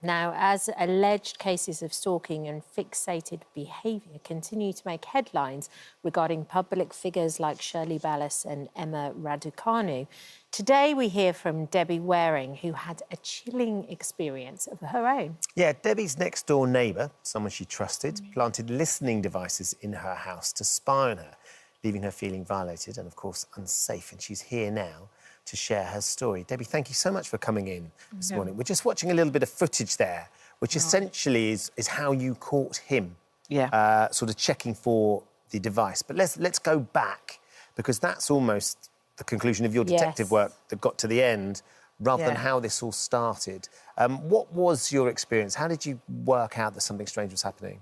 Now, as alleged cases of stalking and fixated behaviour continue to make headlines regarding public figures like Shirley Ballas and Emma Raducanu, today we hear from Debbie Waring, who had a chilling experience of her own. Yeah, Debbie's next-door neighbour, someone she trusted, planted listening devices in her house to spy on her, leaving her feeling violated and, of course, unsafe. And she's here now to share her story. Debbie, thank you so much for coming in this morning. We're just watching a little bit of footage there, which essentially is how you caught him, sort of checking for the device. But let's go back, because that's almost the conclusion of your detective work that got to the end, rather than how this all started. What was your experience? How did you work out that something strange was happening?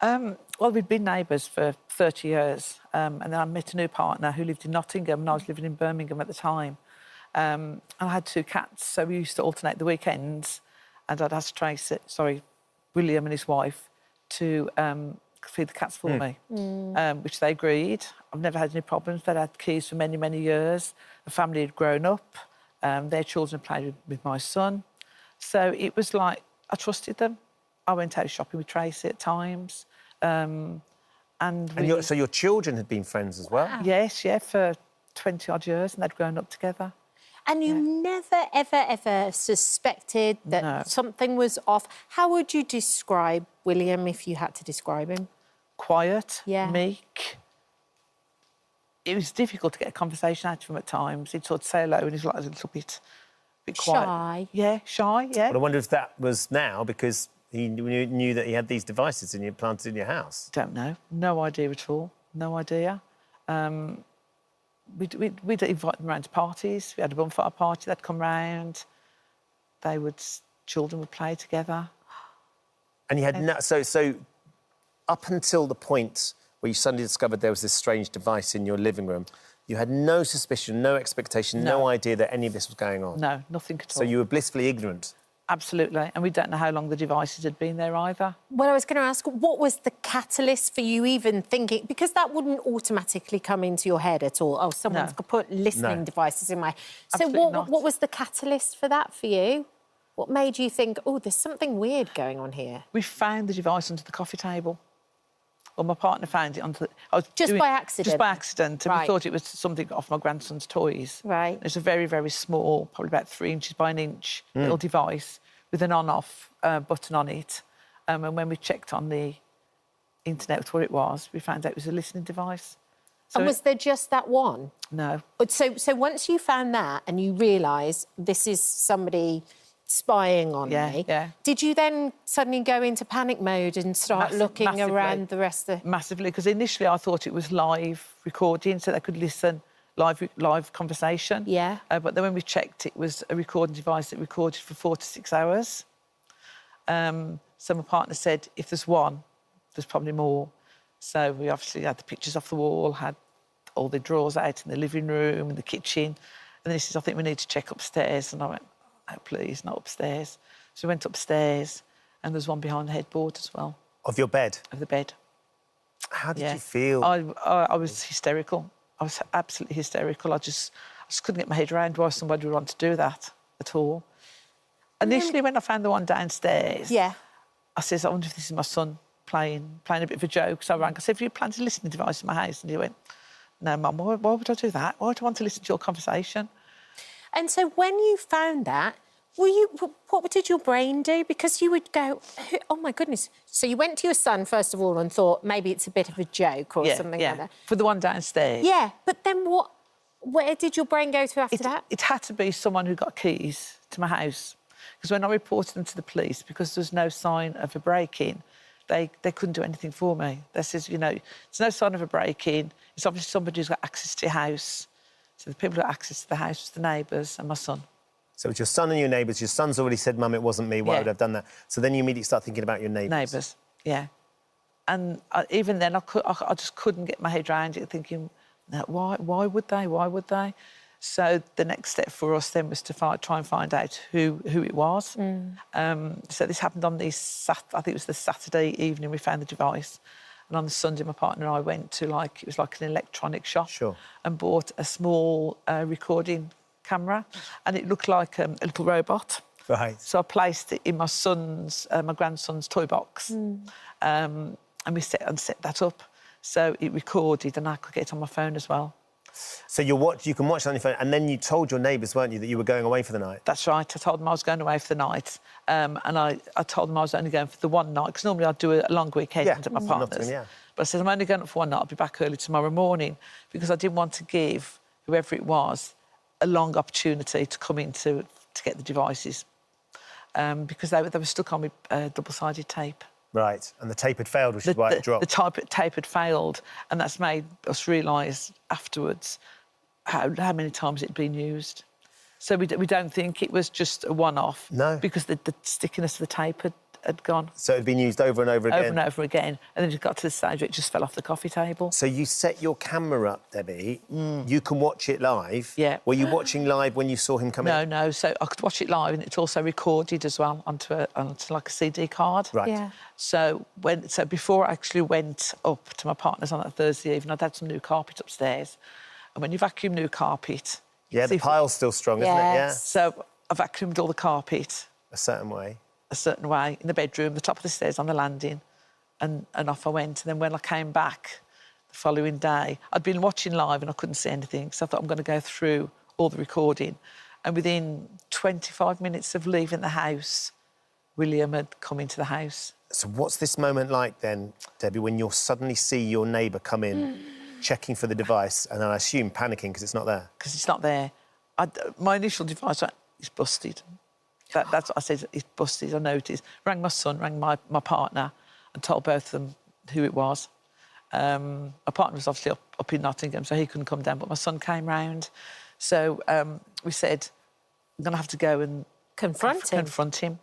Well, we'd been neighbours for 30 years, and then I met a new partner who lived in Nottingham, and I was living in Birmingham at the time. And I had 2 cats, so we used to alternate the weekends, and I'd ask William and his wife to feed the cats for me, which they agreed. I've never had any problems. They'd had keys for many, many years. The family had grown up. Their children played with my son. So it was like I trusted them. I went out shopping with Tracy at times. So your children had been friends as well? Wow. Yes, for 20-odd years, and they'd grown up together. And you never, ever suspected that something was off. How would you describe William if you had to describe him? Quiet, meek. It was difficult to get a conversation out of him at times. He'd sort of say hello and he's like a little bit quiet. Shy. Yeah, shy, yeah. But I wonder if that was now because he knew that he had these devices and you planted in your house. Don't know. No idea at all. No idea. We'd invite them around to parties. We had a bonfire party. They'd come round. Children would play together. And you had so up until the point where you suddenly discovered there was this strange device in your living room, you had no suspicion, no expectation, no idea that any of this was going on? No, nothing at all. So you were blissfully ignorant? Absolutely. And we don't know how long the devices had been there either. Well, I was going to ask, what was the catalyst for you even thinking... Because that wouldn't automatically come into your head at all. Oh, someone's put listening devices in my... So what was the catalyst for that for you? What made you think, oh, there's something weird going on here? We found the device under the coffee table. Well, my partner found it under the... Just by accident? Just by accident. And we thought it was something off my grandson's toys. Right. It's a very, very small, probably about 3 inches by an inch, little device with an on-off button on it. And when we checked on the internet what it was, we found out it was a listening device. So and was there just that one? No. So once you found that and you realised this is somebody spying on me, did you then suddenly go into panic mode and start looking around the rest of the... Massively, because initially I thought it was live recording, so they could listen live conversation. Yeah. But then when we checked, it was a recording device that recorded for 4 to 6 hours. So my partner said, if there's one, there's probably more. So we obviously had the pictures off the wall, had all the drawers out in the living room and the kitchen. And then he says, I think we need to check upstairs. And I went, oh, please, not upstairs. So we went upstairs and there's one behind the headboard as well. Of your bed? Of the bed. How did you feel? I was hysterical. I was absolutely hysterical. I just couldn't get my head around why somebody would want to do that at all. Initially, when I found the one downstairs, I says, I wonder if this is my son playing a bit of a joke. So I rang. I said, have you planted a listening device in my house? And he went, no, Mum, why would I do that? Why would I want to listen to your conversation? And so when you found that, what did your brain do? Because you would go, oh, my goodness. So you went to your son, first of all, and thought maybe it's a bit of a joke or something like that. For the one downstairs. Yeah, but then where did your brain go to after that? It had to be someone who got keys to my house. Because when I reported them to the police, because there was no sign of a break-in, they couldn't do anything for me. They says, you know, there's no sign of a break-in. It's obviously somebody who's got access to your house. So the people who got access to the house was the neighbours and my son. So it's your son and your neighbours. Your son's already said, Mum, it wasn't me. Why would I have done that? So then you immediately start thinking about your neighbours. Neighbours, yeah. And even then, I just couldn't get my head around it, thinking, no, why would they? Why would they? So the next step for us then was to try and find out who it was. So this happened on I think it was the Saturday evening we found the device. And on the Sunday, my partner and I went to, it was like an electronic shop and bought a small recording camera. And it looked like a little robot. Right. So I placed it in my grandson's toy box, and we set that up. So it recorded, and I could get it on my phone as well. So you can watch it on your phone, and then you told your neighbours, weren't you, that you were going away for the night? That's right. I told them I was going away for the night, and I told them I was only going for the one night, because normally I'd do a long weekend at my partner's. Yeah. But I said, I'm only going up for one night. I'll be back early tomorrow morning, because I didn't want to give whoever it was a long opportunity to come in to get the devices, because they were stuck on with double-sided tape. Right, and the tape had failed, which is why it dropped. The tape had failed, and that's made us realise afterwards how many times it'd been used. So we don't think it was just a one-off. No. Because the stickiness of the tape had gone. So it had been used over and over again? Over and over again. And then it got to the stage where it just fell off the coffee table. So you set your camera up, Debbie. You can watch it live. Yeah. Were you watching live when you saw him come in? No. So I could watch it live, and it's also recorded as well onto like a CD card. Right. Yeah. So before I actually went up to my partner's on that Thursday evening, I'd had some new carpet upstairs. And when you vacuum new carpet... Yeah, the pile's still strong, isn't it? Yeah. So I vacuumed all the carpet. A certain way. A certain way, in the bedroom, the top of the stairs, on the landing, and off I went. And then when I came back the following day, I'd been watching live and I couldn't see anything, so I thought I'm going to go through all the recording. And within 25 minutes of leaving the house, William had come into the house. So what's this moment like then, Debbie, when you'll suddenly see your neighbour come in, checking for the device, and I assume panicking because it's not there? Because it's not there. My initial device, it's busted. That's what I said, it's busted, I noticed. Rang my son, rang my partner, and told both of them who it was. My partner was obviously up in Nottingham, so he couldn't come down, but my son came round. So we said, I'm going to have to go and confront him.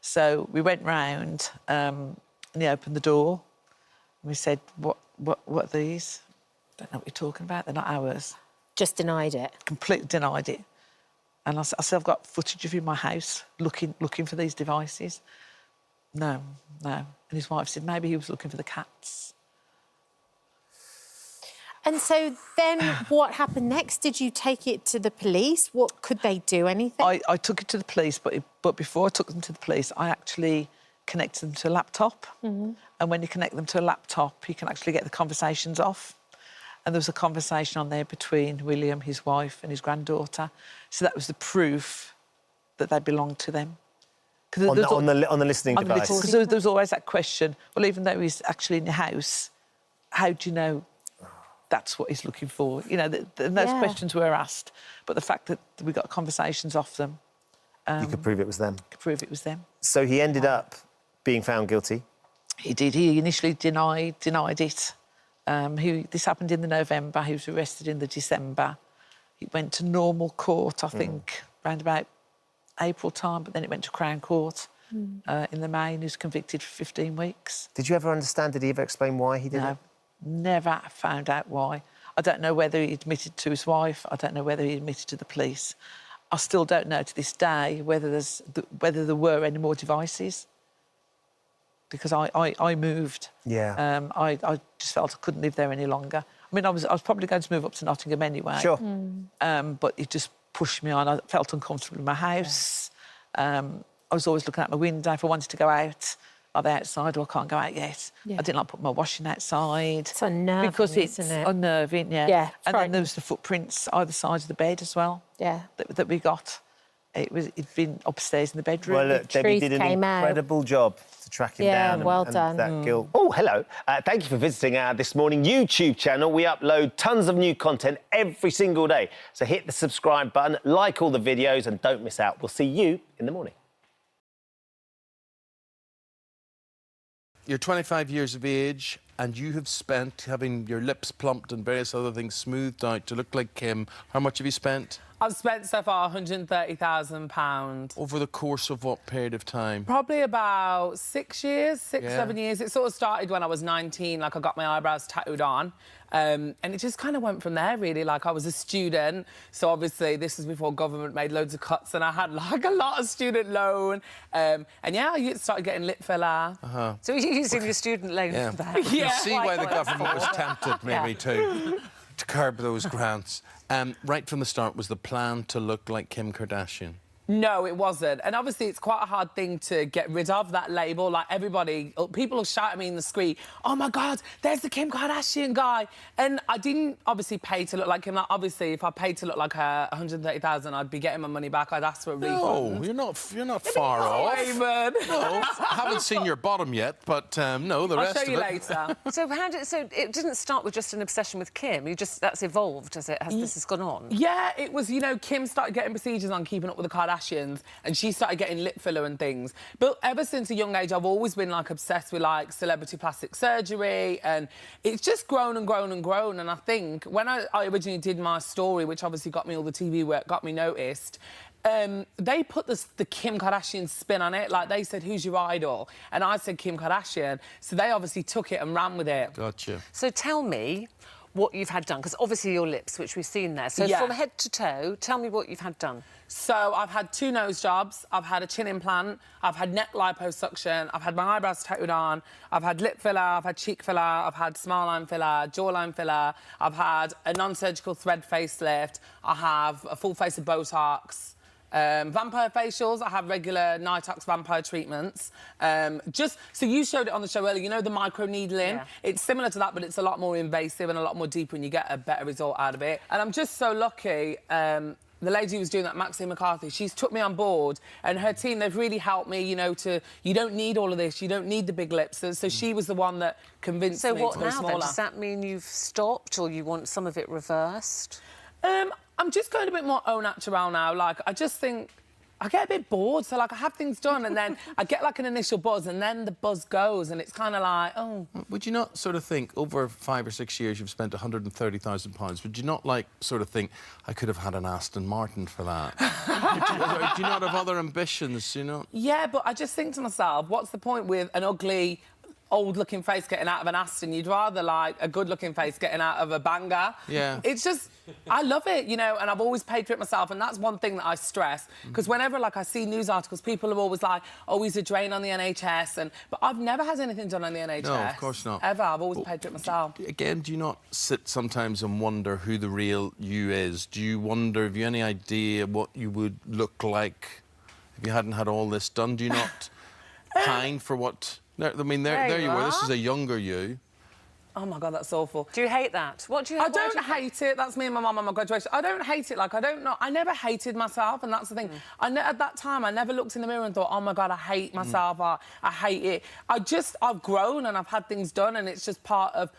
So we went round, and he opened the door, and we said, what are these? Don't know what you're talking about, they're not ours. Just denied it? Completely denied it. And I said, I've got footage of you in my house looking for these devices. No. And his wife said, maybe he was looking for the cats. And so then what happened next? Did you take it to the police? What, could they do anything? I took it to the police, but before I took them to the police, I actually connected them to a laptop. And when you connect them to a laptop, you can actually get the conversations off. And there was a conversation on there between William, his wife, and his granddaughter. So that was the proof that they belonged to them. On the listening device? Because there was always that question, well, even though he's actually in your house, how do you know that's what he's looking for? You know, those questions were asked. But the fact that we got conversations off them... you could prove it was them? Could prove it was them. So he ended up being found guilty? He did. He initially denied it. This happened in the November. He was arrested in the December. He went to normal court, I think, around about April time, but then it went to Crown Court in the May, and he was convicted for 15 weeks. Did you ever understand, did he ever explain why he did it? No, never found out why. I don't know whether he admitted to his wife. I don't know whether he admitted to the police. I still don't know to this day whether there were any more devices. Because I moved. Yeah. I just felt I couldn't live there any longer. I mean, I was probably going to move up to Nottingham anyway. Sure. But it just pushed me on. I felt uncomfortable in my house. I was always looking out my window if I wanted to go out. Are they outside? Or I can't go out yet. Yeah. I didn't like putting my washing outside. It's unnerving, because it's isn't it? Unnerving, yeah. Yeah. And then there was the footprints either side of the bed as well. Yeah. That we got. It'd been upstairs in the bedroom. Well, look, Debbie did an incredible job to track him down. Yeah, well done. That guilt. Oh, hello. Thank you for visiting our This Morning YouTube channel. We upload tons of new content every single day. So hit the subscribe button, like all the videos, and don't miss out. We'll see you in the morning. You're 25 years of age and you have spent having your lips plumped and various other things smoothed out to look like Kim. How much have you spent? I've spent so far £130,000. Over the course of what period of time? Probably about 6 years, 7 years. It sort of started when I was 19, like I got my eyebrows tattooed on. And it just kind of went from there, really. Like, I was a student, so obviously this was before government made loads of cuts and I had, like, a lot of student loan. And, yeah, I started getting lip filler. So you're using your student loan for that? You see why the government was tempted, maybe, to curb those grants. Right from the start was the plan to look like Kim Kardashian. No, it wasn't. And obviously, it's quite a hard thing to get rid of, that label. Like, people will shout at me in the street, oh, my God, there's the Kim Kardashian guy. And I didn't obviously pay to look like him. Like, obviously, if I paid to look like her 130,000, I'd be getting my money back. I'd ask for a refund. No, you're not far off. Raymond. No, I haven't seen your bottom yet, but no, the rest I'll of show you it. later. So it didn't start with just an obsession with Kim. That's evolved as this has gone on. Yeah, it was, you know, Kim started getting procedures on Keeping Up with the Kardashians, and she started getting lip filler and things. But ever since a young age, I've always been, like, obsessed with, like, celebrity plastic surgery, and it's just grown and grown and grown. And I think when I originally did my story, which obviously got me all the TV work, got me noticed, they put the Kim Kardashian spin on it. Like, they said, who's your idol? And I said Kim Kardashian. So they obviously took it and ran with it. Gotcha. So tell me what you've had done, because obviously your lips, which we've seen there. So Yeah. from head to toe, tell me what you've had done. So I've had 2 nose jobs, I've had a chin implant, I've had neck liposuction, I've had my eyebrows tattooed on, I've had lip filler, I've had cheek filler, I've had smile line filler, jawline filler, I've had a non-surgical thread facelift, I have a full face of Botox, vampire facials, I have regular Nitox vampire treatments. Just so you showed it on the show earlier, you know, the micro needling. Yeah. It's similar to that, but it's a lot more invasive and a lot more deeper, and you get a better result out of it. And I'm just so lucky. The lady who was doing that, Maxine McCarthy, she's took me on board, and her team, they've really helped me, you know, you don't need all of this, you don't need the big lips. So she was the one that convinced me to go smaller. So what now then? Does that mean you've stopped, or you want some of it reversed? I'm just going a bit more au naturel now. Like, I just think I get a bit bored. So, like, I have things done and then I get, like, an initial buzz and then the buzz goes and it's kind of like, oh. Would you not sort of think, over 5 or 6 years you've spent £130,000, would you not, like, sort of think, I could have had an Aston Martin for that? do you not have other ambitions, you know? Yeah, but I just think to myself, what's the point with an ugly, old-looking face getting out of an Aston? You'd rather, like, a good-looking face getting out of a banger. Yeah. It's just, I love it, you know, and I've always paid for it myself, and that's one thing that I stress, because whenever, like, I see news articles, people are always like, oh, he's a drain on the NHS, but I've never had anything done on the NHS. No, of course not. Ever. I've always paid for it myself. Again, do you not sit sometimes and wonder who the real you is? Do you wonder, have you any idea what you would look like if you hadn't had all this done? Do you not pine for what... I mean, there you were. This is a younger you. Oh, my God, that's awful. Do you hate that? What do you... I don't hate it. That's me and my mum on my graduation. I don't hate it. Like, I don't know. I never hated myself, and that's the thing. At that time, I never looked in the mirror and thought, oh, my God, I hate myself. I hate it. I've grown and I've had things done, and it's just part of...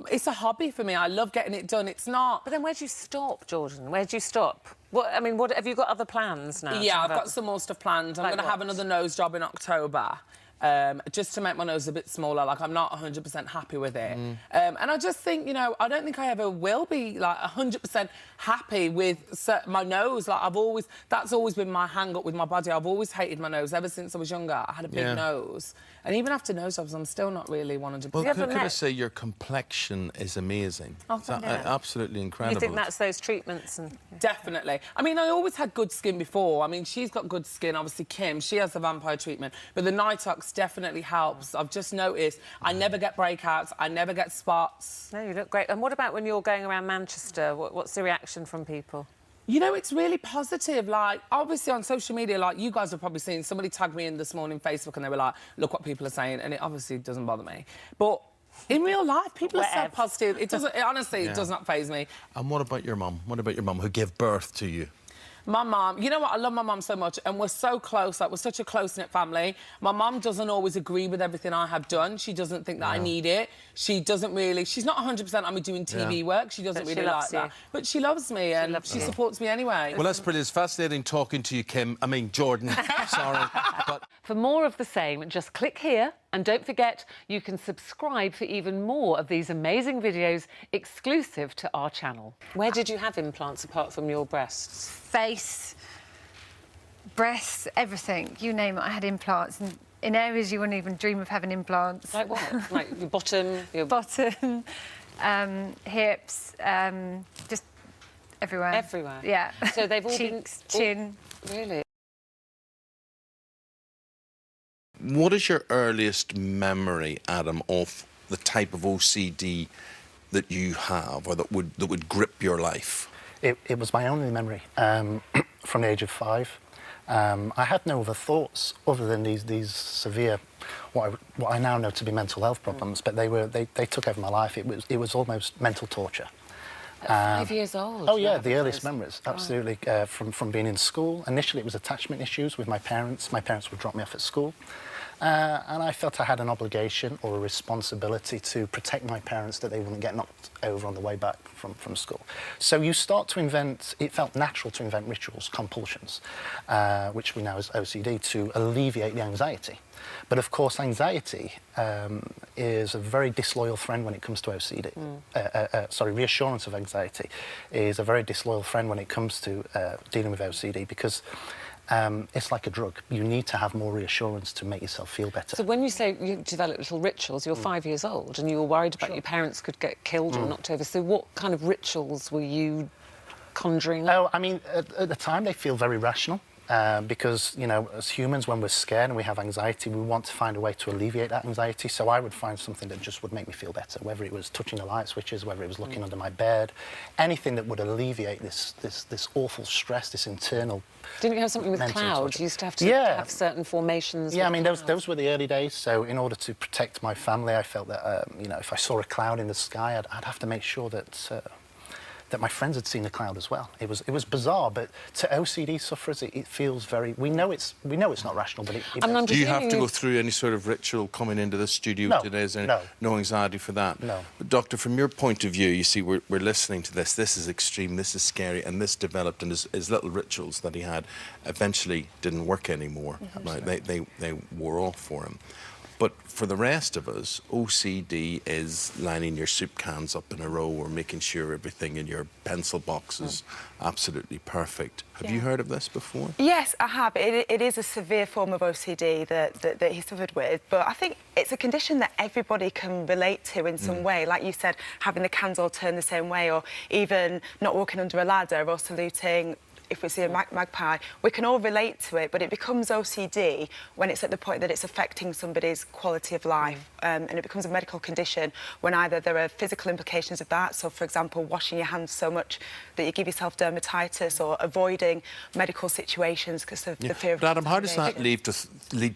It's a hobby for me. I love getting it done. It's not... But then where'd you stop, Jordan? Where'd you stop? What have you got other plans now? Yeah, I've got some more stuff planned. I'm going to have another nose job in October. Just to make my nose a bit smaller. Like, I'm not 100% happy with it. And I just think, you know, I don't think I ever will be, like, 100% happy with my nose. Like, that's always been my hang-up with my body. I've always hated my nose ever since I was younger. I had a big nose. And even after nose jobs, I'm still not really 100%. Well, could I say your complexion is amazing? Oh, thank you. Absolutely incredible. You think that's those treatments? Definitely. I mean, I always had good skin before. I mean, she's got good skin. Obviously, Kim, she has the vampire treatment. But the Nitox definitely helps. I've just noticed I never get breakouts. I never get spots. No, you look great. And what about when you're going around Manchester? What's the reaction from people? You know, it's really positive. Like, obviously on social media, like, you guys have probably seen, somebody tagged me in this morning on Facebook and they were like, look what people are saying. And it obviously doesn't bother me. But in real life, people are so positive. It doesn't, honestly, it does not faze me. And what about your mum? What about your mum who gave birth to you? My mum, you know what, I love my mum so much, and we're so close, like, we're such a close-knit family. My mum doesn't always agree with everything I have done. She doesn't think that I need it. She doesn't really... She's not 100% on me doing TV work. She doesn't really like that. But she loves me, and she supports me anyway. Well, that's brilliant. It's fascinating talking to you, Kim. I mean, Jordan. Sorry. But... For more of the same, just click here. And don't forget, you can subscribe for even more of these amazing videos exclusive to our channel. Where did you have implants apart from your breasts? Face, breasts, everything. You name it, I had implants. And in areas you wouldn't even dream of having implants. Like what? Like your bottom? Your... Bottom, hips, just everywhere. Everywhere? Yeah. So they've all Cheeks, been... chin. Really? What is your earliest memory, Adam, of the type of OCD that you have, or that would grip your life? It was my only memory from the age of 5. I had no other thoughts other than these severe, what I now know to be mental health problems, but they took over my life. It was almost mental torture. At 5 years old? Oh yeah, the earliest memories, absolutely. From being in school. Initially it was attachment issues with my parents. My parents would drop me off at school. And I felt I had an obligation or a responsibility to protect my parents, that they wouldn't get knocked over on the way back from school. So you start to invent, it felt natural to invent rituals, compulsions, which we know as OCD, to alleviate the anxiety. But of course, anxiety is a very disloyal friend when it comes to OCD. Reassurance of anxiety is a very disloyal friend when it comes to dealing with OCD, because it's like a drug. You need to have more reassurance to make yourself feel better. So when you say you develop little rituals, you're 5 years old and you were worried about your parents could get killed or knocked over. So what kind of rituals were you conjuring up? Oh, I mean, at the time they feel very rational. Because, you know, as humans, when we're scared and we have anxiety, we want to find a way to alleviate that anxiety. So I would find something that just would make me feel better, whether it was touching the light switches, whether it was looking under my bed, anything that would alleviate this awful stress, this internal. Didn't you have something with clouds? torture. You used to have to have certain formations. Yeah, I mean, those were the early days. So in order to protect my family, I felt that, you know, if I saw a cloud in the sky, I'd have to make sure that my friends had seen the cloud as well. It was bizarre, but to OCD sufferers, it feels very. We know it's not rational, but do you have to go through any sort of ritual coming into the studio today? Is there no anxiety for that? No. But doctor, from your point of view, you see, we're listening to this. This is extreme. This is scary, and this developed, and his little rituals that he had eventually didn't work anymore. Right? They wore off for him. But for the rest of us, OCD is lining your soup cans up in a row or making sure everything in your pencil box is absolutely perfect. Have you heard of this before? Yes, I have. It is a severe form of OCD that he suffered with, but I think it's a condition that everybody can relate to in some way. Like you said, having the cans all turned the same way, or even not walking under a ladder or saluting. If we see a magpie, we can all relate to it, but it becomes OCD when it's at the point that it's affecting somebody's quality of life, and it becomes a medical condition when either there are physical implications of that, so for example washing your hands so much that you give yourself dermatitis, or avoiding medical situations because of the fear of. But Adam, how does that lead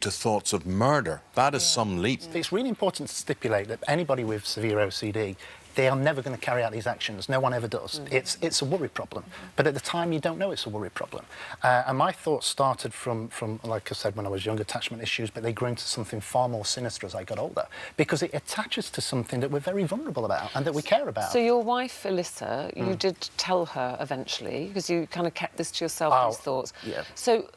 to thoughts of murder? That is some leap. It's really important to stipulate that anybody with severe OCD, they are never going to carry out these actions. No one ever does. It's a worry problem. But at the time, you don't know it's a worry problem. And my thoughts started from, like I said, when I was young, attachment issues, but they grew into something far more sinister as I got older, because it attaches to something that we're very vulnerable about and that we care about. So your wife, Alyssa, you did tell her eventually, because you kind of kept this to yourself, these thoughts. Yeah. So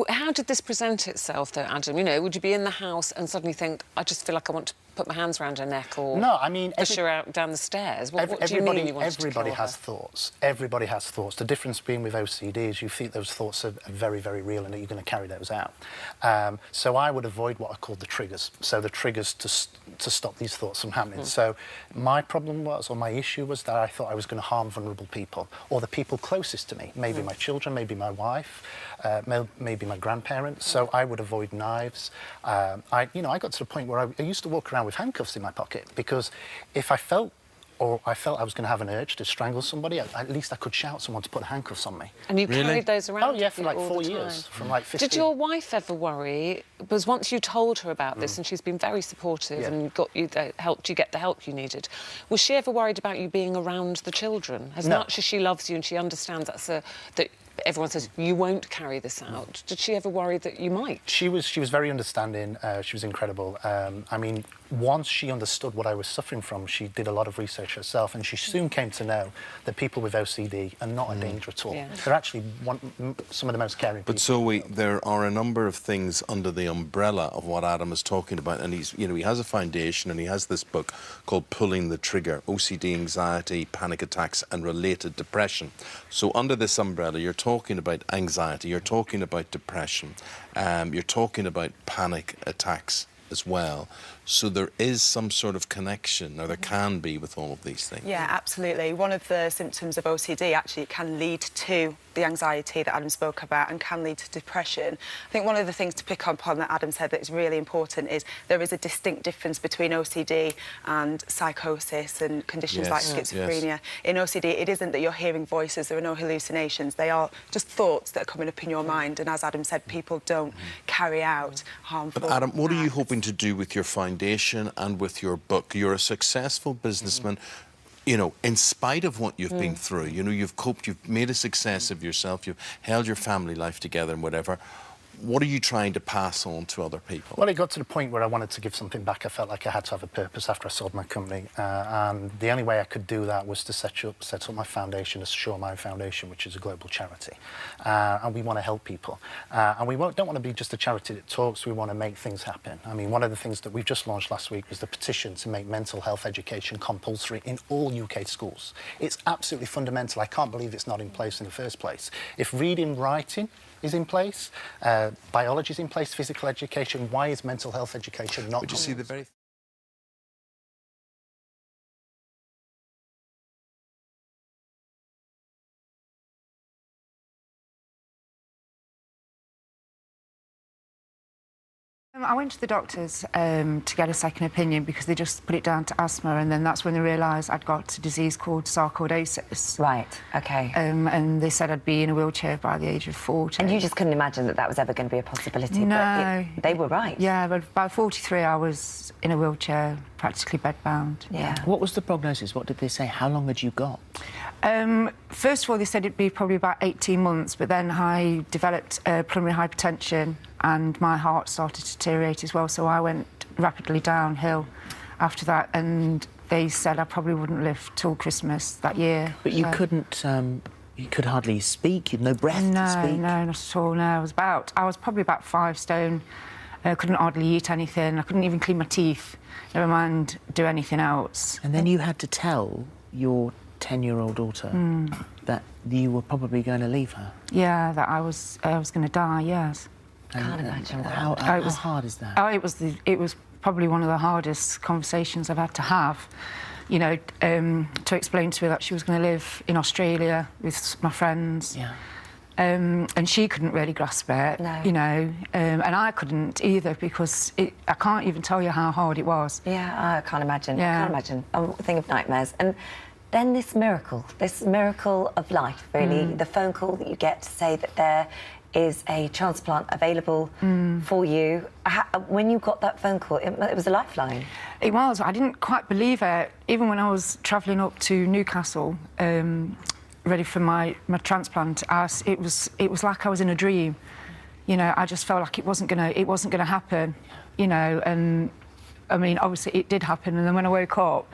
how did this present itself, though, Adam? You know, would you be in the house and suddenly think, I just feel like I want to put my hands around her neck, or no, I mean, push her out down the stairs? What do you mean you wanted to kill her? Everybody has thoughts. Everybody has thoughts. The difference being with OCD is you think those thoughts are very, very real and that you're going to carry those out. So I would avoid what I call the triggers. So the triggers to stop these thoughts from happening. So my problem was, or my issue was, that I thought I was going to harm vulnerable people, or the people closest to me. Maybe my children, maybe my wife, maybe my grandparents. So I would avoid knives. I got to the point where I used to walk around with handcuffs in my pocket, because if I felt I was going to have an urge to strangle somebody, at least I could shout someone to put handcuffs on me. And you carried those around? Oh yeah, for like all 4 the years, time? from like 15. Did your wife ever worry? Because once you told her about this, and she's been very supportive and helped you get the help you needed, was she ever worried about you being around the children? As much as she loves you and she understands that everyone says you won't carry this out, did she ever worry that you might? She was very understanding. She was incredible. I mean, once she understood what I was suffering from, she did a lot of research herself, and she soon came to know that people with OCD are not a danger at all. Yeah. They're actually some of the most caring people. But so there are a number of things under the umbrella of what Adam is talking about, and he has a foundation, and he has this book called Pulling the Trigger: OCD, Anxiety, Panic Attacks and Related Depression. So under this umbrella, you're talking about anxiety, you're talking about depression, you're talking about panic attacks. as well. So there is some sort of connection, or there can be, with all of these things. Yeah, absolutely. One of the symptoms of OCD actually can lead to the anxiety that Adam spoke about and can lead to depression. I think one of the things to pick up on that Adam said that is really important is there is a distinct difference between OCD and psychosis and conditions like schizophrenia. Yes. In OCD, it isn't that you're hearing voices, there are no hallucinations, they are just thoughts that are coming up in your mind, and as Adam said, people don't carry out harmful But Adam, what are you acts. hoping to do with your foundation and with your book? You're a successful businessman. You know, in spite of what you've been through, you know, you've coped, you've made a success of yourself, you've held your family life together and whatever. What are you trying to pass on to other people? Well, it got to the point where I wanted to give something back. I felt like I had to have a purpose after I sold my company. And the only way I could do that was to set up my foundation, Assure My Foundation, which is a global charity. And we want to help people. And we don't want to be just a charity that talks, we want to make things happen. I mean, one of the things that we've just launched last week was the petition to make mental health education compulsory in all UK schools. It's absolutely fundamental. I can't believe it's not in place in the first place. If reading, writing is in place, biology is in place, physical education, why is mental health education not? But you see, the very I went to the doctors to get a second opinion because they just put it down to asthma, and then that's when they realised I'd got a disease called sarcoidosis. Right, OK. And they said I'd be in a wheelchair by the age of 40. And you just couldn't imagine that that was ever going to be a possibility. No. But they were right. Yeah, but by 43 I was in a wheelchair, practically bedbound. Yeah. What was the prognosis? What did they say? How long had you got? First of all, they said it'd be probably about 18 months, but then I developed pulmonary hypertension and my heart started to deteriorate as well, so I went rapidly downhill after that, and they said I probably wouldn't live till Christmas that year. But you couldn't, you could hardly speak, you'd no breath to speak? No, not at all, no. I was probably about 5 stone. I couldn't hardly eat anything, I couldn't even clean my teeth, never mind do anything else. And then you had to tell your 10-year-old daughter that you were probably going to leave her? Yeah, that I was going to die, yes. Can't imagine how hard is that? Oh, it was probably one of the hardest conversations I've had to have. You know, to explain to her that she was going to live in Australia with my friends. Yeah. And she couldn't really grasp it, No. you know, and I couldn't either because I can't even tell you how hard it was. Yeah, I can't imagine. Yeah. I can't imagine. I'm thinking of nightmares. And then this miracle of life, really, the phone call that you get to say that there is a transplant available for you. When you got that phone call, it was a lifeline. It was. I didn't quite believe it. Even when I was travelling up to Newcastle, ready for my transplant, it was like I was in a dream. You know, I just felt like it wasn't gonna happen. You know, and I mean, obviously it did happen. And then when I woke up,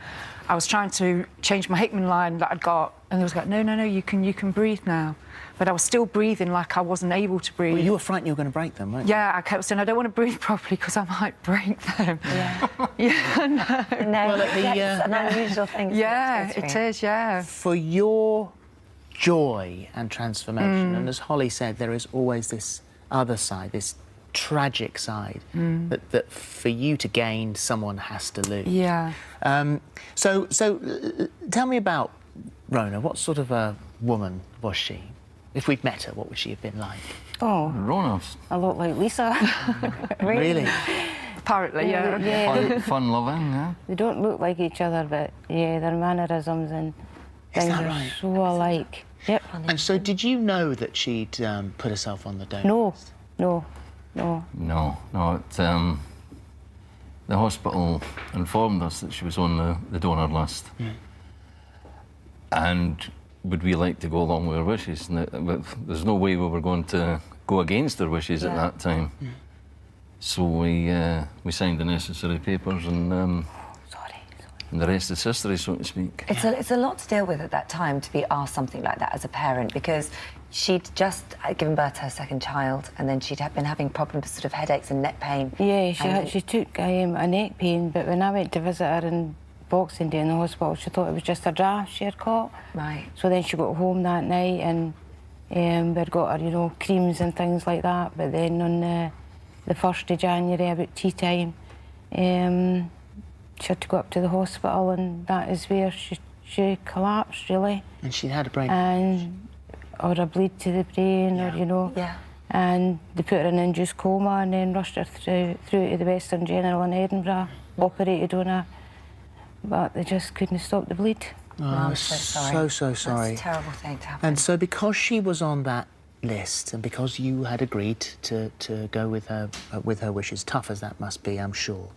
I was trying to change my Hickman line that I'd got, and they was like, no, you can breathe now. But I was still breathing like I wasn't able to breathe. Well, you were frightened you were going to break them, weren't you? Yeah, I kept saying, I don't want to breathe properly because I might break them. Yeah. Yeah, no. No, Well, it's an unusual thing. Yeah, it is, yeah. For your joy and transformation, and as Holly said, there is always this other side, this tragic side, that for you to gain, someone has to lose. Yeah. So tell me about Rona. What sort of a woman was she? If we'd met her, what would she have been like? Oh, Rona's a lot like Lisa. Really? Apparently, yeah. Yeah. fun loving, yeah. They don't look like each other, but yeah, their mannerisms and things that are right? so alike. Yep. And so did you know that she'd put herself on the donor list? No. No. The hospital informed us that she was on the donor list. And would we like to go along with her wishes? And there's no way we were going to go against her wishes at that time. So we signed the necessary papers and the rest is history, so to speak. It's a lot to deal with at that time to be asked something like that as a parent, because she'd just given birth to her second child, and then she'd been having problems, sort of headaches and neck pain. Yeah, she took a neck pain, but when I went to visit her in Boxing Day in the hospital, she thought it was just a draft she had caught. Right. So then she got home that night and we'd got her, you know, creams and things like that. But then on the 1st of January, about tea time, She had to go up to the hospital, and that is where she collapsed, really. And she had a brain and or a bleed to the brain, or, you know. Yeah. And they put her in an induced coma and then rushed her through to the Western General in Edinburgh, operated on her, but they just couldn't stop the bleed. Oh, I'm so sorry. So sorry. That's a terrible thing to happen. And so because she was on that list and because you had agreed to go with her wishes, tough as that must be, I'm sure,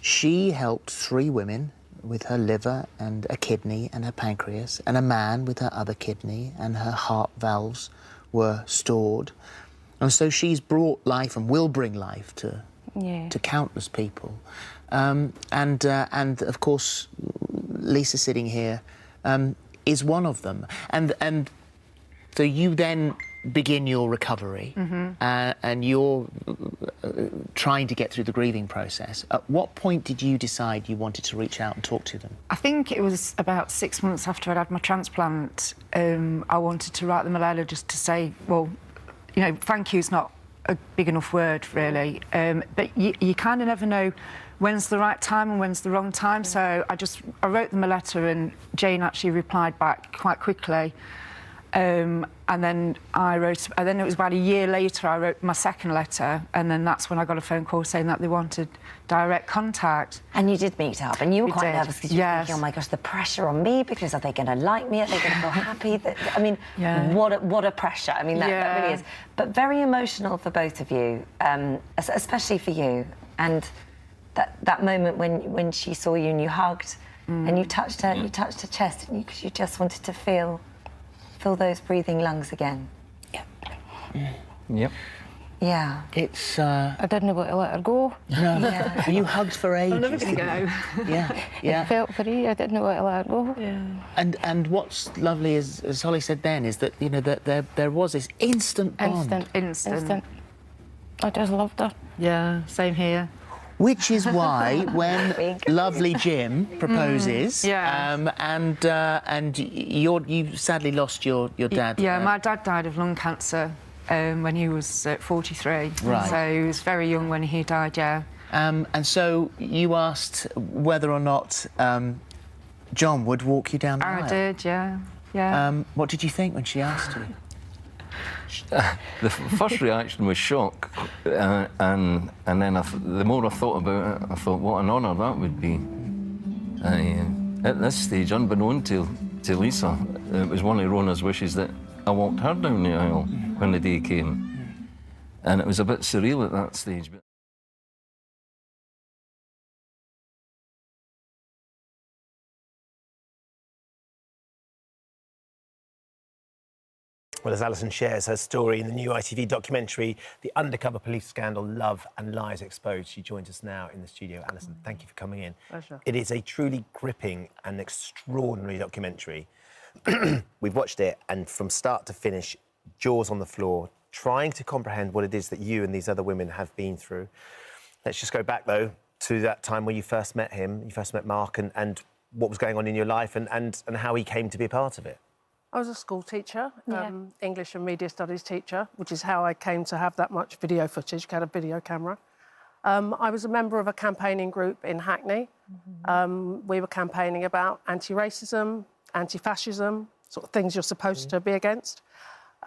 she helped 3 women with her liver and a kidney and her pancreas, and a man with her other kidney, and her heart valves were stored. And so she's brought life and will bring life to countless people. And of course, Lisa sitting here is one of them. And so you then begin your recovery, and you're trying to get through the grieving process. At what point did you decide you wanted to reach out and talk to them? I think it was about 6 months after I'd had my transplant. I wanted to write them a letter just to say, well, you know, thank you is not a big enough word, really. But you kind of never know when's the right time and when's the wrong time. So I wrote them a letter, and Jane actually replied back quite quickly. And then it was about a year later I wrote my second letter, and then that's when I got a phone call saying that they wanted direct contact. And you did meet up, and you were quite nervous because you were Yes. thinking, oh my gosh, the pressure on me, because are they going to like me? Are they going to feel happy? I mean, what a pressure. I mean, that really is. But very emotional for both of you, especially for you. And that moment when she saw you and you hugged and you touched her chest, and because you just wanted to feel those breathing lungs again. Yep. Yeah. It's... I didn't know what to let her go. No. Yeah. And you hugged for ages. I'm never going to go. Yeah. I felt free. I didn't know what to let her go. Yeah. And what's lovely is, as Holly said then, is that, you know, that there was this instant bond. Instant. I just loved her. Yeah, same here. Which is why when lovely Jim proposes, and you sadly lost your dad. Yeah, my dad died of lung cancer when he was 43. Right. So he was very young when he died, And so you asked whether or not John would walk you down the aisle. I did, yeah. What did you think when she asked you? The first reaction was shock, and then the more I thought about it, I thought, what an honour that would be. At this stage, unbeknown to Lisa, it was one of Rona's wishes that I walked her down the aisle when the day came. And it was a bit surreal at that stage. Well, as Alison shares her story in the new ITV documentary, The Undercover Police Scandal, Love and Lies Exposed, she joins us now in the studio. Alison, thank you for coming in. Pleasure. It is a truly gripping and extraordinary documentary. We've watched it, and from start to finish, jaws on the floor, trying to comprehend what it is that you and these other women have been through. Let's just go back, though, to that time when you first met him, you first met Mark, and what was going on in your life and how he came to be a part of it. I was a school teacher, English and Media Studies teacher, which is how I came to have that much video footage, had a video camera. I was a member of a campaigning group in Hackney. We were campaigning about anti-racism, anti-fascism, sort of things you're supposed to be against.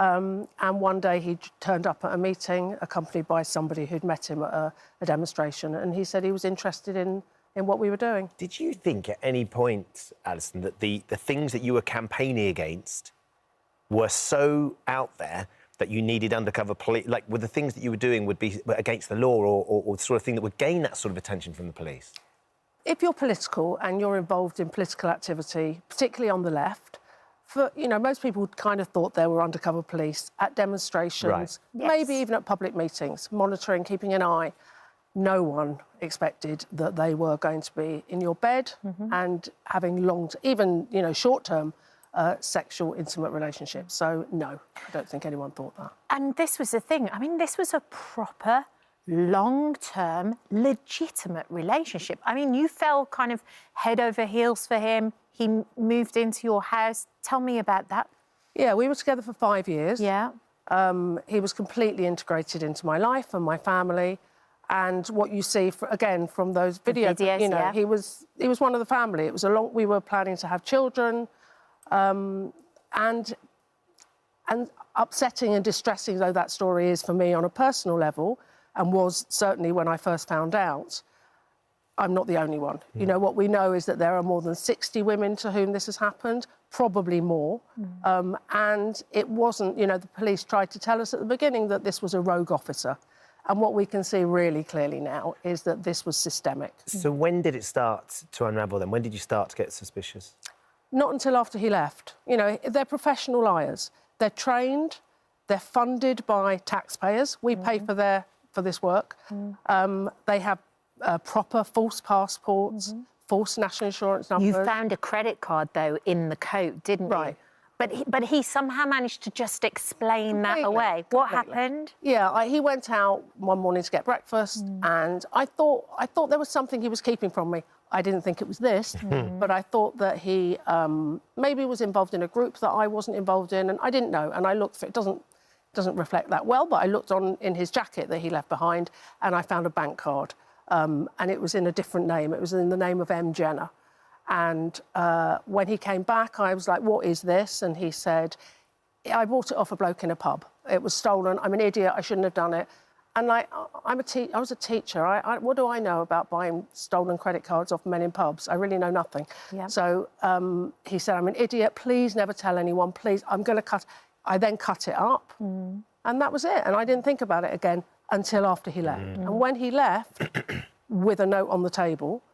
And one day he turned up at a meeting accompanied by somebody who'd met him at a demonstration, and he said he was interested in what we were doing. Did you think at any point, Alison, that the things that you were campaigning against were so out there that you needed undercover police, like were the things that you were doing would be against the law or the sort of thing that would gain that sort of attention from the police? If you're political and you're involved in political activity, particularly on the left, most people kind of thought there were undercover police at demonstrations, maybe even at public meetings, monitoring, keeping an eye. No one expected that they were going to be in your bed and having short-term sexual, intimate relationships. So, no, I don't think anyone thought that. And this was the thing. I mean, this was a proper, long-term, legitimate relationship. I mean, you fell kind of head over heels for him. He moved into your house. Tell me about that. Yeah, we were together for 5 years. Yeah. He was completely integrated into my life and my family. And what you see, again, from those videos, you know, he was one of the family. It was we were planning to have children, and upsetting and distressing though that story is for me on a personal level, and was certainly when I first found out, I'm not the only one. You know, what we know is that there are more than 60 women to whom this has happened, probably more. And it wasn't, you know, the police tried to tell us at the beginning that this was a rogue officer. And what we can see really clearly now is that this was systemic. So when did it start to unravel then? When did you start to get suspicious? Not until after he left. You know, they're professional liars. They're trained, they're funded by taxpayers. We pay for this work. They have proper false passports, false national insurance numbers. You found a credit card, though, in the coat, didn't you? Right. But he somehow managed to just explain that away. What happened? Yeah, he went out one morning to get breakfast, and I thought there was something he was keeping from me. I didn't think it was this, but I thought that he maybe was involved in a group that I wasn't involved in, and I didn't know. And I looked for it. Doesn't reflect that well, but I looked in his jacket that he left behind, and I found a bank card, and it was in a different name. It was in the name of M. Jenner. And when he came back, I was like, what is this? And he said, I bought it off a bloke in a pub. It was stolen. I'm an idiot. I shouldn't have done it. And like, I was a teacher. What do I know about buying stolen credit cards off men in pubs? I really know nothing. Yeah. So he said, I'm an idiot. Please never tell anyone. Please, I'm going to cut. I then cut it up. And that was it. And I didn't think about it again until after he left. And when he left, with a note on the table,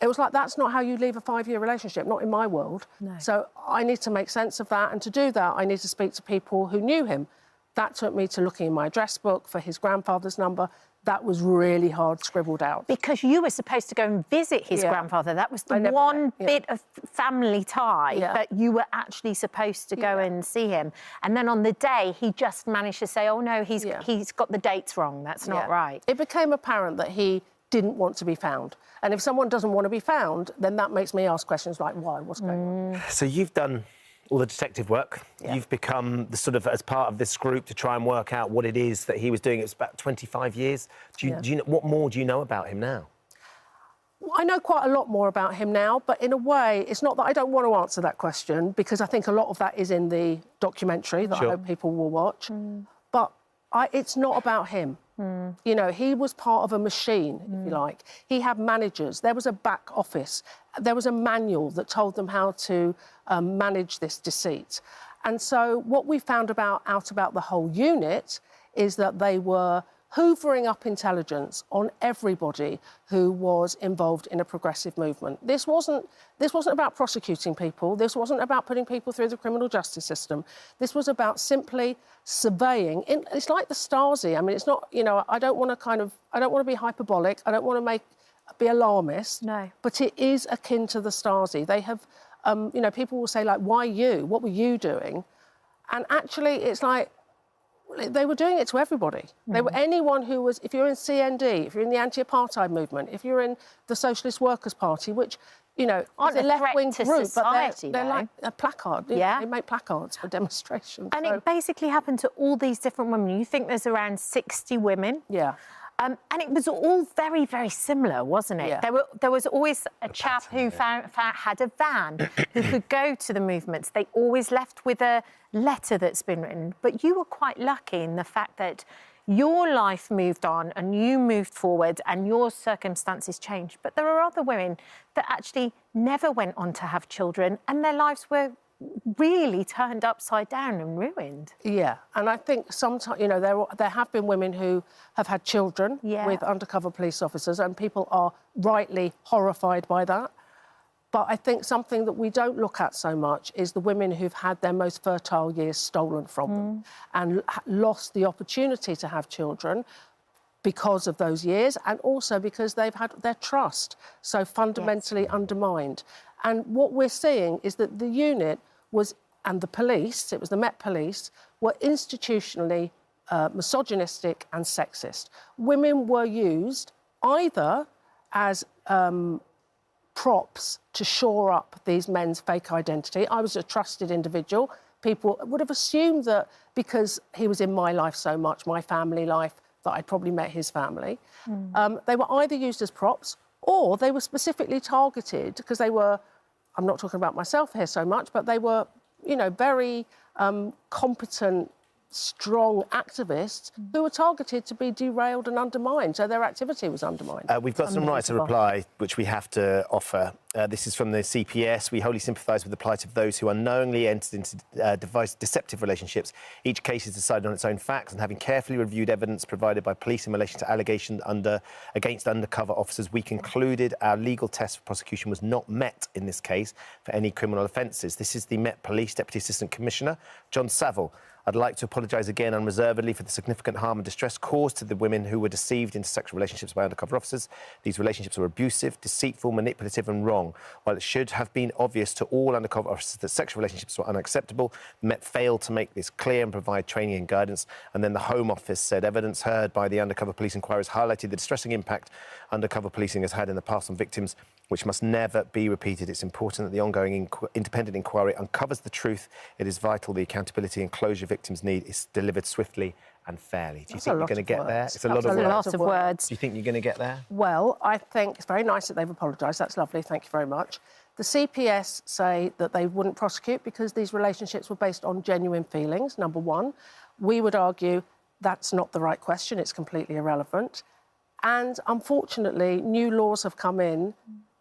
it was like, that's not how you leave a 5-year relationship, not in my world. No. So I need to make sense of that. And to do that, I need to speak to people who knew him. That took me to looking in my address book for his grandfather's number. That was really hard scribbled out. Because you were supposed to go and visit his grandfather. That was the one bit of family tie that you were actually supposed to go and see him. And then on the day, he just managed to say, oh, no, he's got the dates wrong. That's not right. It became apparent that he didn't want to be found. And if someone doesn't want to be found, then that makes me ask questions like, why? What's going on? So you've done all the detective work. You've become the sort of, as part of this group, to try and work out what it is that he was doing. It's about 25 years. Do you know, what more do you know about him now? I know quite a lot more about him now, but in a way, it's not that I don't want to answer that question, because I think a lot of that is in the documentary that I hope people will watch. But it's not about him. You know, he was part of a machine, if you like. He had managers. There was a back office. There was a manual that told them how to manage this deceit. And so what we found out about the whole unit is that they were hoovering up intelligence on everybody who was involved in a progressive movement. This wasn't about prosecuting people. This wasn't about putting people through the criminal justice system. This was about simply surveying. It's like the Stasi. I mean, it's not, you know, I don't want to be hyperbolic. I don't want to be alarmist. No. But it is akin to the Stasi. They have, you know, people will say, like, why you? What were you doing? And actually, it's like, they were doing it to everybody. They were anyone who was, if you're in CND, if you're in the anti-apartheid movement, if you're in the Socialist Workers' Party, which, you know, is a left-wing group, but they're like a placard. Yeah. They make placards for demonstrations. And it basically happened to all these different women. You think there's around 60 women. Yeah. And it was all very, very similar, wasn't it? Yeah. There was always a chap who had a van who could go to the movements. They always left with a letter that's been written. But you were quite lucky in the fact that your life moved on and you moved forward and your circumstances changed. But there are other women that actually never went on to have children and their lives were really turned upside down and ruined. Yeah, and I think sometimes, you know, there have been women who have had children with undercover police officers, and people are rightly horrified by that. But I think something that we don't look at so much is the women who've had their most fertile years stolen from them and lost the opportunity to have children because of those years, and also because they've had their trust so fundamentally undermined. And what we're seeing is that the unit and the police, it was the Met Police, were institutionally misogynistic and sexist. Women were used either as props to shore up these men's fake identity. I was a trusted individual. People would have assumed that because he was in my life so much, my family life, that I'd probably met his family. They were either used as props or they were specifically targeted because they were, I'm not talking about myself here so much, but they were, you know, very competent, strong activists who were targeted to be derailed and undermined, so their activity was undermined. We've got some right to reply, which we have to offer. This is from the CPS. We wholly sympathise with the plight of those who unknowingly entered into deceptive relationships. Each case is decided on its own facts, and having carefully reviewed evidence provided by police in relation to allegations against undercover officers, we concluded our legal test for prosecution was not met in this case for any criminal offences. This is the Met Police Deputy Assistant Commissioner, John Saville. I'd like to apologise again unreservedly for the significant harm and distress caused to the women who were deceived into sexual relationships by undercover officers. These relationships were abusive, deceitful, manipulative and wrong. While it should have been obvious to all undercover officers that sexual relationships were unacceptable, the Met failed to make this clear and provide training and guidance. And then the Home Office said evidence heard by the undercover police inquiries highlighted the distressing impact undercover policing has had in the past on victims, which must never be repeated. It's important that the ongoing independent inquiry uncovers the truth. It is vital the accountability and closure victims need is delivered swiftly and fairly. Do you think you're going to get there? It's a lot of words. Do you think you're going to get there? Well, I think it's very nice that they've apologised. That's lovely. Thank you very much. The CPS say that they wouldn't prosecute because these relationships were based on genuine feelings, number one. We would argue that's not the right question. It's completely irrelevant. And unfortunately, new laws have come in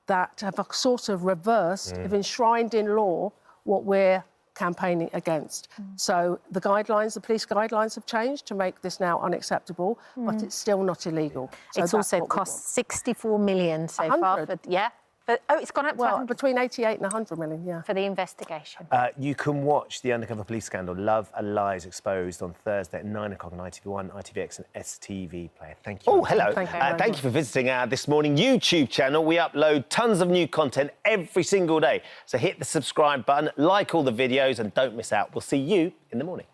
that have a sort of reversed, have enshrined in law what we're campaigning against. So the guidelines, the police guidelines have changed to make this now unacceptable, but it's still not illegal. So it's also cost 64 million so far. But, it's gone up to 100. Between 88 and 100 million, yeah. For the investigation. You can watch the Undercover Police Scandal, Love and Lies Exposed on Thursday at 9 o'clock on ITV1, ITVX and STV Player. Thank you. Oh, hello. Thank you for visiting our This Morning YouTube channel. We upload tons of new content every single day. So hit the subscribe button, like all the videos and don't miss out. We'll see you in the morning.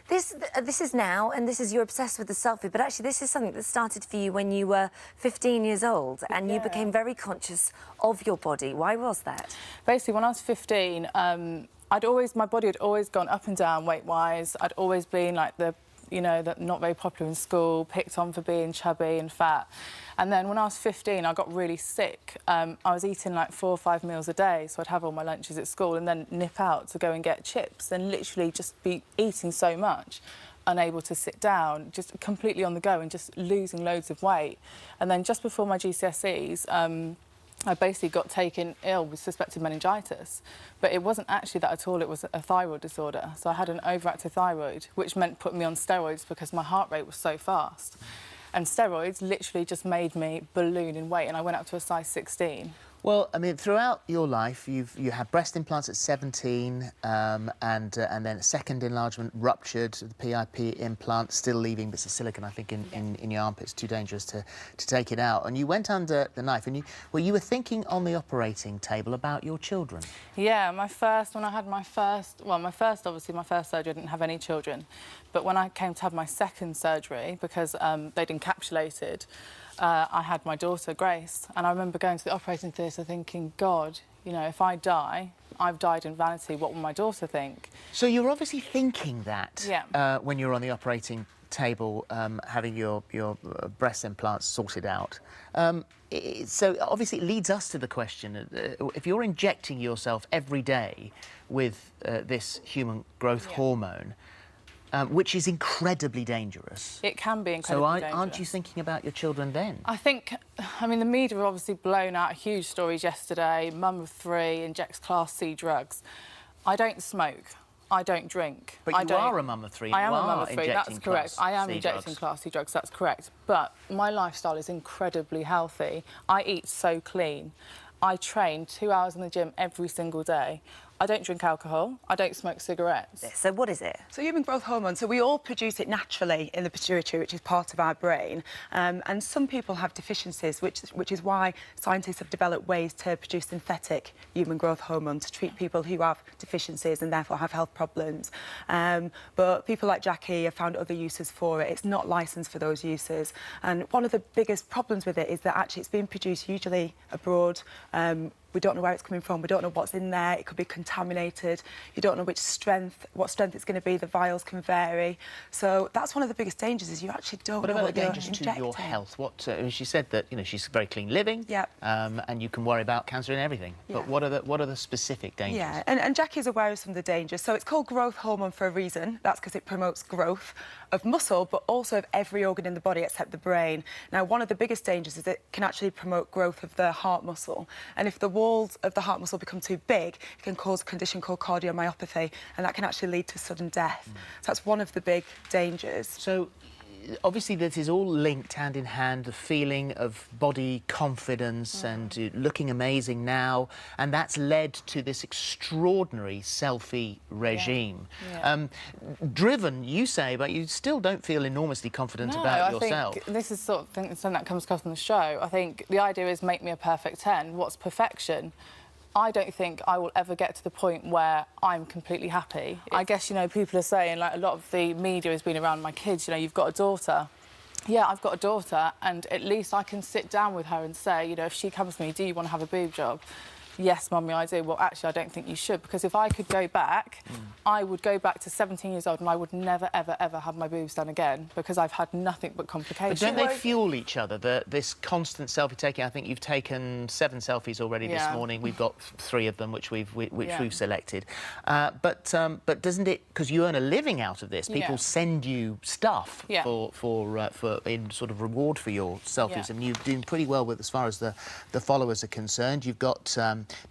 This is now, and this is you're obsessed with the selfie, but actually this is something that started for you when you were 15 years old and you became very conscious of your body. Why was that? Basically, when I was 15, my body had always gone up and down weight-wise. I'd always been like not very popular in school, picked on for being chubby and fat. And then when I was 15, I got really sick. I was eating like 4 or 5 meals a day, so I'd have all my lunches at school and then nip out to go and get chips and literally just be eating so much, unable to sit down, just completely on the go and just losing loads of weight. And then just before my GCSEs, I basically got taken ill with suspected meningitis. But it wasn't actually that at all, it was a thyroid disorder. So I had an overactive thyroid, which meant putting me on steroids because my heart rate was so fast. And steroids literally just made me balloon in weight, and I went up to a size 16. Well, I mean, throughout your life, you had breast implants at 17, and then a second enlargement ruptured, the PIP implant still leaving bits of silicone, I think, in your armpits, too dangerous to take it out. And you went under the knife, and you were thinking on the operating table about your children. Yeah, when I had my first surgery, I didn't have any children. But when I came to have my second surgery, because they'd encapsulated, I had my daughter, Grace, and I remember going to the operating theatre thinking, God, if I die, I've died in vanity, what will my daughter think? So you're obviously thinking that yeah. When you're on the operating table, having your breast implants sorted out. So obviously it leads us to the question, if you're injecting yourself every day with this human growth hormone, which is incredibly dangerous. It can be incredibly dangerous. So aren't you thinking about your children then? I mean, the media have obviously blown out huge stories yesterday. Mum of 3 injects Class C drugs. I don't smoke. I don't drink. But you are a mum of 3. I am a mum of 3, that's correct. I am injecting injecting Class C drugs, that's correct. But my lifestyle is incredibly healthy. I eat so clean. I train 2 hours in the gym every single day. I don't drink alcohol. I don't smoke cigarettes. So what is it? So human growth hormone, so we all produce it naturally in the pituitary, which is part of our brain. And some people have deficiencies, which is why scientists have developed ways to produce synthetic human growth hormone to treat people who have deficiencies and therefore have health problems. But people like Jackie have found other uses for it. It's not licensed for those uses. And one of the biggest problems with it is that actually it's being produced usually abroad, We don't know where it's coming from. We don't know what's in there. It could be contaminated. You don't know what strength it's going to be. The vials can vary. So that's one of the biggest dangers, is you actually don't know What what about the you're dangers to injecting. your health? What she said that she's very clean living, and you can worry about cancer and everything. But what are the specific dangers? Yeah, and Jackie's aware of some of the dangers. So it's called growth hormone for a reason. That's because it promotes growth of muscle, but also of every organ in the body except the brain. Now, one of the biggest dangers is it can actually promote growth of the heart muscle. And if the walls of the heart muscle become too big, it can cause a condition called cardiomyopathy, and that can actually lead to sudden death. So that's one of the big dangers. So obviously this is all linked hand in hand, the feeling of body confidence and looking amazing now, and that's led to this extraordinary selfie regime. Driven, you say, but you still don't feel enormously confident about yourself. I think this is sort of something that comes across on the show. I think the idea is make me a perfect 10. What's perfection? I don't think I will ever get to the point where I'm completely happy. I guess, people are saying, like, a lot of the media has been around my kids, you've got a daughter. Yeah, I've got a daughter, and at least I can sit down with her and say, if she comes to me, do you want to have a boob job? Yes, Mummy, I do. Well, actually, I don't think you should, because if I could go back, I would go back to 17 years old and I would never, ever, ever have my boobs done again, because I've had nothing but complications. But don't they fuel each other, this constant selfie taking? I think you've taken 7 selfies already this morning. We've got 3 of them, which we've selected. But doesn't it, because you earn a living out of this, people send you stuff for in sort of reward for your selfies, and you're doing pretty well with as far as the followers are concerned. You've got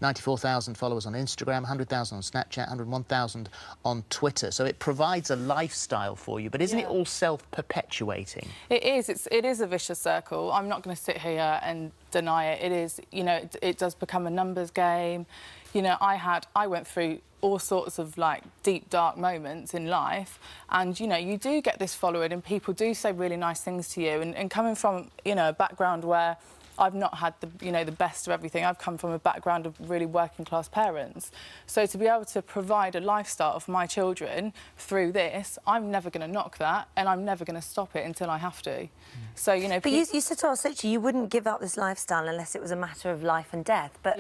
94,000 followers on Instagram, 100,000 on Snapchat, 101,000 on Twitter. So it provides a lifestyle for you, but isn't it all self-perpetuating? It is. It is a vicious circle. I'm not going to sit here and deny it. It is, it does become a numbers game. I went through all sorts of, like, deep, dark moments in life, and, you do get this following and people do say really nice things to you, and coming from, a background where I've not had the best of everything. I've come from a background of really working class parents. So to be able to provide a lifestyle for my children through this, I'm never going to knock that, and I'm never going to stop it until I have to. So, But you said to us, actually, you wouldn't give up this lifestyle unless it was a matter of life and death. But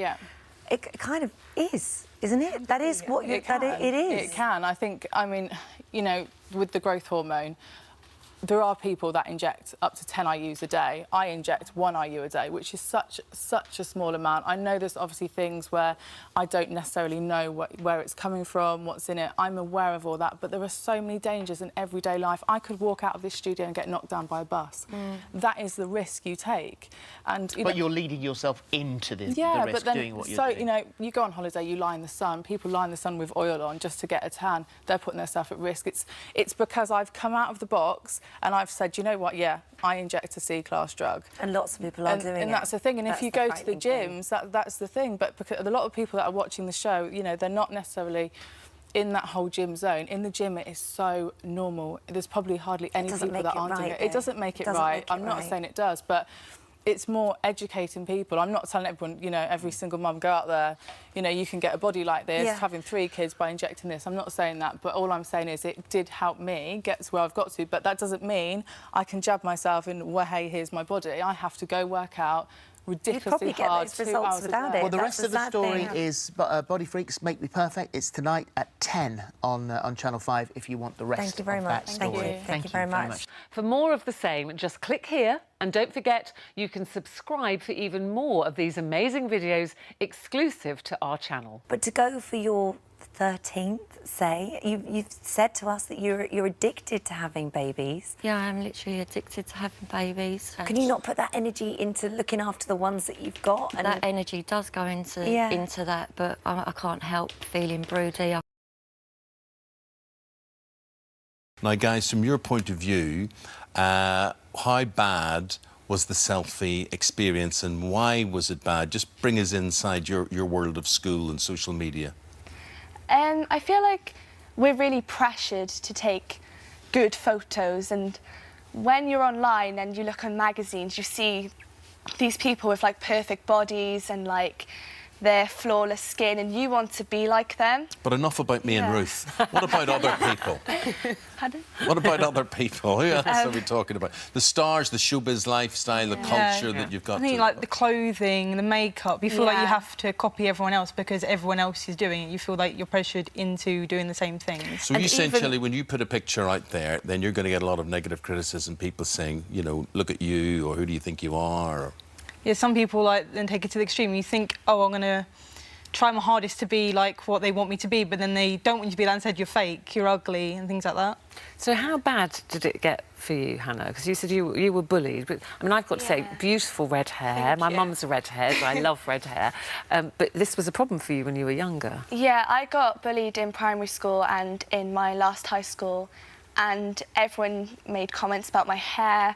it kind of is, isn't it? That is what it is. It can. I think, with the growth hormone, there are people that inject up to 10 IUs a day. I inject 1 IU a day, which is such a small amount. I know there's obviously things where I don't necessarily know where it's coming from, what's in it. I'm aware of all that, but there are so many dangers in everyday life. I could walk out of this studio and get knocked down by a bus. That is the risk you take. But you're leading yourself into the risk doing what you're doing. You go on holiday, you lie in the sun. People lie in the sun with oil on just to get a tan. They're putting themselves at risk. It's because I've come out of the box and I've said, you know what, I inject a C-class drug. And lots of people are doing it. And that's the thing. And if you go to the gyms, that's the thing. But because a lot of people that are watching the show, they're not necessarily in that whole gym zone. In the gym, it is so normal. There's probably hardly any people that aren't doing it. It doesn't make it right. I'm not saying it does, but it's more educating people. I'm not telling everyone, every single mum, go out there, you can get a body like this, having 3 kids by injecting this. I'm not saying that, but all I'm saying is it did help me get to where I've got to, but that doesn't mean I can jab myself and, well, hey, here's my body. I have to go work out ridiculously hard, 2 hours without it. Well, the rest of the story is Body Freaks Make Me Perfect. It's tonight at 10 on Channel 5 if you want the rest Thank you very of much. that story. Thank you very much. For more of the same, just click here. And don't forget, you can subscribe for even more of these amazing videos exclusive to our channel. But to go for your 13th, you've said to us that you're addicted to having babies. Yeah, I'm literally addicted to having babies. Can you not put that energy into looking after the ones that you've got? And that energy does go into that, but I can't help feeling broody. Now, guys, from your point of view, how bad was the selfie experience and why was it bad? Just bring us inside your world of school and social media. I feel like we're really pressured to take good photos, and when you're online and you look on magazines, you see these people with, like, perfect bodies and, like, their flawless skin and you want to be like them. But enough about me and Ruth. What about other people? Pardon? What about other people? Who else are we talking about? The stars, the showbiz lifestyle, the culture that you've got I think to... like the clothing, the makeup, you feel like you have to copy everyone else because everyone else is doing it. You feel like you're pressured into doing the same things. So you essentially, when you put a picture out there, then you're going to get a lot of negative criticism, people saying, you know, look at you, or who do you think you are? Or... Yeah, some people like then take it to the extreme. You think, oh, I'm going to try my hardest to be like what they want me to be, but then they don't want you to be that and said you're fake, you're ugly, and things like that. So how bad did it get for you, Hannah? Because you said you were bullied. But I mean, I've got to say, beautiful red hair. My mum's a redhead. I love red hair. But this was a problem for you when you were younger. Yeah, I got bullied in primary school and in my last high school, and everyone made comments about my hair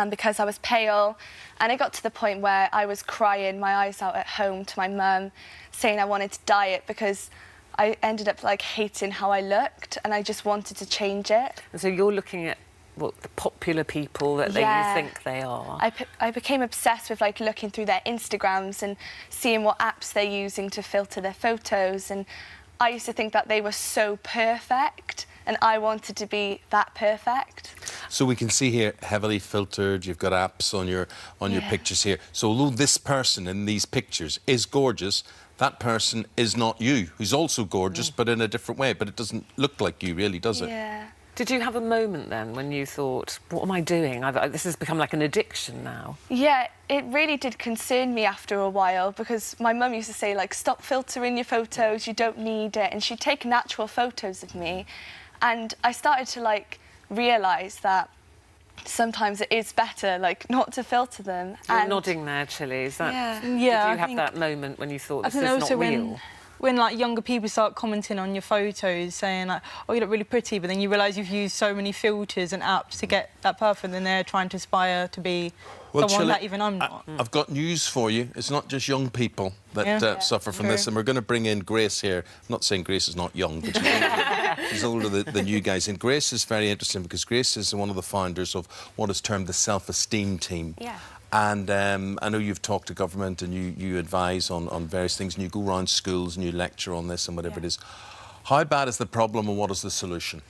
because I was pale. And it got to the point where I was crying my eyes out at home to my mum, saying I wanted to dye it because I ended up like hating how I looked and I just wanted to change it. And so you're looking at what the popular people that you think they are. I became obsessed with like looking through their Instagrams and seeing what apps they're using to filter their photos, and I used to think that they were so perfect and I wanted to be that perfect. So we can see here, heavily filtered, you've got apps on your pictures here. So although this person in these pictures is gorgeous, that person is not you, who's also gorgeous, but in a different way. But it doesn't look like you, really, does it? Yeah. Did you have a moment then when you thought, what am I doing? This has become like an addiction now. Yeah, it really did concern me after a while because my mum used to say, like, stop filtering your photos, you don't need it. And she'd take natural photos of me. And I started to, like, realise that sometimes it is better, like, not to filter them. You're nodding there, Chili. Is that... Yeah, did you have that moment when you thought, this is not real? When like younger people start commenting on your photos, saying like, "Oh, you look really pretty," but then you realise you've used so many filters and apps to get that perfect, and they're trying to aspire to be someone that even I'm not. I've got news for you. It's not just young people that suffer from this, and we're going to bring in Grace here. I'm not saying Grace is not young, but she's older than you guys. And Grace is very interesting because Grace is one of the founders of what is termed the self-esteem team. Yeah. And I know you've talked to government and you advise on various things, and you go around schools and you lecture on this and whatever it is. How bad is the problem and what is the solution?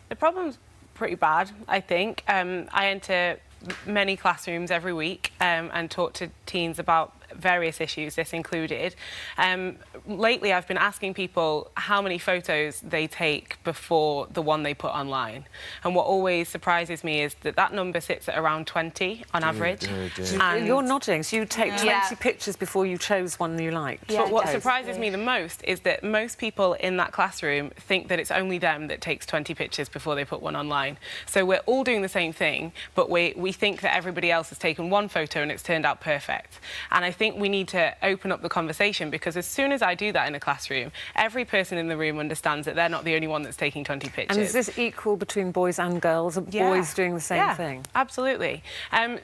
The problem's pretty bad, I think. I enter many classrooms every week and talk to teens about various issues, this included. Lately, I've been asking people how many photos they take before the one they put online. And what always surprises me is that number sits at around 20 on average. And you're nodding, so you take 20 pictures before you chose one you liked. But what surprises me the most is that most people in that classroom think that it's only them that takes 20 pictures before they put one online. So we're all doing the same thing, but we think that everybody else has taken one photo and it's turned out perfect. And I think we need to open up the conversation, because as soon as I do that in a classroom, every person in the room understands that they're not the only one that's taking 20 pictures. And is this equal between boys and girls? Are boys doing the same thing? Absolutely.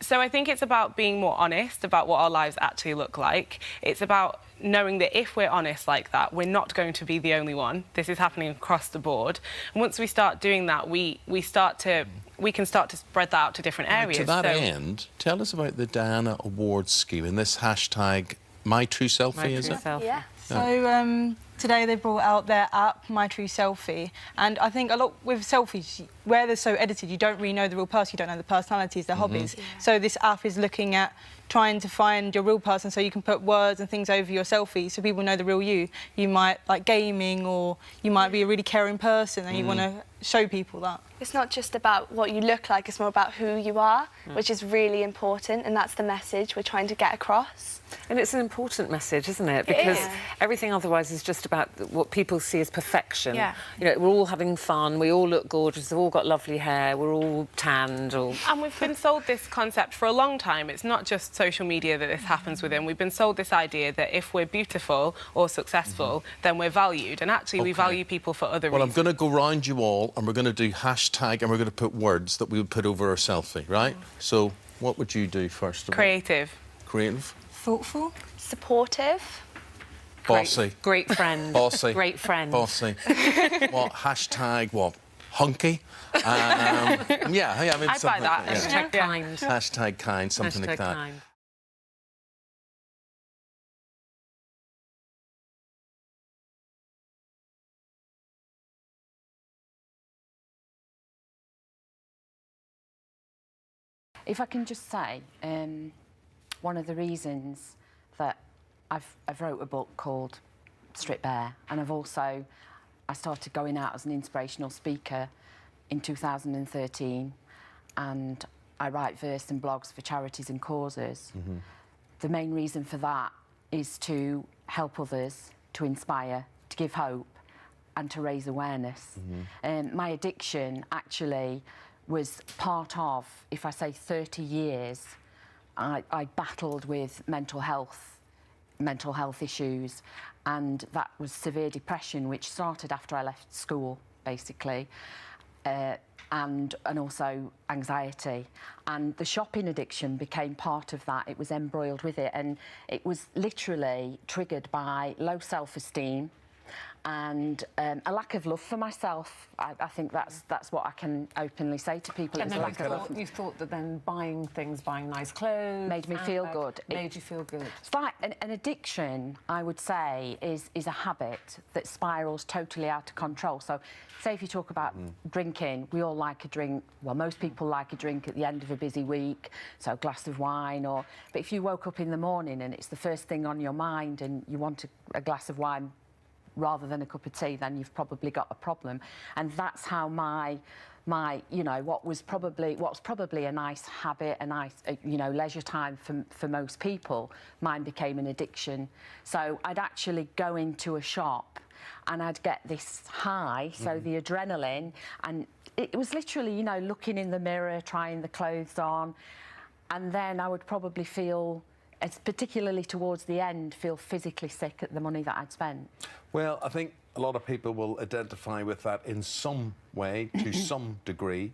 So I think it's about being more honest about what our lives actually look like. It's about knowing that if we're honest like that, we're not going to be the only one. This is happening across the board. And once we start doing that, we can start to spread that out to different areas. To that end, tell us about the Diana Awards scheme and this hashtag My True Selfie, is it? Yeah. So today they brought out their app, My True Selfie, and I think a lot with selfies, where they're so edited, you don't really know the real person, you don't know the personalities, their hobbies. So this app is looking at trying to find your real person, so you can put words and things over your selfie so people know the real you. You might like gaming, or you might be a really caring person and you want to show people that. It's not just about what you look like, it's more about who you are, which is really important, and that's the message we're trying to get across. And it's an important message, isn't it? Because everything otherwise is just about what people see as perfection. Yeah. You know, we're all having fun, we all look gorgeous, we've all got lovely hair, we're all tanned. And we've been sold this concept for a long time. It's not just social media that this happens within. We've been sold this idea that if we're beautiful or successful, then we're valued. And actually, we value people for other reasons. Well, I'm going to go round you all and we're going to do hashtag and we're going to put words that we would put over our selfie, right? So what would you do first of all? Creative. Creative. Thoughtful. Supportive. Bossy. Great friend. Bossy. Great friend. Bossy. What? Hashtag what? Hunky? I mean, I'd buy that. Hashtag kind. Hashtag kind, something like that. Kind. If I can just say, one of the reasons that I've wrote a book called Strip Bare, and I started going out as an inspirational speaker in 2013, and I write verse and blogs for charities and causes. The main reason for that is to help others, to inspire, to give hope, and to raise awareness. My addiction actually was part of, if I say 30 years, I battled with mental health issues, and that was severe depression, which started after I left school, basically, and also anxiety. And the shopping addiction became part of that. It was embroiled with it, and it was literally triggered by low self-esteem and a lack of love for myself. I think that's what I can openly say to people. And then you thought that then buying nice clothes... Made me feel good. Made you feel good. It's like an addiction, I would say, is a habit that spirals totally out of control. So, say if you talk about drinking, we all like a drink. Well, most people like a drink at the end of a busy week, so a glass of wine. But if you woke up in the morning and it's the first thing on your mind and you want a glass of wine rather than a cup of tea, then you've probably got a problem. And that's how my what's probably a nice habit, a nice leisure time for most people, mine became an addiction. So I'd actually go into a shop and I'd get this high, so the adrenaline, and it was literally looking in the mirror, trying the clothes on, and then I would probably feel, particularly towards the end, feel physically sick at the money that I'd spent. Well, I think a lot of people will identify with that in some way, to some degree.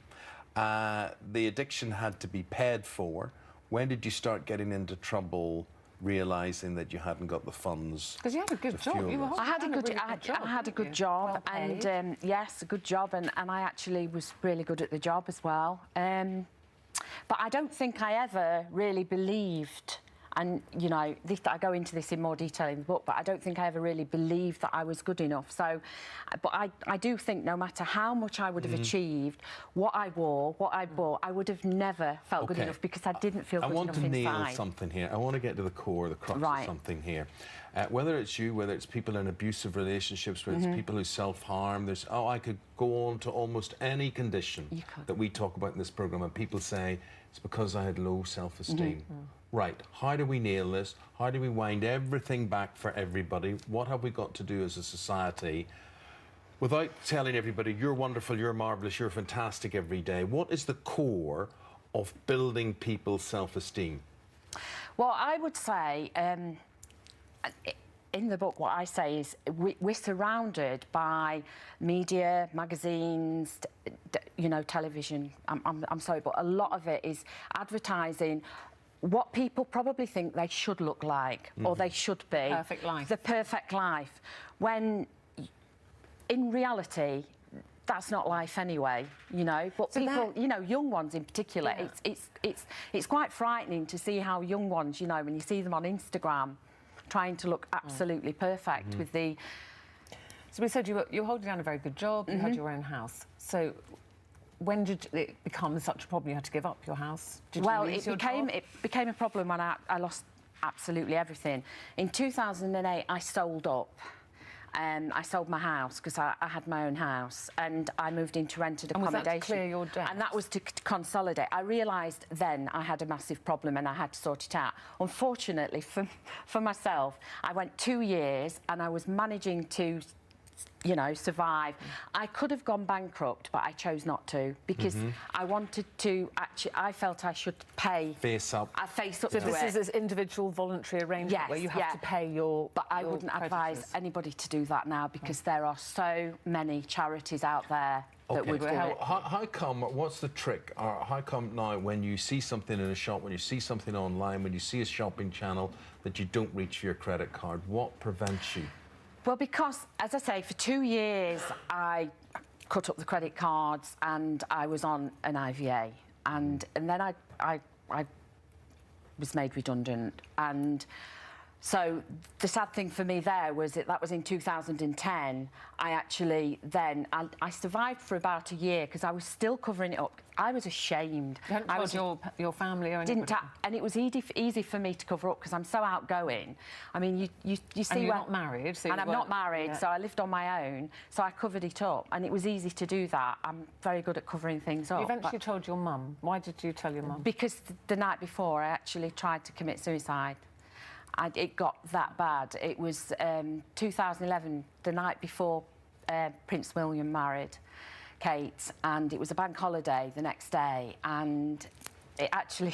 The addiction had to be paid for. When did you start getting into trouble, realising that you hadn't got the funds? Because you had a good job. I had a good job, and yes, a good job, and I actually was really good at the job as well. But I don't think I ever really believed. And, I go into this in more detail in the book, but I don't think I ever really believed that I was good enough. So, but I do think no matter how much I would have achieved, what I wore, what I bought, I would have never felt good enough because I didn't feel good enough inside. I want to nail something here. I want to get to the core, the crux of something here. Whether it's you, whether it's people in abusive relationships, whether it's people who self-harm, I could go on to almost any condition that we talk about in this programme, and people say, it's because I had low self-esteem. Right, how do we nail this? How do we wind everything back for everybody? What have we got to do as a society without telling everybody, you're wonderful, you're marvellous, you're fantastic every day? What is the core of building people's self-esteem? Well, I would say, in the book, what I say is we're surrounded by media, magazines, television. I'm sorry, but a lot of it is advertising what people probably think they should look like or they should be. Perfect life. The perfect life. When, in reality, that's not life anyway, But so people, young ones in particular, it's quite frightening to see how young ones, when you see them on Instagram, trying to look absolutely perfect with the... So we said you were holding down a very good job, you had your own house. So when did it become such a problem you had to give up your house? It became a problem when I lost absolutely everything. In 2008, I sold up. I sold my house because I had my own house, and I moved into rented accommodation. And was that to clear your debt? And that was to consolidate. I realised then I had a massive problem and I had to sort it out. Unfortunately for myself, I went 2 years and I was managing to survive. I could have gone bankrupt, but I chose not to because I wanted to I felt I should pay. Face up. Face up so to this it. is this individual voluntary arrangement where you have to pay your... But I wouldn't advise anybody to do that now because there are so many charities out there that would do it. How come, what's the trick? How come now when you see something in a shop, when you see something online, when you see a shopping channel that you don't reach for your credit card? What prevents you? Well, because, as I say, for 2 years I cut up the credit cards and I was on an IVA. And then I was made redundant. And So the sad thing for me there was that was in 2010. I actually then, I survived for about a year because I was still covering it up. I was ashamed. You hadn't told your family or anybody? And it was easy for me to cover up because I'm so outgoing. I mean, you see... And you're not married, so... And I'm not married, so I lived on my own, so I covered it up, and it was easy to do that. I'm very good at covering things up. You eventually told your mum. Why did you tell your mum? Because the night before, I actually tried to commit suicide. It got that bad. It was 2011, the night before Prince William married Kate, and it was a bank holiday the next day, and it actually,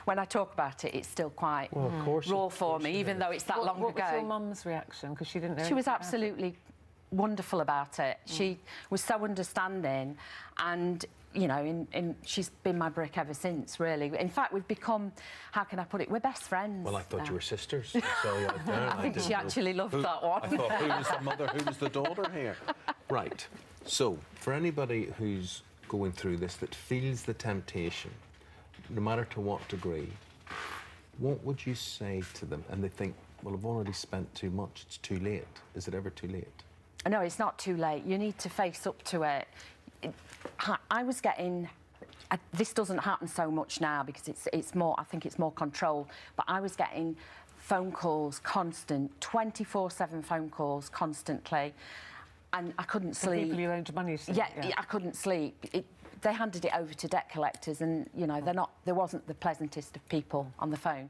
when I talk about it, it's still quite raw for me, even though it's that long ago. What was your mum's reaction? Because she didn't know. She was absolutely wonderful about it. She was so understanding, and you know, she's been my brick ever since, really. In fact, we've become, how can I put it, we're best friends. Well, I thought you were sisters. I saw you out there. I think she actually loved that one. I thought, who was the mother, who was the daughter here? Right. So, for anybody who's going through this, that feels the temptation, no matter to what degree, what would you say to them? And they think, well, I've already spent too much, it's too late. Is it ever too late? No, it's not too late. You need to face up to it. I was getting... this doesn't happen so much now because it's more... I think it's more controlled. But I was getting phone calls, constant, 24/7 phone calls, constantly. And I couldn't sleep. People you owed money to. Yeah, I couldn't sleep. They handed it over to debt collectors and, you know, there wasn't the pleasantest of people on the phone.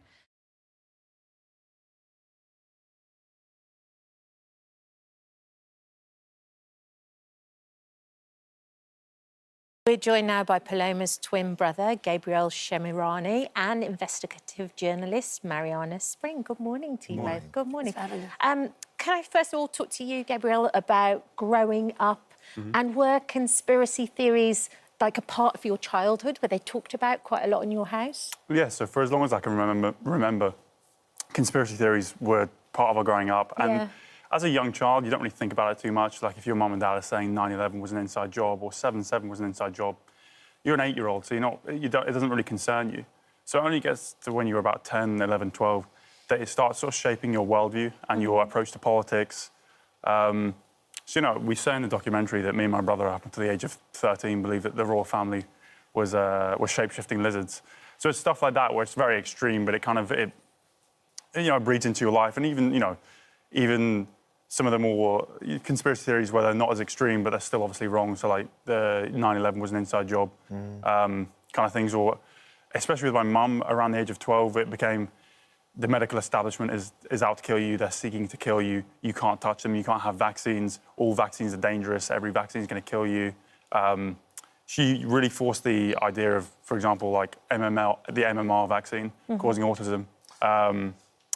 We're joined now by Paloma's twin brother, Gabriel Shemirani, and investigative journalist, Mariana Spring. Good morning to you both. Good morning. Can I first of all talk to you, Gabriel, about growing up and were conspiracy theories like a part of your childhood? Were they talked about quite a lot in your house? Yeah, so for as long as I can remember, conspiracy theories were part of our growing up. And as a young child, you don't really think about it too much. Like if your mum and dad are saying 9/11 was an inside job or 7/7 was an inside job, you're an 8-year-old, so it doesn't really concern you. So it only gets to when you're about 10, 11, 12, that it starts sort of shaping your worldview and your approach to politics. So, you know, we say in the documentary that me and my brother, up until the age of 13, believed that the royal family was shape-shifting lizards. So it's stuff like that where it's very extreme, but it breeds into your life. And even some of the more conspiracy theories where they're not as extreme, but they're still obviously wrong. So like the 9/11 was an inside job, kind of things. Or especially with my mum, around the age of 12, it became the medical establishment is out to kill you. They're seeking to kill you. You can't touch them. You can't have vaccines. All vaccines are dangerous. Every vaccine is going to kill you. She really forced the idea of, for example, like the MMR vaccine causing autism.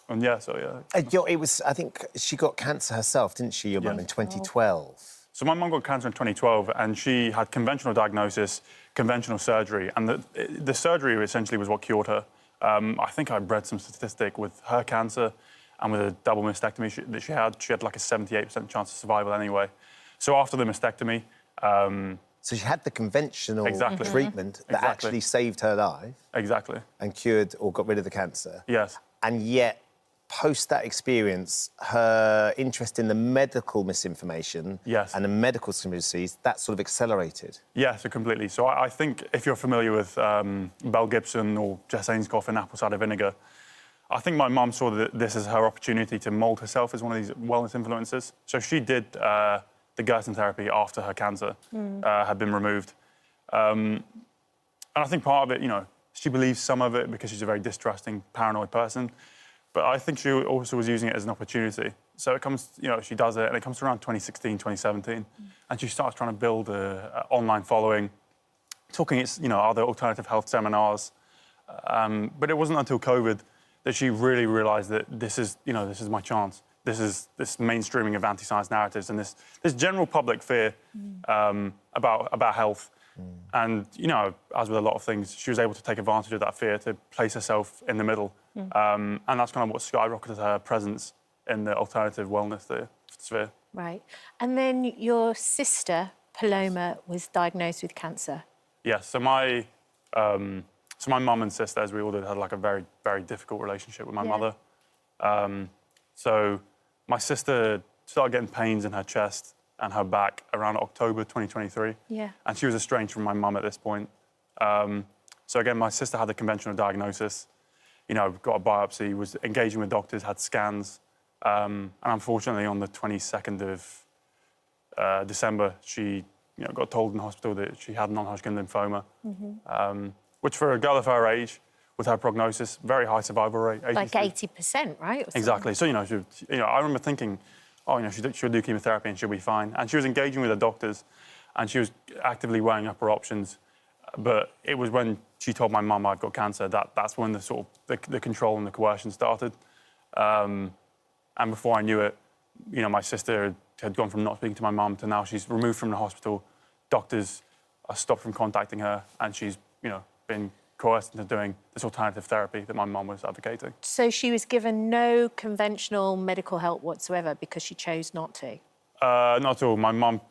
And it was, I think she got cancer herself, didn't she, your mum, in 2012? So my mum got cancer in 2012 and she had conventional diagnosis, conventional surgery. And the surgery essentially was what cured her. I think I read some statistic with her cancer and with a double mastectomy that she had like a 78% chance of survival anyway. So after the mastectomy... so she had the conventional treatment that actually saved her life. Exactly. And cured or got rid of the cancer. Yes. And yet, post that experience, her interest in the medical misinformation and the medical conspiracies, that sort of accelerated. Yeah, so completely. So I think if you're familiar with Mel Gibson or Jess Ainscough in Apple Cider Vinegar, I think my mum saw this as her opportunity to mould herself as one of these wellness influencers. So she did the Gerson therapy after her cancer had been removed. And I think part of it, she believes some of it because she's a very distrusting, paranoid person. But I think she also was using it as an opportunity. So it comes, she does it, and it comes to around 2016, 2017, and she starts trying to build an online following, talking other alternative health seminars. But it wasn't until COVID that she really realised that this is my chance. This is this mainstreaming of anti-science narratives and this general public fear about health. And, as with a lot of things, she was able to take advantage of that fear to place herself in the middle. And that's kind of what skyrocketed her presence in the alternative wellness sphere. Right. And then your sister, Paloma, was diagnosed with cancer. Yes. So my mum and sister, as we all did, had like a very, very difficult relationship with my mother. So my sister started getting pains in her chest and her back around October 2023. Yeah. And she was estranged from my mum at this point. So again, my sister had the conventional diagnosis, you know, got a biopsy, was engaging with doctors, had scans. And unfortunately, on the 22nd of December, she got told in the hospital that she had non-Hodgkin lymphoma, which for a girl of her age, with her prognosis, very high survival rate. Like 80%, right? Exactly. So, I remember thinking, oh, she'll do chemotherapy and she'll be fine. And she was engaging with the doctors and she was actively weighing up her options. But it was when she told my mum I'd got cancer, that's when the control and the coercion started. And before I knew it, my sister had gone from not speaking to my mum to now she's removed from the hospital. Doctors are stopped from contacting her and she's, been coerced into doing this alternative therapy that my mum was advocating. So she was given no conventional medical help whatsoever because she chose not to? Not at all. My mum,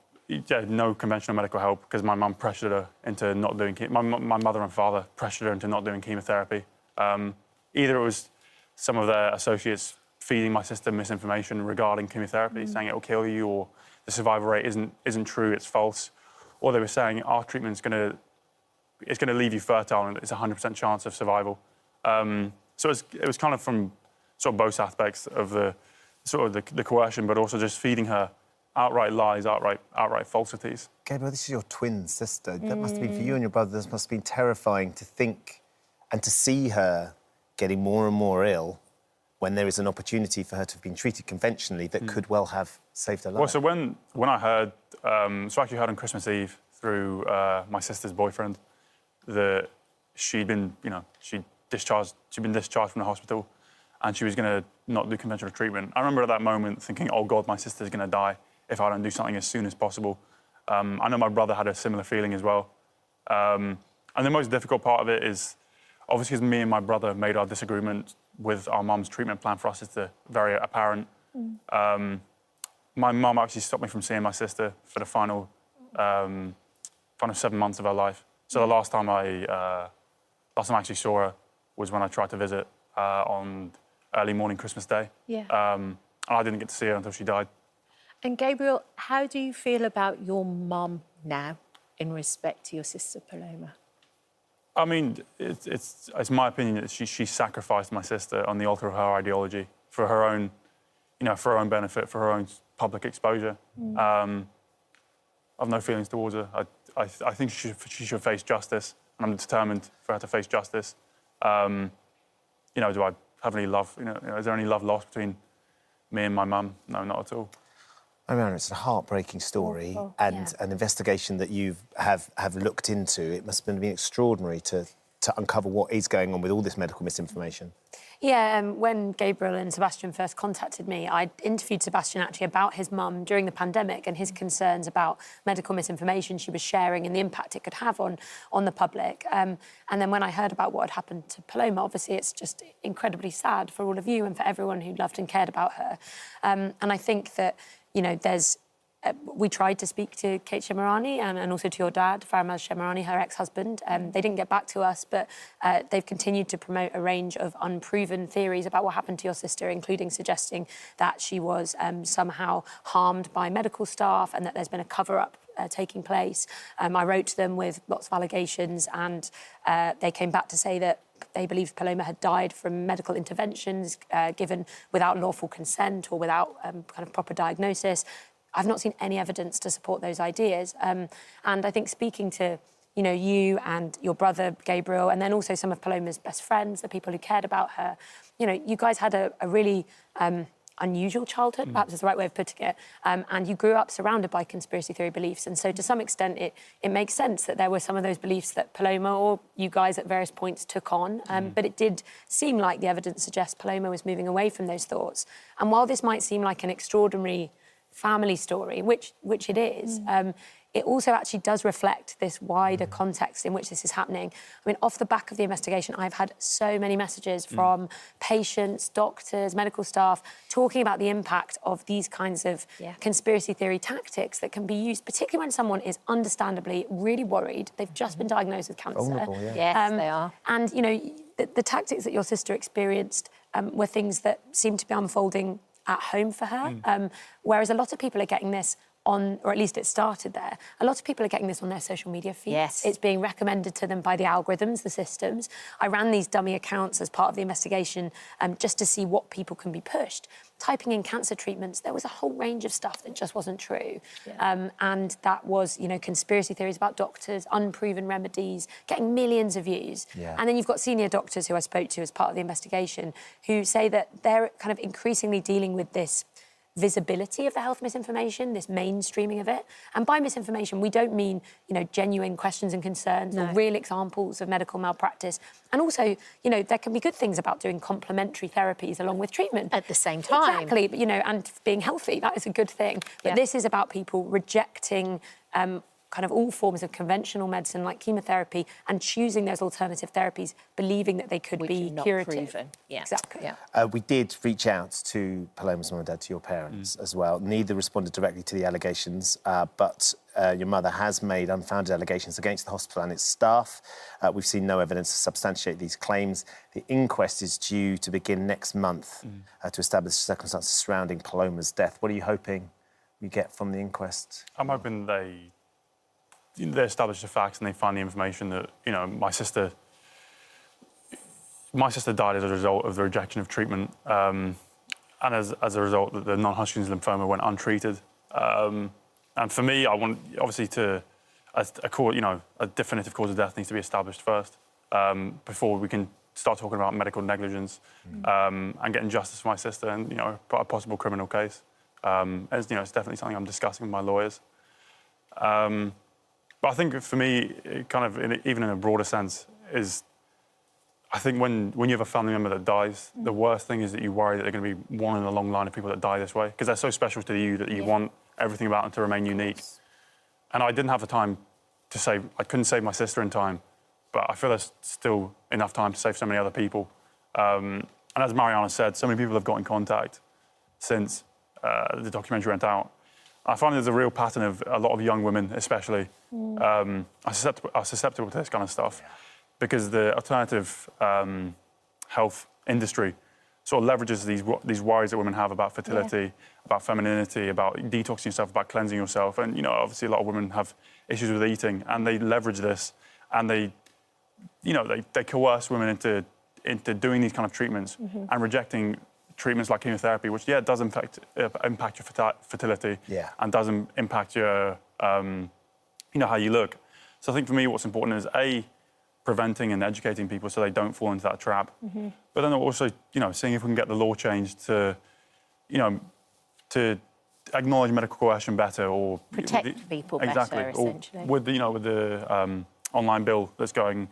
no conventional medical help because my mum pressured her into not doing my mother and father pressured her into not doing chemotherapy. Either it was some of their associates feeding my sister misinformation regarding chemotherapy, saying it will kill you, or the survival rate isn't true, it's false, or they were saying our treatment's going to leave you fertile and it's a 100% chance of survival. So it was kind of from sort of both aspects of the coercion, but also just feeding her outright lies, outright falsities. Gabriel, this is your twin sister. That must have been, for you and your brother, this must have been terrifying to think and to see her getting more and more ill when there is an opportunity for her to have been treated conventionally that could well have saved her life. Well, so when I heard, so I actually heard on Christmas Eve through my sister's boyfriend that she'd been discharged from the hospital and she was going to not do conventional treatment. I remember at that moment thinking, oh God, my sister's going to die if I don't do something as soon as possible. I know my brother had a similar feeling as well. And the most difficult part of it is, obviously, as me and my brother made our disagreement with our mum's treatment plan for our sister very apparent. My mum actually stopped me from seeing my sister for the final 7 months of her life. So the last time I actually saw her was when I tried to visit on early morning Christmas Day. Yeah. And I didn't get to see her until she died. And Gabriel, how do you feel about your mum now in respect to your sister Paloma? I mean, it's my opinion that she sacrificed my sister on the altar of her ideology for her own, for her own benefit, for her own public exposure. I've no feelings towards her. I think she should face justice, and I'm determined for her to face justice. Do I have any love? Is there any love lost between me and my mum? No, not at all. I mean, it's a heartbreaking story and an investigation that you have looked into. It must have been extraordinary to uncover what is going on with all this medical misinformation. Yeah, when Gabriel and Sebastian first contacted me, I interviewed Sebastian actually about his mum during the pandemic and his concerns about medical misinformation she was sharing and the impact it could have on the public. And then when I heard about what had happened to Paloma, obviously it's just incredibly sad for all of you and for everyone who loved and cared about her. And I think that, we tried to speak to Kate Shemirani and also to your dad, Faramaz Shemirani, her ex-husband. They didn't get back to us, but they've continued to promote a range of unproven theories about what happened to your sister, including suggesting that she was somehow harmed by medical staff and that there's been a cover-up taking place. I wrote to them with lots of allegations and they came back to say that they believed Paloma had died from medical interventions given without lawful consent or without kind of proper diagnosis. I've not seen any evidence to support those ideas. And I think speaking to, you and your brother, Gabriel, and then also some of Paloma's best friends, the people who cared about her, you guys had a really unusual childhood, perhaps is the right way of putting it, and you grew up surrounded by conspiracy theory beliefs. And so to some extent, it makes sense that there were some of those beliefs that Paloma or you guys at various points took on. But it did seem like the evidence suggests Paloma was moving away from those thoughts. And while this might seem like an extraordinary family story, which it is, it also actually does reflect this wider context in which this is happening. I mean, off the back of the investigation, I've had so many messages from patients, doctors, medical staff, talking about the impact of these kinds of conspiracy theory tactics that can be used, particularly when someone is understandably really worried. They've just been diagnosed with cancer. Vulnerable, yes, they are. And, the tactics that your sister experienced were things that seemed to be unfolding at home for her, whereas a lot of people are getting this on, or at least it started there, a lot of people are getting this on their social media feeds. Yes. It's being recommended to them by the algorithms, the systems. I ran these dummy accounts as part of the investigation just to see what people can be pushed. Typing in cancer treatments, there was a whole range of stuff that just wasn't true. And that was, you know, conspiracy theories about doctors, unproven remedies, getting millions of views. And then you've got senior doctors who I spoke to as part of the investigation who say that they're kind of increasingly dealing with this visibility of the health misinformation, this mainstreaming of it. And by misinformation, we don't mean, you know, genuine questions and concerns or real examples of medical malpractice. And also, you know, there can be good things about doing complementary therapies along with treatment. At the same time. Exactly, but, you know, and being healthy, that is a good thing. But this is about people rejecting kind of all forms of conventional medicine like chemotherapy and choosing those alternative therapies, believing that they could be curative. Exactly. We did reach out to Paloma's mum and dad, to your parents as well. Neither responded directly to the allegations, but your mother has made unfounded allegations against the hospital and its staff. We've seen no evidence to substantiate these claims. The inquest is due to begin next month to establish the circumstances surrounding Paloma's death. What are you hoping you get from the inquest? I'm hoping they establish the facts and they find the information that, you know, my sister died as a result of the rejection of treatment, and as a result that the non-Hodgkin's lymphoma went untreated. And for me, I want obviously a definitive cause of death needs to be established first before we can start talking about medical negligence and getting justice for my sister and, you know, a possible criminal case. As you know, it's definitely something I'm discussing with my lawyers. But I think for me, kind of even in a broader sense, is I think when you have a family member that dies, the worst thing is that you worry that they're going to be one in a long line of people that die this way, because they're so special to you that you want everything about them to remain unique. And I didn't have the time to save, I couldn't save my sister in time, but I feel there's still enough time to save so many other people. And as Mariana said, so many people have got in contact since the documentary went out. I find there's a real pattern of a lot of young women, especially, are susceptible to this kind of stuff because the alternative health industry sort of leverages these worries that women have about fertility, about femininity, about detoxing yourself, about cleansing yourself. And, you know, obviously a lot of women have issues with eating and they leverage this and they coerce women into doing these kind of treatments and rejecting treatments like chemotherapy, which, does impact your fertility and doesn't impact your, how you look. So I think for me what's important is, A, preventing and educating people so they don't fall into that trap. But then also, seeing if we can get the law changed to, to acknowledge medical coercion better or... Protect people better, essentially. Or with the online bill that's going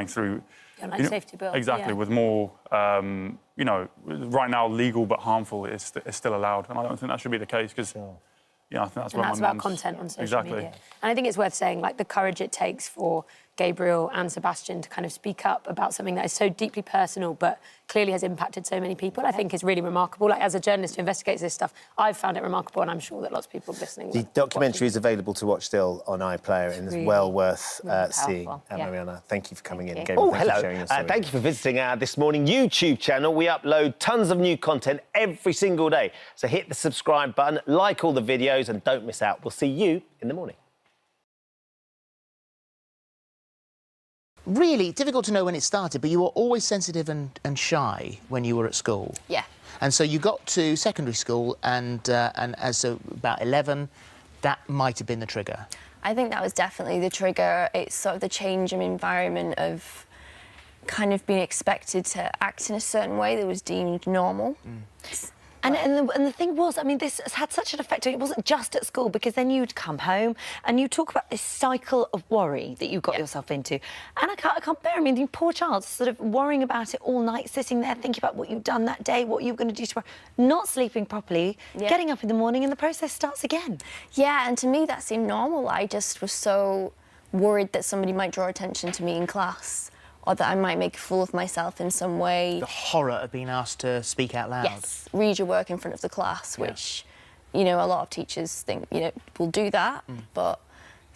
through... The online safety bill. Exactly, with more, right now legal but harmful is still allowed. And I don't think that should be the case because, I think that's where about content on social media. And I think it's worth saying, like, the courage it takes for Gabriel and Sebastian to kind of speak up about something that is so deeply personal but clearly has impacted so many people, I think is really remarkable. Like, as a journalist who investigates this stuff, I've found it remarkable and I'm sure that lots of people listening The documentary is available to watch still on iPlayer and is well worth seeing. Mariana, thank you for coming in. Gabriel, thank you for sharing your story. Thank you for visiting our This Morning YouTube channel. We upload tons of new content every single day. So hit the subscribe button, like all the videos and don't miss out. We'll see you in the morning. Really difficult to know when it started, but you were always sensitive and shy when you were at school. Yeah. And so you got to secondary school, and as about 11, that might have been the trigger. I think that was definitely the trigger. It's sort of the change in environment of kind of being expected to act in a certain way that was deemed normal. And the thing was, I mean, this has had such an effect. It wasn't just at school, because then you'd come home and you talk about this cycle of worry that you got yourself into. And I can't bear. I mean, you poor child, sort of worrying about it all night, sitting there thinking about what you've done that day, what you're going to do tomorrow, not sleeping properly, getting up in the morning, and the process starts again. Yeah, and to me that seemed normal. I just was so worried that somebody might draw attention to me in class, or that I might make a fool of myself in some way. The horror of being asked to speak out loud. Yes, read your work in front of the class, which, a lot of teachers think, will do that. But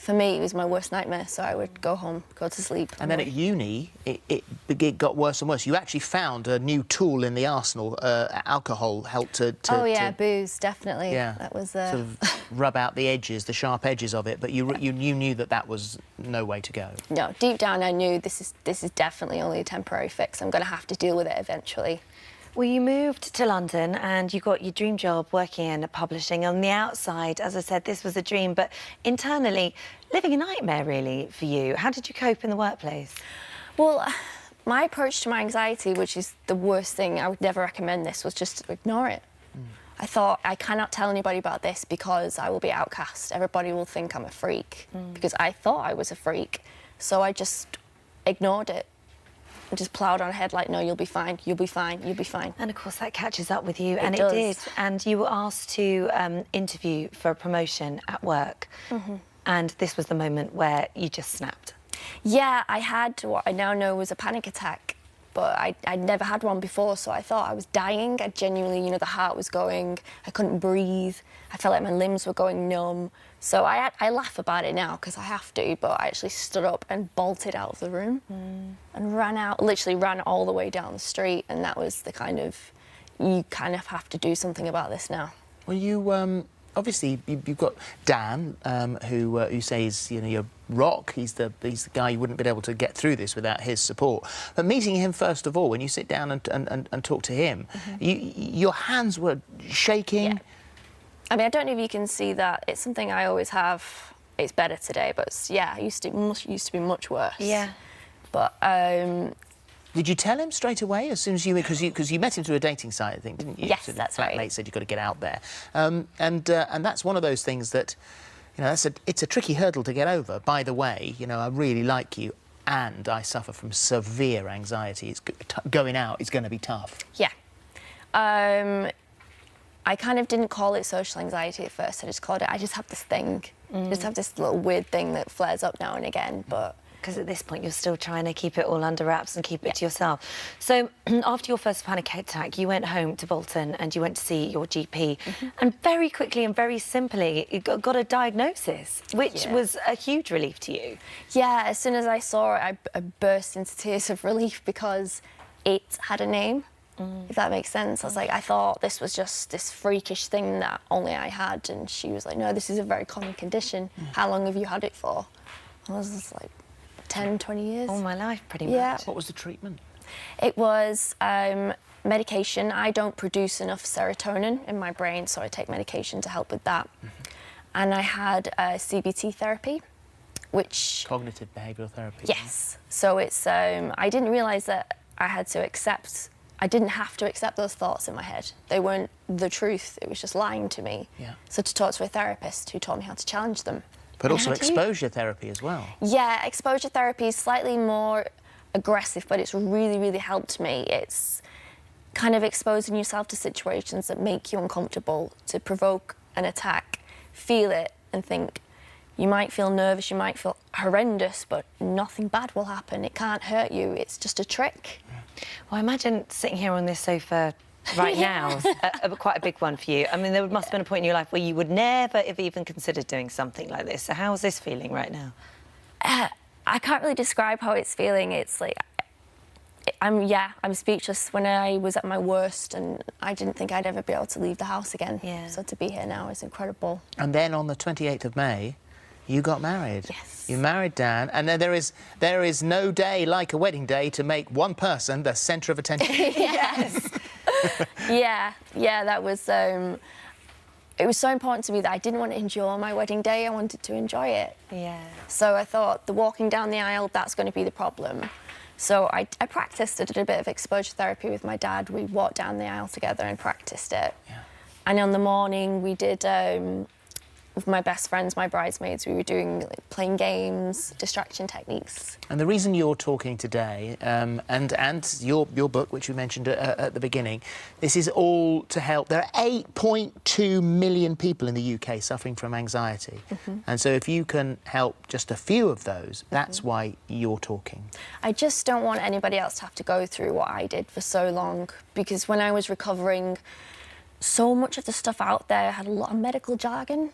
for me, it was my worst nightmare. So I would go home, go to sleep. And then at uni, it got worse and worse. You actually found a new tool in the arsenal. Alcohol helped to oh yeah, booze, definitely. Yeah, that was sort of rub out the edges, the sharp edges of it. But you knew that was no way to go. No, deep down I knew this is definitely only a temporary fix. I'm going to have to deal with it eventually. Well, you moved to London and you got your dream job working in publishing. On the outside, as I said, this was a dream, but internally, living a nightmare, really, for you. How did you cope in the workplace? Well, my approach to my anxiety, which is the worst thing, I would never recommend this, was just to ignore it. I thought, I cannot tell anybody about this because I will be outcast. Everybody will think I'm a freak because I thought I was a freak. So I just ignored it. And just ploughed on ahead like, no, you'll be fine, you'll be fine, you'll be fine. And of course that catches up with you, and does. it did. And you were asked to interview for a promotion at work. And this was the moment where you just snapped. Yeah, I had what I now know was a panic attack, but I'd never had one before, so I thought I was dying. I genuinely, you know, the heart was going, I couldn't breathe, I felt like my limbs were going numb. So I laugh about it now because I have to, but I actually stood up and bolted out of the room and ran out, literally ran all the way down the street, and that was the kind of, you kind of have to do something about this now. Well, you obviously you've got Dan, who you say is, you know, your rock. He's the guy you wouldn't have been able to get through this without his support. But meeting him first of all, when you sit down and talk to him, your hands were shaking. Yeah. I mean, I don't know if you can see that. It's something I always have. It's better today, but yeah, it used to be much worse. Yeah. But did you tell him straight away as soon as you, because you met him through a dating site, I think, didn't you? Yes, so that's right. Flatmate said you've got to get out there, and that's one of those things that, you know, it's a tricky hurdle to get over. By the way, you know, I really like you, and I suffer from severe anxiety. It's going out is going to be tough. Yeah. I kind of didn't call it social anxiety at first. I just called it, I just have this thing. I just have this little weird thing that flares up now and again, but... Because at this point, you're still trying to keep it all under wraps and keep it to yourself. So after your first panic attack, you went home to Bolton and you went to see your GP. And very quickly and very simply, you got a diagnosis, which was a huge relief to you. Yeah, as soon as I saw it, I burst into tears of relief because it had a name. If that makes sense. I was like, I thought this was just this freakish thing that only I had, and she was like, no, this is a very common condition. How long have you had it for? I was just like, 10, 20 years. All my life, pretty much. What was the treatment? It was medication. I don't produce enough serotonin in my brain, so I take medication to help with that. And I had CBT therapy, which... Cognitive behavioural therapy. Yes. So it's, I didn't realise that I had to accept... I didn't have to accept those thoughts in my head. They weren't the truth. It was just lying to me. Yeah. So to talk to a therapist who taught me how to challenge them. But also exposure therapy as well. Yeah, exposure therapy is slightly more aggressive, but it's really, really helped me. It's kind of exposing yourself to situations that make you uncomfortable, to provoke an attack, feel it and think, you might feel nervous, you might feel horrendous, but nothing bad will happen. It can't hurt you. It's just a trick. Well, I imagine sitting here on this sofa right now is quite a big one for you. I mean, there must have been a point in your life where you would never have even considered doing something like this. So how's this feeling right now? I can't really describe how it's feeling. It's like, I'm speechless. When I was at my worst, and I didn't think I'd ever be able to leave the house again. Yeah. So to be here now is incredible. And then on the 28th of May, you got married. Yes. You married Dan, and then there is no day like a wedding day to make one person the centre of attention. Yes. yeah, that was... it was so important to me that I didn't want to endure my wedding day. I wanted to enjoy it. Yeah. So I thought, the walking down the aisle, that's going to be the problem. So I practiced. I did a bit of exposure therapy with my dad. We walked down the aisle together and practiced it. Yeah. And on the morning, we did... with my best friends, my bridesmaids, we were doing playing games, distraction techniques. And the reason you're talking today, and your book, which we mentioned at the beginning, this is all to help. There are 8.2 million people in the UK suffering from anxiety. And so if you can help just a few of those, that's why you're talking. I just don't want anybody else to have to go through what I did for so long, because when I was recovering, so much of the stuff out there had a lot of medical jargon.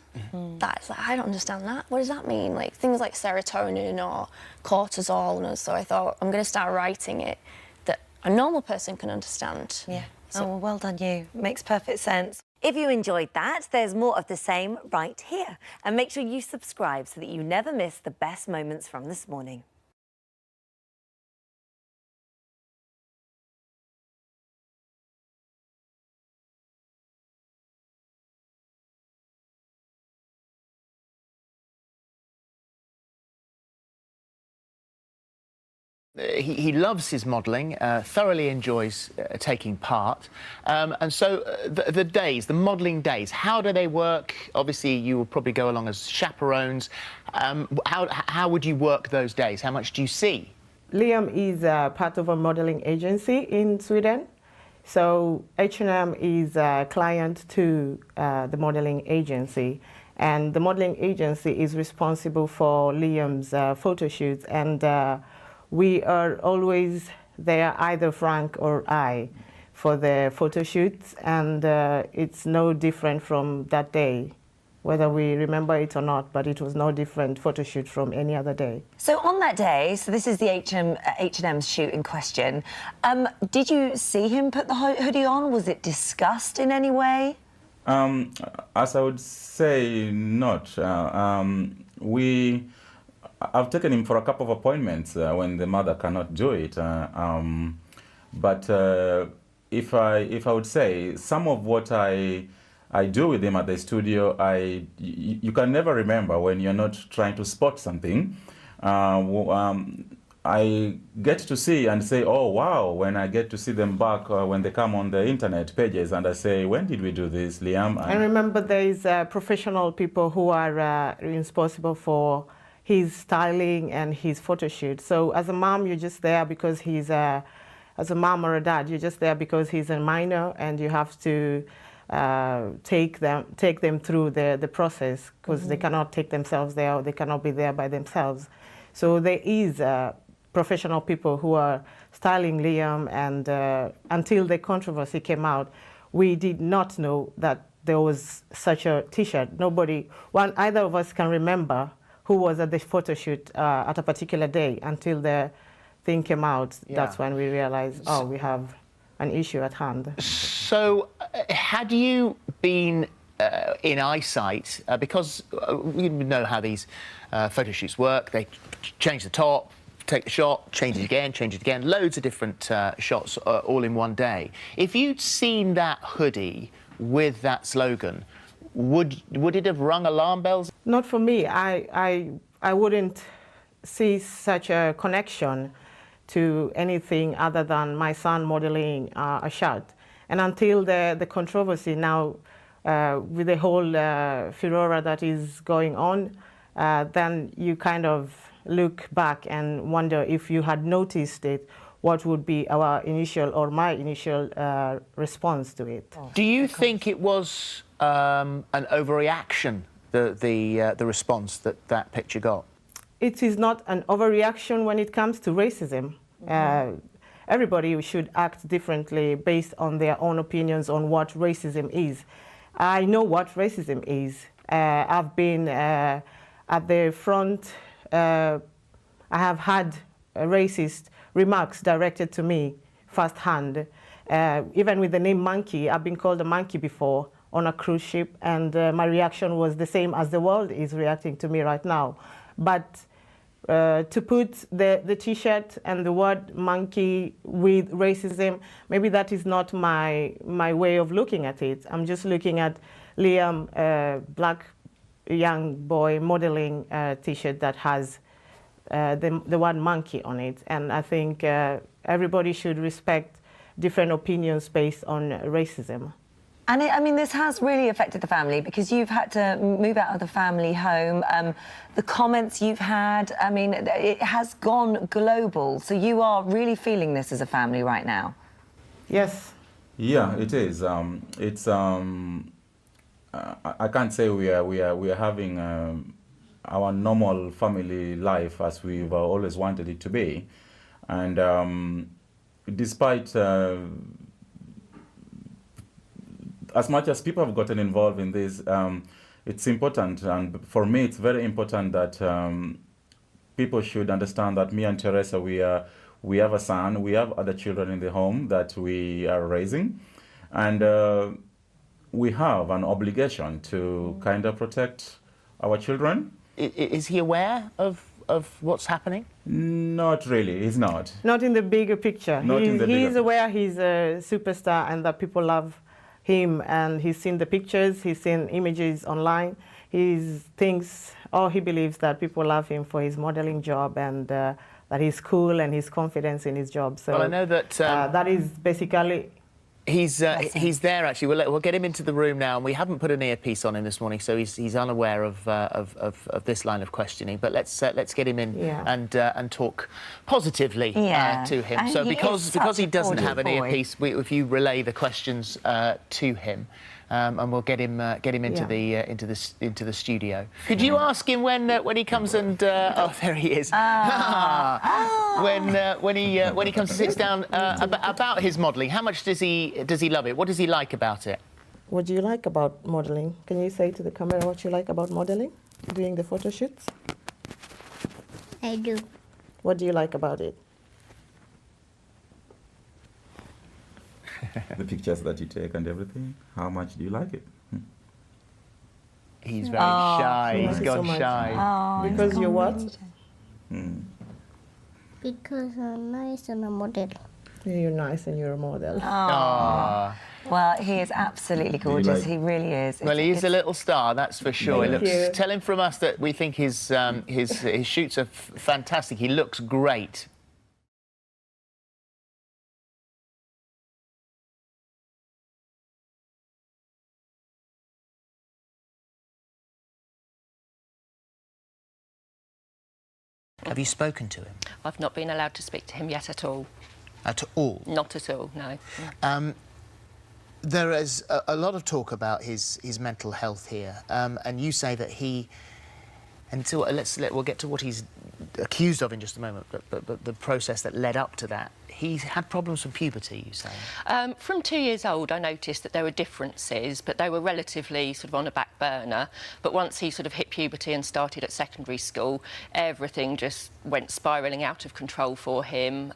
That's like, I don't understand that. What does that mean? Like things like serotonin or cortisol. And so I thought, I'm going to start writing it that a normal person can understand. Yeah. Oh, well done you. Makes perfect sense. If you enjoyed that, there's more of the same right here. And make sure you subscribe so that you never miss the best moments from this morning. He loves his modelling, thoroughly enjoys taking part. And so the days, the modelling days, how do they work? Obviously, you will probably go along as chaperones. How would you work those days? How much do you see? Liam is part of a modelling agency in Sweden. So H&M is a client to the modelling agency. And the modelling agency is responsible for Liam's photo shoots. And we are always there, either Frank or I, for the photo shoots, and it's no different from that day, whether we remember it or not, but it was no different photo shoot from any other day. So on that day, so this is the H&M's shoot in question, did you see him put the hoodie on? Was it discussed in any way? As I would say, not. I've taken him for a couple of appointments when the mother cannot do it. But if I would say, some of what I do with him at the studio, you can never remember when you're not trying to spot something. I get to see and say, oh, wow, when I get to see them back when they come on the internet pages and I say, when did we do this, Liam? And remember, there is professional people who are responsible for his styling and his photo shoot. So as a mom, you're just there because he's as a mom or a dad, you're just there because he's a minor, and you have to take them through the process, because they cannot take themselves there, or they cannot be there by themselves. So there is professional people who are styling Liam, and until the controversy came out, we did not know that there was such a T-shirt. Either of us can remember who was at the photo shoot at a particular day until the thing came out. Yeah. That's when we realized, oh, we have an issue at hand. So had you been in eyesight, because you know how these photo shoots work, they change the top, take the shot, change it again, loads of different shots all in one day. If you'd seen that hoodie with that slogan, would it have rung alarm bells? Not for me. I wouldn't see such a connection to anything other than my son modeling a shirt. And until the controversy now, with the whole furore that is going on, then you kind of look back and wonder, if you had noticed it, what would be our initial, or my initial response to it. Do you think it was an overreaction, the response that picture got? It is not an overreaction when it comes to racism. Everybody should act differently based on their own opinions on what racism is. I know what racism is. I've been at the front. I have had racist remarks directed to me firsthand. Even with the name monkey, I've been called a monkey before on a cruise ship, and my reaction was the same as the world is reacting to me right now. But to put the T-shirt and the word monkey with racism, maybe that is not my way of looking at it. I'm just looking at Liam, a black young boy, modeling a T-shirt that has the word monkey on it. And I think everybody should respect different opinions based on racism. And I mean, this has really affected the family, because you've had to move out of the family home. The comments you've had, I mean, it has gone global. So you are really feeling this as a family right now. Yes. Yeah, it is. I can't say we are having our normal family life as we've always wanted it to be, and despite as much as people have gotten involved in this, it's important, and for me, it's very important that people should understand that me and Teresa, we have a son, we have other children in the home that we are raising, and we have an obligation to kind of protect our children. Is he aware of what's happening? Not really, he's not. Not in the bigger picture. He's aware he's a superstar and that people love him, and he's seen the pictures, he's seen images online. He thinks, or he believes that people love him for his modeling job, and that he's cool and his confidence in his job. So well, I know that that is basically. He's there actually. We'll get him into the room now, and we haven't put an earpiece on him this morning, so he's unaware of this line of questioning. But let's get him in and talk positively to him. And so he because he doesn't have an boy. earpiece, if you relay the questions to him. And we'll get him into the studio. Could you ask him when he comes and oh, there he is. When he comes and sits down about his modelling, how much does he love it? What does he like about it? What do you like about modelling? Can you say to the camera what you like about modelling, doing the photo shoots? I do. What do you like about it? The pictures that you take and everything. How much do you like it? He's very shy. He's gone shy. Because you're what? Because I'm nice and a model. You're nice and you're a model. Well, he is absolutely gorgeous. He really is. Well, he is a little star, that's for sure. Thank you. Tell him from us that we think his shoots are fantastic. He looks great. Have you spoken to him? I've not been allowed to speak to him yet at all. At all? Not at all, no. There is a lot of talk about his mental health here, and you say that he... And so we'll get to what he's accused of in just a moment, but the process that led up to that, he had problems from puberty, you say? From 2 years old, I noticed that there were differences, but they were relatively sort of on a back burner. But once he sort of hit puberty and started at secondary school, everything just went spiralling out of control for him.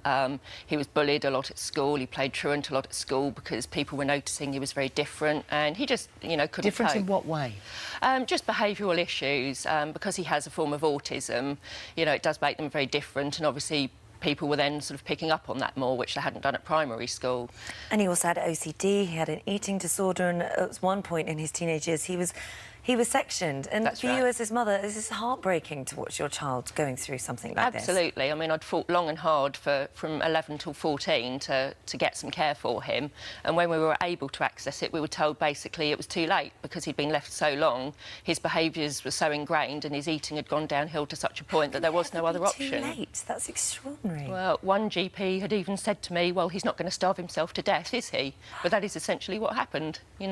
He was bullied a lot at school. He played truant a lot at school because people were noticing he was very different, and he just, couldn't cope. Different in what way? Just behavioural issues. Because he has a form of autism, it does make them very different, and obviously people were then sort of picking up on that more, which they hadn't done at primary school. And he also had OCD, he had an eating disorder, and at one point in his teenage years he was sectioned. And That's for right. you as his mother, this is heartbreaking to watch your child going through something like this. Absolutely. I mean, I'd fought long and hard from 11 till 14 to get some care for him. And when we were able to access it, we were told basically it was too late because he'd been left so long. His behaviours were so ingrained and his eating had gone downhill to such a point that there was no other option. Too late. That's extraordinary. Well, one GP had even said to me, well, he's not going to starve himself to death, is he? But that is essentially what happened. He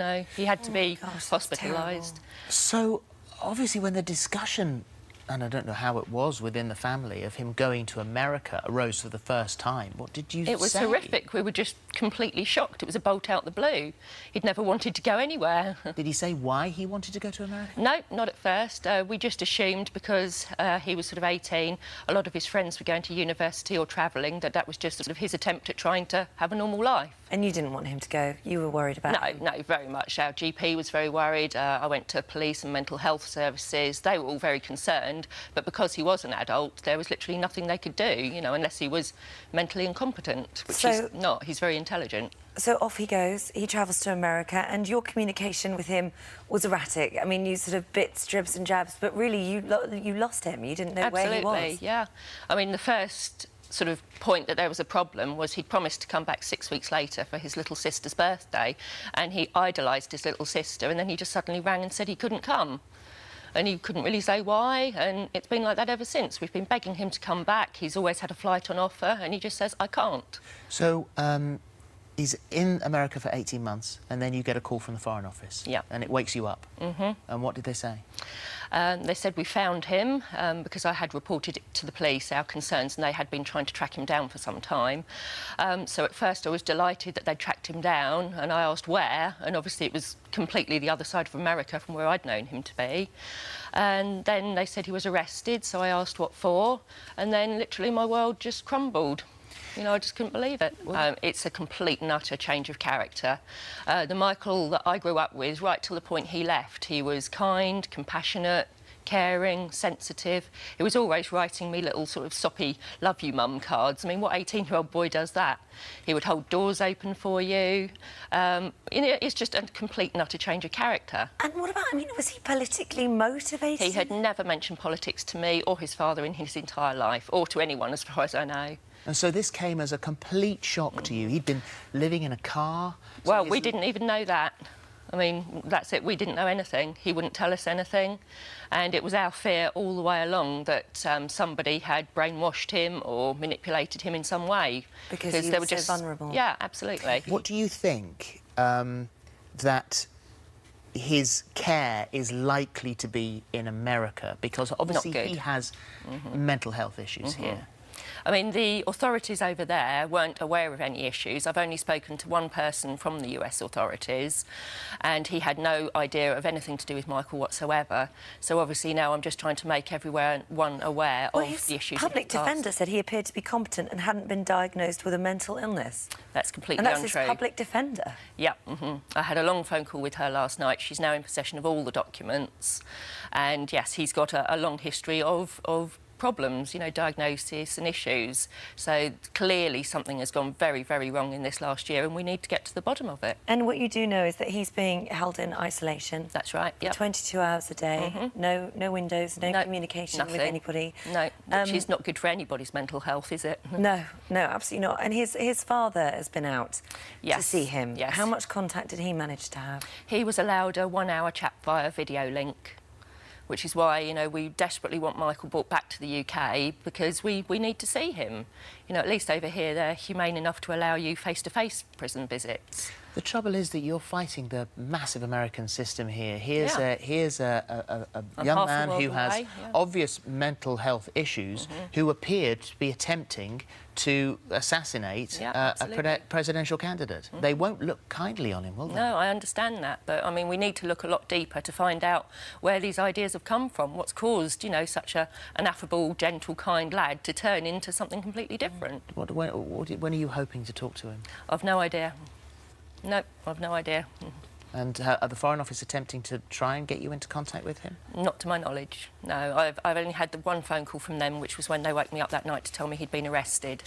had to be hospitalised. So, obviously, when the discussion, and I don't know how it was within the family, of him going to America arose for the first time, what did you say? It was horrific. We were just completely shocked. It was a bolt out the blue. He'd never wanted to go anywhere. Did he say why he wanted to go to America? No, not at first. We just assumed because he was sort of 18, a lot of his friends were going to university or travelling, that was just sort of his attempt at trying to have a normal life. And you didn't want him to go? You were worried about him? No, very much. Our GP was very worried. I went to police and mental health services. They were all very concerned. But because he was an adult, there was literally nothing they could do, unless he was mentally incompetent, which he's not. He's very intelligent. So off he goes, he travels to America, and your communication with him was erratic. I mean, you sort of bits, dribs and jabs, but really you lost him. You didn't know where he was. Absolutely, yeah. I mean, the first sort of point that there was a problem was he'd promised to come back 6 weeks later for his little sister's birthday, and he idolised his little sister, and then he just suddenly rang and said he couldn't come. And he couldn't really say why, and it's been like that ever since. We've been begging him to come back. He's always had a flight on offer, and he just says, I can't. So, he's in America for 18 months, and then you get a call from the Foreign Office. Yeah. And it wakes you up. Mm-hmm. And what did they say? They said we found him because I had reported it to the police, our concerns, and they had been trying to track him down for some time. So at first I was delighted that they'd tracked him down, and I asked where, and obviously it was completely the other side of America from where I'd known him to be. And then they said he was arrested, so I asked what for, and then literally my world just crumbled. You know, I just couldn't believe it. It's a complete and utter change of character. The Michael that I grew up with, right till the point he left, he was kind, compassionate, caring, sensitive. He was always writing me little sort of soppy love you mum cards. I mean, what 18-year-old boy does that? He would hold doors open for you. You know, it's just a complete and utter change of character. And what about, I mean, was he politically motivated? He had never mentioned politics to me or his father in his entire life, or to anyone as far as I know. And so this came as a complete shock to you. He'd been living in a car. Well, we didn't even know that. I mean, that's it. We didn't know anything. He wouldn't tell us anything. And it was our fear all the way along that somebody had brainwashed him or manipulated him in some way. Because he they was were just so vulnerable. Yeah, absolutely. What do you think that his care is likely to be in America? Because obviously he has mental health issues here. I mean, the authorities over there weren't aware of any issues. I've only spoken to one person from the US authorities, and he had no idea of anything to do with Michael whatsoever. So obviously now I'm just trying to make everyone aware of the issues. Public defender said he appeared to be competent and hadn't been diagnosed with a mental illness. That's completely untrue. And untrue. that's his public defender? Yeah. I had a long phone call with her last night. She's now in possession of all the documents. And yes, he's got a long history of problems, you know, diagnosis and issues. So clearly something has gone very, very wrong in this last year, and we need to get to the bottom of it. And what you do know is that he's being held in isolation. That's right, yeah. 22 hours a day, no windows, no communication with anybody. No, which is not good for anybody's mental health, is it? No, absolutely not. And his father has been out to see him. Yes. How much contact did he manage to have? He was allowed a 1-hour chat via video link, which is why, you know, we desperately want Michael brought back to the UK, because we need to see him. You know, at least over here they're humane enough to allow you face-to-face prison visits. The trouble is that you're fighting the massive American system here. Here's a young man who has obvious mental health issues who appeared to be attempting to assassinate a presidential candidate. They won't look kindly on him, will they? No, I understand that, but I mean, we need to look a lot deeper to find out where these ideas have come from, what's caused, you know, such an affable, gentle, kind lad to turn into something completely different. When are you hoping to talk to him? I've no idea. No, I've no idea. And are the Foreign Office attempting to try and get you into contact with him? Not to my knowledge, no. I've only had the one phone call from them, which was when they woke me up that night to tell me he'd been arrested.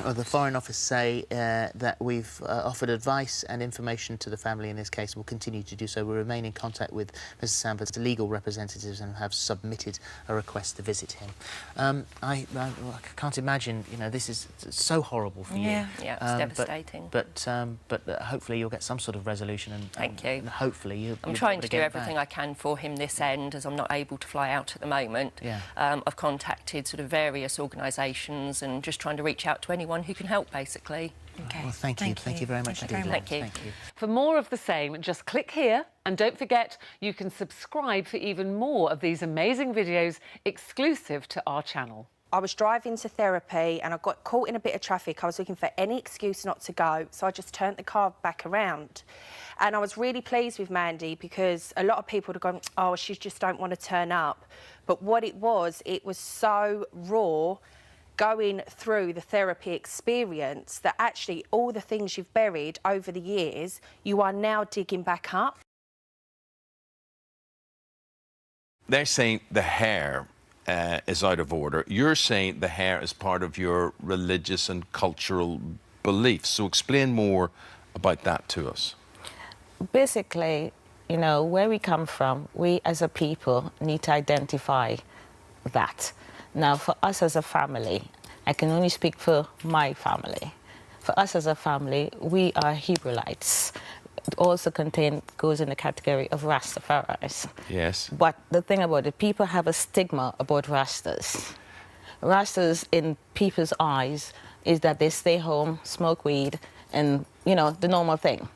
The Foreign Office say that we've offered advice and information to the family in this case, and will continue to do so. We remain in contact with Mr. Sanford's legal representatives and have submitted a request to visit him. I can't imagine, you know, this is so horrible for you. Yeah, it's devastating. But hopefully you'll get some sort of resolution, and thank you. And hopefully you'll I'm trying to do everything I can for him this end, as I'm not able to fly out at the moment. Yeah. I've contacted sort of various organisations and just trying to reach out to anyone who can help, basically. Okay. Well, thank you very much indeed. Thank you. For more of the same, just click here, and don't forget you can subscribe for even more of these amazing videos exclusive to our channel. I was driving to therapy and I got caught in a bit of traffic. I was looking for any excuse not to go, so I just turned the car back around. And I was really pleased with Mandy, because a lot of people would have gone, oh, she just don't want to turn up. But what it was so raw, going through the therapy experience, that actually all the things you've buried over the years, you are now digging back up. They're saying the hair is out of order. You're saying the hair is part of your religious and cultural beliefs. So explain more about that to us. Basically, you know, where we come from, we as a people need to identify that. Now, for us as a family, I can only speak for my family. For us as a family, we are Hebrewites. It also goes in the category of Rastafaris. Yes. But the thing about it, people have a stigma about Rastas. Rastas, in people's eyes, is that they stay home, smoke weed, and, you know, the normal thing.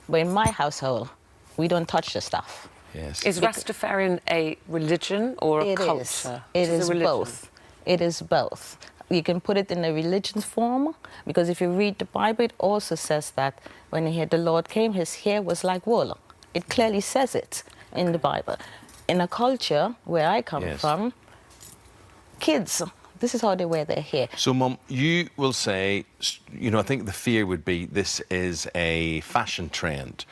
But in my household, we don't touch the stuff. Yes. Is Rastafarian a religion or a culture? It It is a religion. both. It is both. You can put it in a religion form, because if you read the Bible, it also says that when the Lord came, his hair was like wool. It clearly says it in the Bible. In a culture where I come from, kids, this is how they wear their hair. So, Mum, you will say, you know, I think the fear would be this is a fashion trend.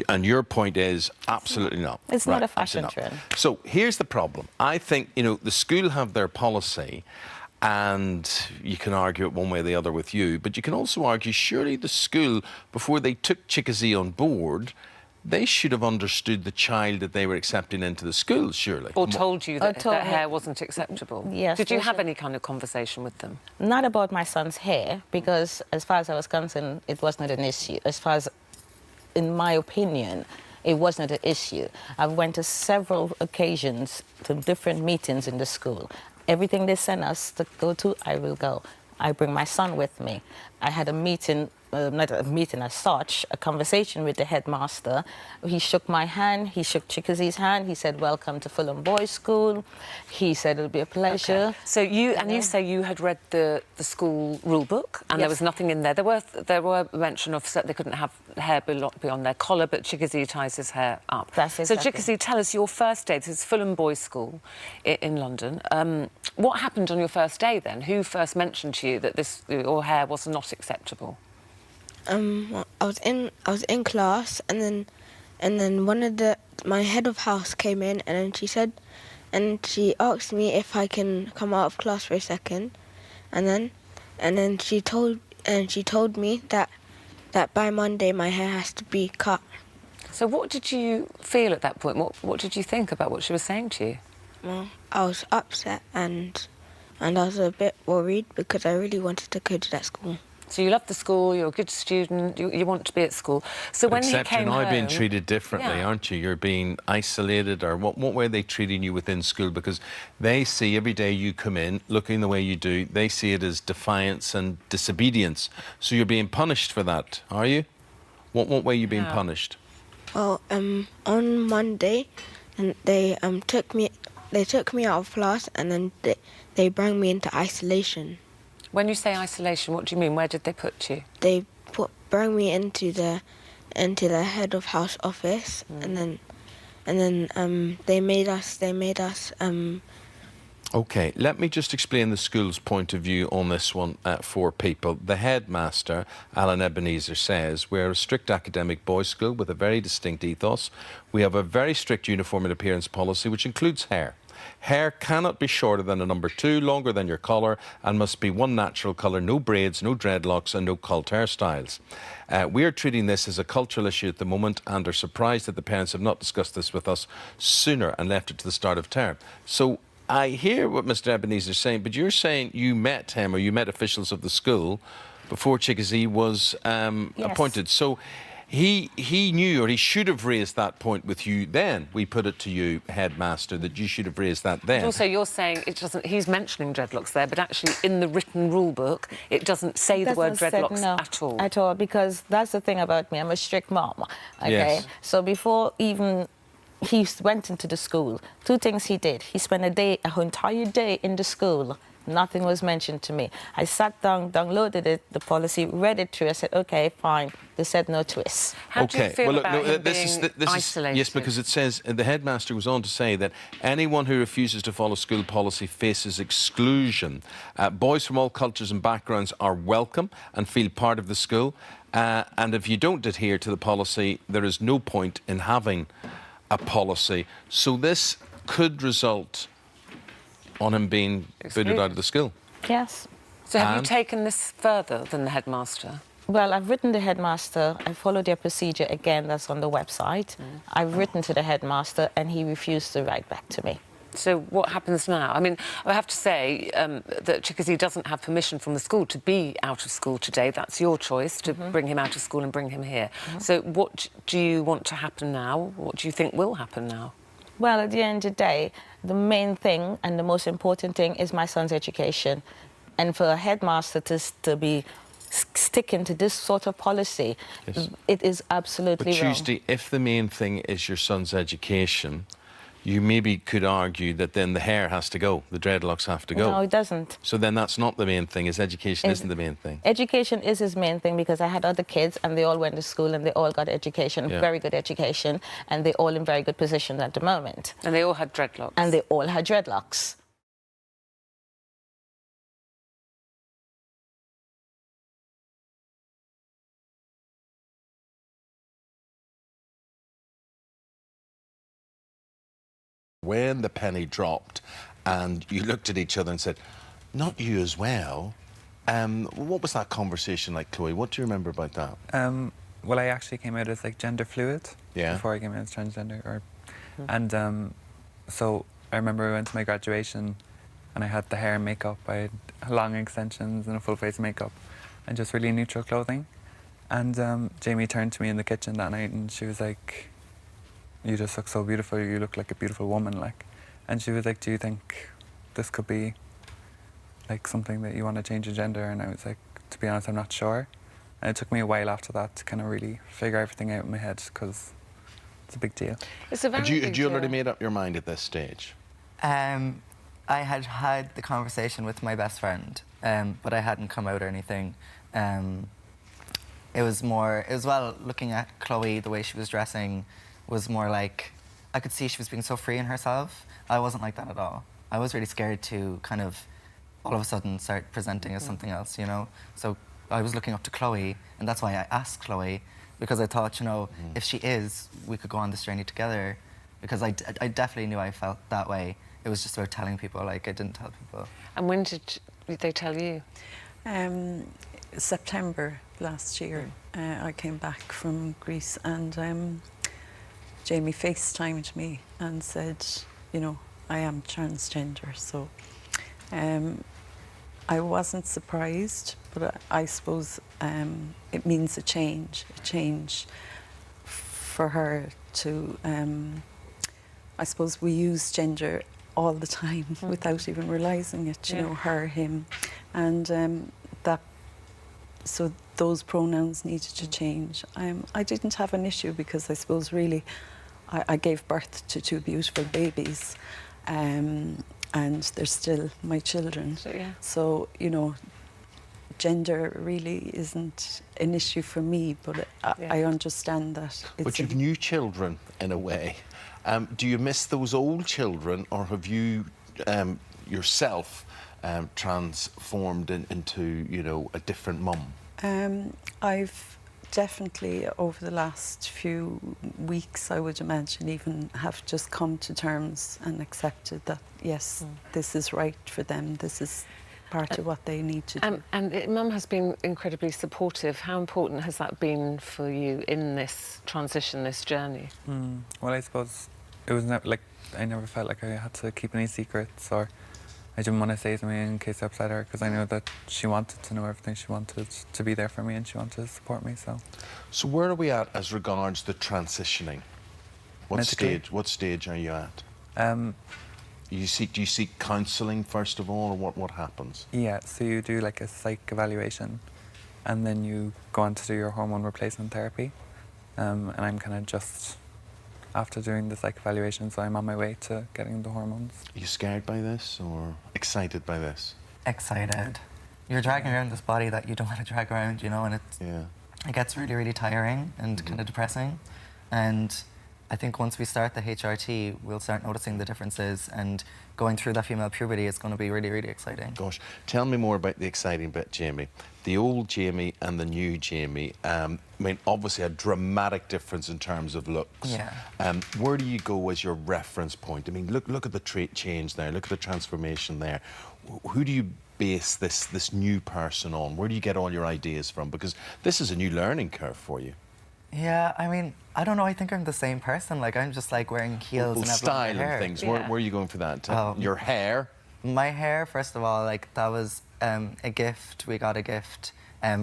And your point is absolutely not. It's not a fashion trend. So here's the problem. I think, you know, the school have their policy, and you can argue it one way or the other with you, but you can also argue surely the school, before they took Chickasee on board, they should have understood the child that they were accepting into the school, surely. Or told you that, told that me- hair wasn't acceptable. Yes. Did you they have should. any kind of conversation with them? Not about my son's hair, because as far as I was concerned, it was not an issue. As far as, in my opinion, it was not an issue. I went to several occasions to different meetings in the school. Everything they sent us to go to, I will go. I bring my son with me. I had a meeting, not a meeting as such, a conversation with the headmaster. He shook my hand, he shook Chickasee's hand, he said, welcome to Fulham Boys School. He said, it'll be a pleasure. So you say you had read the school rule book, and there was nothing in there. There were mention of they couldn't have hair beyond their collar, but Chickasee ties his hair up. That's So exactly. Chickasee, tell us your first day. This is Fulham Boys School in London. What happened on your first day then? Who first mentioned to you that your hair was not acceptable? I was in class, and then my head of house came in, and then she asked me if I can come out of class for a second, and then she told me that by Monday my hair has to be cut. So what did you feel at that point? What did you think about what she was saying to you? Well, I was upset and I was a bit worried because I really wanted to go to that school. So you love the school, you're a good student, you want to be at school. So when Except he came you're now being home- treated differently, aren't you? You're being isolated, or what way are they treating you within school? Because they see every day you come in, looking the way you do, they see it as defiance and disobedience. So you're being punished for that, are you? What way are you being punished? Well, on Monday, and they took me out of class, and then they brought me into isolation. When you say isolation, what do you mean? Where did they put you? They brought me into the head of house office, and then they made us. OK, let me just explain the school's point of view on this one for people. The headmaster, Alan Ebenezer, says we're a strict academic boys' school with a very distinct ethos. We have a very strict uniform and appearance policy, which includes hair. Hair cannot be shorter than a number 2, longer than your collar, and must be one natural colour, no braids, no dreadlocks and no cult hairstyles. We are treating this as a cultural issue at the moment and are surprised that the parents have not discussed this with us sooner and left it to the start of term. So I hear what Mr Ebenezer is saying, but you're saying you met him or you met officials of the school before Chickasee was appointed. So he knew, or he should have raised that point with you then. We put it to you, headmaster, that you should have raised that then. But also, you're saying it doesn't. He's mentioning dreadlocks there, but actually, in the written rule book, it doesn't say the word dreadlocks at all. At all, because that's the thing about me. I'm a strict mom. Okay, Yes. so before even he went into the school, 2 things he did. He spent an entire day in the school. Nothing was mentioned to me. I sat down, downloaded it, the policy, read it through. I said, OK, fine. They said no twists. How do you feel about him being This isolated? yes, because it says, the headmaster goes on to say that anyone who refuses to follow school policy faces exclusion. Boys from all cultures and backgrounds are welcome and feel part of the school. And if you don't adhere to the policy, there is no point in having a policy. So this could result on him being booted out of the school. Yes. So have you And- taken this further than the headmaster? Well, I've written the headmaster. I followed their procedure again. That's on the website. I've written to the headmaster, and he refused to write back to me. So what happens now? I mean, I have to say that Chickasee doesn't have permission from the school to be out of school today. That's your choice to bring him out of school and bring him here. So what do you want to happen now? What do you think will happen now? Well, at the end of the day, the main thing and the most important thing is my son's education. And for a headmaster to be sticking to this sort of policy, Yes. it is absolutely But wrong. Tuesday, if the main thing is your son's education, you maybe could argue that then the hair has to go, the dreadlocks have to go. No, it doesn't. So then that's not the main thing, is education isn't the main thing. Education is his main thing, because I had other kids and they all went to school and they all got education, Yeah. very good education, and they're all in very good positions at the moment. And they all had dreadlocks. And they all had dreadlocks. When the penny dropped and you looked at each other and said, not you as well, what was that conversation like, Chloe? What do you remember about that? Well, I actually came out as like gender fluid before I came out as transgender. And so I remember we went to my graduation and I had the hair and makeup. I had long extensions and a full face of makeup and just really neutral clothing. And Jamie turned to me in the kitchen that night and she was like, you just look so beautiful, you look like a beautiful woman, like. And she was like, do you think this could be like something that you want to change your gender? And I was like, to be honest, I'm not sure. And it took me a while after that to kind of really figure everything out in my head, because it's a big deal. It's a very Had you, big had you already deal. made up your mind at this stage? I had had the conversation with my best friend, but I hadn't come out or anything. It was looking at Chloe, the way she was dressing was more like, I could see she was being so free in herself. I wasn't like that at all. I was really scared to kind of all of a sudden start presenting as something else, you know? So I was looking up to Chloe, and that's why I asked Chloe, because I thought, you know, if she is, we could go on this journey together, because I definitely knew I felt that way. It was just about telling people, like I didn't tell people. And when did they tell you? September last year. I came back from Greece and Jamie FaceTimed me and said, you know, I am transgender. So I wasn't surprised, but I suppose it means a change for her to, I suppose we use gender all the time without even realising it, you know, her, him. And so those pronouns needed to change. I didn't have an issue because I suppose really I gave birth to two beautiful babies and they're still my children. So, you know, gender really isn't an issue for me, but I understand that it's... But you've new children, in a way. Do you miss those old children, or have you yourself transformed into, you know, a different mum? I've definitely, over the last few weeks, I would imagine, even have just come to terms and accepted that, yes, this is right for them, this is part of what they need to do. And Mum has been incredibly supportive. How important has that been for you in this transition, this journey? Well, I suppose it was never, like, I never felt like I had to keep any secrets, or I didn't want to say something in case I upset her, because I know that she wanted to know everything. She wanted to be there for me and she wanted to support me, so. So where are we at as regards the transitioning? What stage are you at? Do you seek counselling first of all, or what happens? Yeah, so you do like a psych evaluation and then you go on to do your hormone replacement therapy. And I'm kind of just after doing the psych evaluation, so I'm on my way to getting the hormones. Are you scared by this or excited by this? Excited. You're dragging around this body that you don't want to drag around, you know, and it gets really, really tiring and kind of depressing. And I think once we start the HRT, we'll start noticing the differences, and going through that female puberty is going to be really, really exciting. Gosh, tell me more about the exciting bit, Jamie. The old Jamie and the new Jamie, I mean, obviously a dramatic difference in terms of looks. Yeah. Where do you go as your reference point? I mean, look at the trait change there, look at the transformation there. Who do you base this new person on? Where do you get all your ideas from? Because this is a new learning curve for you. Yeah, I mean, I don't know, I think I'm the same person. Like, I'm just like wearing heels and have style long hair. and things. Where are you going for that? Your hair? My hair, first of all, like, that was a gift. We got a gift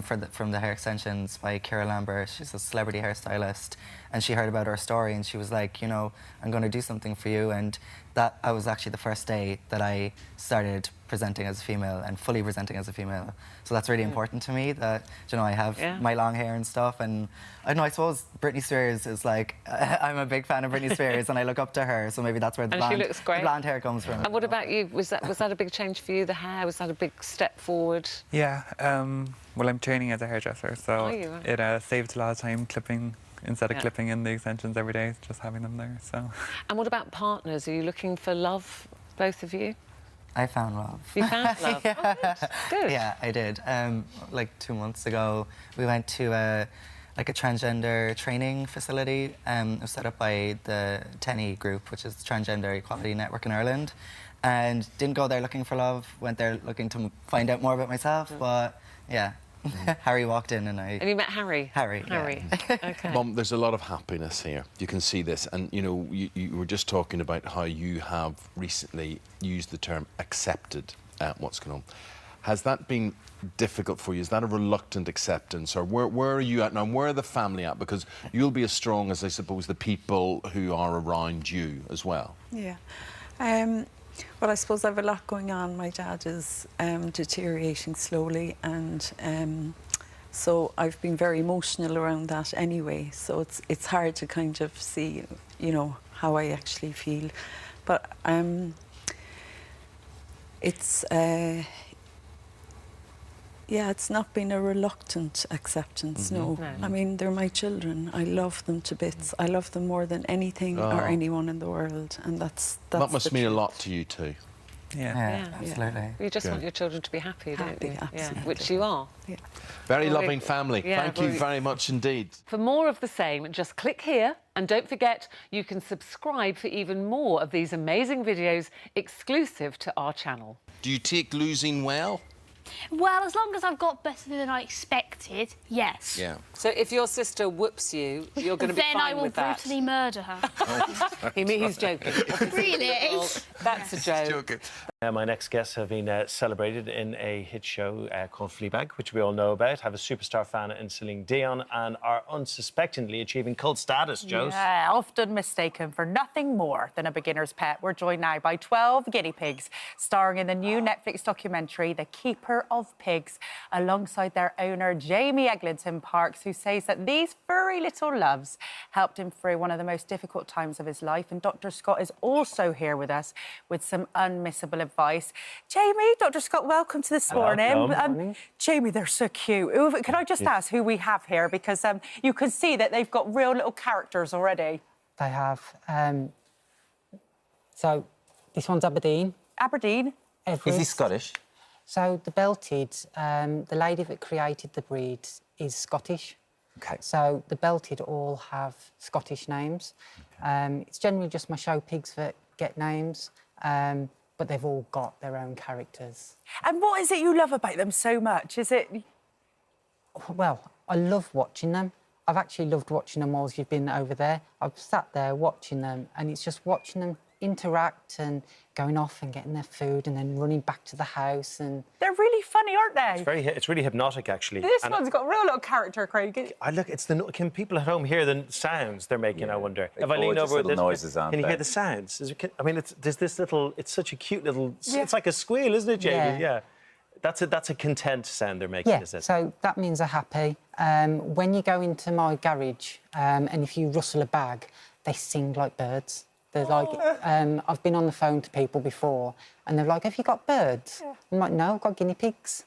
from the hair extensions by Kira Lambert. She's a celebrity hairstylist, and she heard about our story and she was like, you know, I'm going to do something for you. And that I was actually the first day that I started presenting as a female and fully presenting as a female. So that's really important to me that, you know, I have my long hair and stuff. And I don't know, I suppose Britney Spears is like, I'm a big fan of Britney Spears and I look up to her. So maybe that's where the blonde hair comes from. And what about you? Was that a big change for you, the hair? Was that a big step forward? Yeah, well, I'm training as a hairdresser, so it saved a lot of time clipping. Instead of clipping in the extensions every day, just having them there, so. And what about partners? Are you looking for love, both of you? I found love. You found love? Yeah. Oh, good. Yeah, I did. Like 2 months ago, we went to a transgender training facility. It was set up by the TENI group, which is Transgender Equality Network in Ireland. And didn't go there looking for love, went there looking to find out more about myself, but yeah. Harry walked in and I... And you met Harry? Harry, Okay. Mum, there's a lot of happiness here. You can see this. And, you know, you were just talking about how you have recently used the term accepted what's going on. Has that been difficult for you? Is that a reluctant acceptance? Or where are you at now? Where are the family at? Because you'll be as strong as, I suppose, the people who are around you as well. Yeah. Well, I suppose I have a lot going on. My dad is deteriorating slowly, and so I've been very emotional around that anyway. So it's hard to kind of see, you know, how I actually feel. But it's yeah, it's not been a reluctant acceptance, no. I mean, they're my children. I love them to bits. I love them more than anything or anyone in the world, and that's that must mean a lot to you too. Yeah, absolutely. You just want your children to be happy, don't you? Absolutely. Yeah, which you are. Yeah. Very loving family. Yeah, Thank you very much indeed. For more of the same, just click here, and don't forget you can subscribe for even more of these amazing videos exclusive to our channel. Do you take losing well? Well, as long as I've got better than I expected, yes. Yeah. So if your sister whoops you, you're going to be fine with that? Then I will brutally murder her. He's joking. Really? That's a joke. My next guests have been celebrated in a hit show called Fleabag, which we all know about, have a superstar fan in Celine Dion, and are unsuspectingly achieving cult status, Joes. Yeah, often mistaken for nothing more than a beginner's pet. We're joined now by 12 guinea pigs, starring in the new Netflix documentary, The Keeper of Pigs, alongside their owner, Jamie Eglinton Parks, who says that these furry little loves helped him through one of the most difficult times of his life. And Dr. Scott is also here with us with some unmissable advice. Jamie, Dr. Scott, welcome to this morning. Jamie, they're so cute. Can I just ask who we have here? Because you can see that they've got real little characters already. They have. So this one's Aberdeen. Aberdeen. Everest. Is he Scottish? So the belted, the lady that created the breed is Scottish. Okay. So the belted all have Scottish names. It's generally just my show pigs that get names. But they've all got their own characters. And what is it you love about them so much? Is it... Well, I love watching them. I've actually loved watching them whilst you've been over there. I've sat there watching them, and it's just watching them interact and going off and getting their food and then running back to the house. And they're really funny, aren't they? It's really hypnotic, actually. This one's got a real little character, Craig. Can people at home hear the sounds they're making? I wonder. If I lean over, little noises, aren't can you they? hear the sounds? I mean, there's this little. It's such a cute little. Yeah. It's like a squeal, isn't it, Jamie? Yeah. That's a content sound they're making, is it? So that means they're happy. When you go into my garage and if you rustle a bag, they sing like birds. They're like, I've been on the phone to people before, and they're like, "Have you got birds?" Yeah. I'm like, "No, I've got guinea pigs."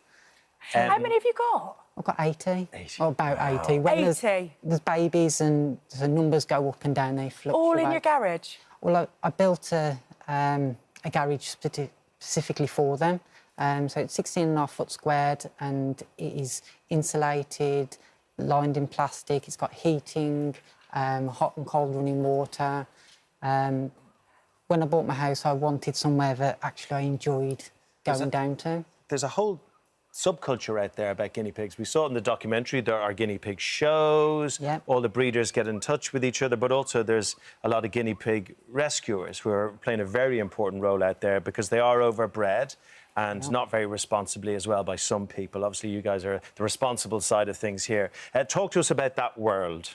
How many have you got? I've got 80. Or about 80. When 80? There's babies and the numbers go up and down, they fluctuate. All in your garage? Well, I built a garage specifically for them. So it's 16.5 foot squared, and it is insulated, lined in plastic. It's got heating, hot and cold running water. When I bought my house, I wanted somewhere that actually I enjoyed going down to. There's a whole subculture out there about guinea pigs. We saw it in the documentary. There are guinea pig shows. Yep. All the breeders get in touch with each other, but also there's a lot of guinea pig rescuers who are playing a very important role out there because they are overbred and not very responsibly as well by some people. Obviously, you guys are the responsible side of things here. Talk to us about that world.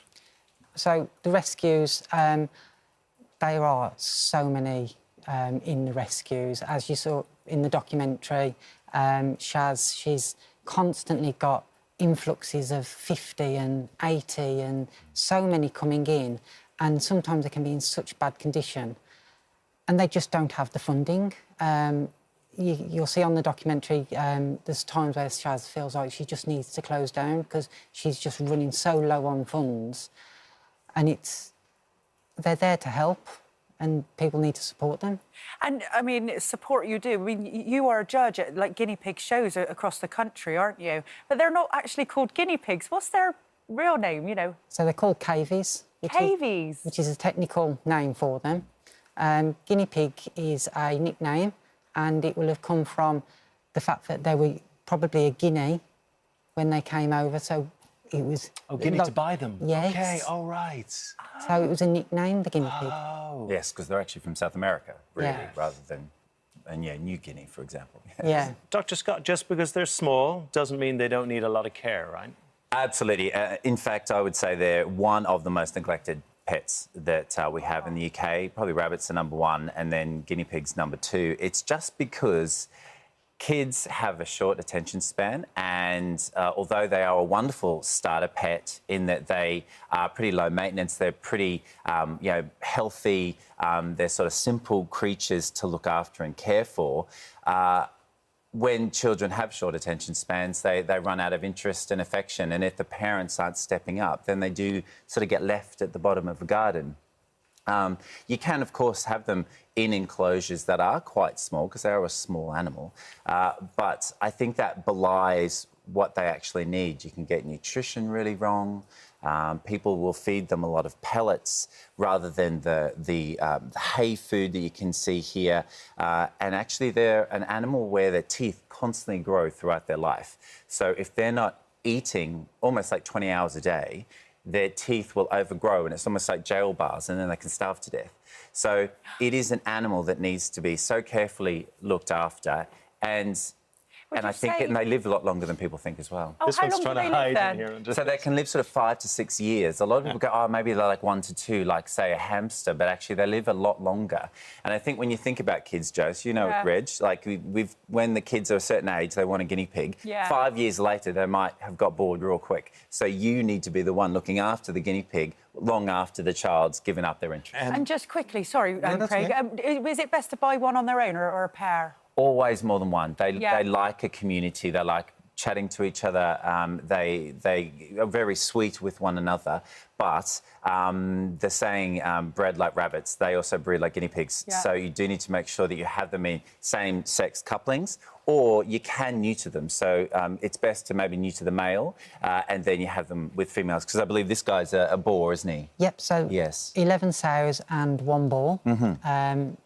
So the rescues, there are so many in the rescues. As you saw in the documentary, Shaz, she's constantly got influxes of 50 and 80 and so many coming in, and sometimes they can be in such bad condition and they just don't have the funding. You'll see on the documentary, there's times where Shaz feels like she just needs to close down because she's just running so low on funds, and they're there to help and people need to support them. And, I mean, support you do. I mean, you are a judge at, like, guinea pig shows across the country, aren't you? But they're not actually called guinea pigs. What's their real name, you know? So they're called cavies. Cavies? Which is a technical name for them. Guinea pig is a nickname, and it will have come from the fact that they were probably a guinea when they came over, so it was... Oh, guinea to buy them? Yes. OK, all right. So it was a nickname, the guinea pig. Oh. Yes, because they're actually from South America, really, Yeah. rather than, New Guinea, for example. Yeah. Dr. Scott, just because they're small doesn't mean they don't need a lot of care, right? Absolutely. In fact, I would say they're one of the most neglected pets that we have in the UK. Probably rabbits are number one, and then guinea pigs number two. It's just because kids have a short attention span, and although they are a wonderful starter pet in that they are pretty low maintenance, they're pretty, healthy, they're sort of simple creatures to look after and care for. When children have short attention spans, they run out of interest and affection, and if the parents aren't stepping up, then they do sort of get left at the bottom of the garden. You can, of course, have them in enclosures that are quite small because they are a small animal, but I think that belies what they actually need. You can get nutrition really wrong. People will feed them a lot of pellets rather than the hay food that you can see here. And actually, they're an animal where their teeth constantly grow throughout their life. So if they're not eating almost like 20 hours a day, their teeth will overgrow, and it's almost like jail bars, and then they can starve to death. So it is an animal that needs to be so carefully looked after, and I think they live a lot longer than people think as well. Oh, this one's trying to hide in here. So they can live sort of 5 to 6 years. A lot of people go, oh, maybe they're like 1 to 2, like, say, a hamster, but actually they live a lot longer. And I think when you think about kids, Joe, you know, Reg, like, when the kids are a certain age, they want a guinea pig. 5 years later, they might have got bored real quick. So you need to be the one looking after the guinea pig long after the child's given up their interest. And just quickly, sorry, Craig, is it best to buy one on their own or a pair? Always more than one. They like a community. They like chatting to each other. They are very sweet with one another. But the saying, bred like rabbits, they also breed like guinea pigs. Yeah. So you do need to make sure that you have them in same-sex couplings, or you can neuter them. So it's best to maybe neuter the male, and then you have them with females. Because I believe this guy's a boar, isn't he? Yep, so yes. 11 sows and 1 bull,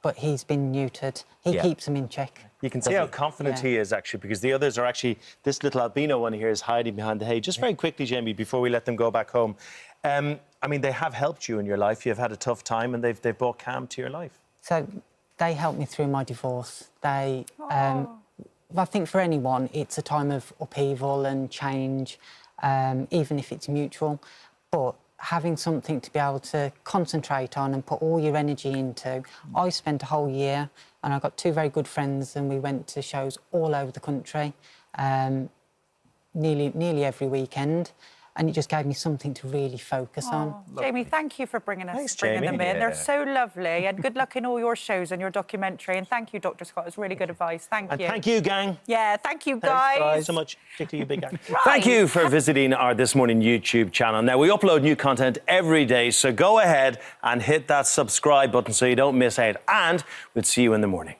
but he's been neutered. He keeps them in check. You can see how confident he is, actually, because the others are actually... This little albino one here is hiding behind the hay. Just very quickly, Jamie, before we let them go back home. I mean, they have helped you in your life. You've had a tough time, and they've brought calm to your life. So they helped me through my divorce. They... I think for anyone, it's a time of upheaval and change, even if it's mutual. But having something to be able to concentrate on and put all your energy into. I spent a whole year, and I got 2 very good friends, and we went to shows all over the country, nearly every weekend. And it just gave me something to really focus on. Jamie, thank you for bringing them in. Jamie. They're so lovely, and good luck in all your shows and your documentary. And thank you, Dr. Scott. It's really good advice. Thank you. And thank you, gang. Yeah, thank you, guys. Thanks so much, particularly you, big gang. Thank you for visiting our This Morning YouTube channel. Now, we upload new content every day, so go ahead and hit that subscribe button so you don't miss out. And we'll see you in the morning.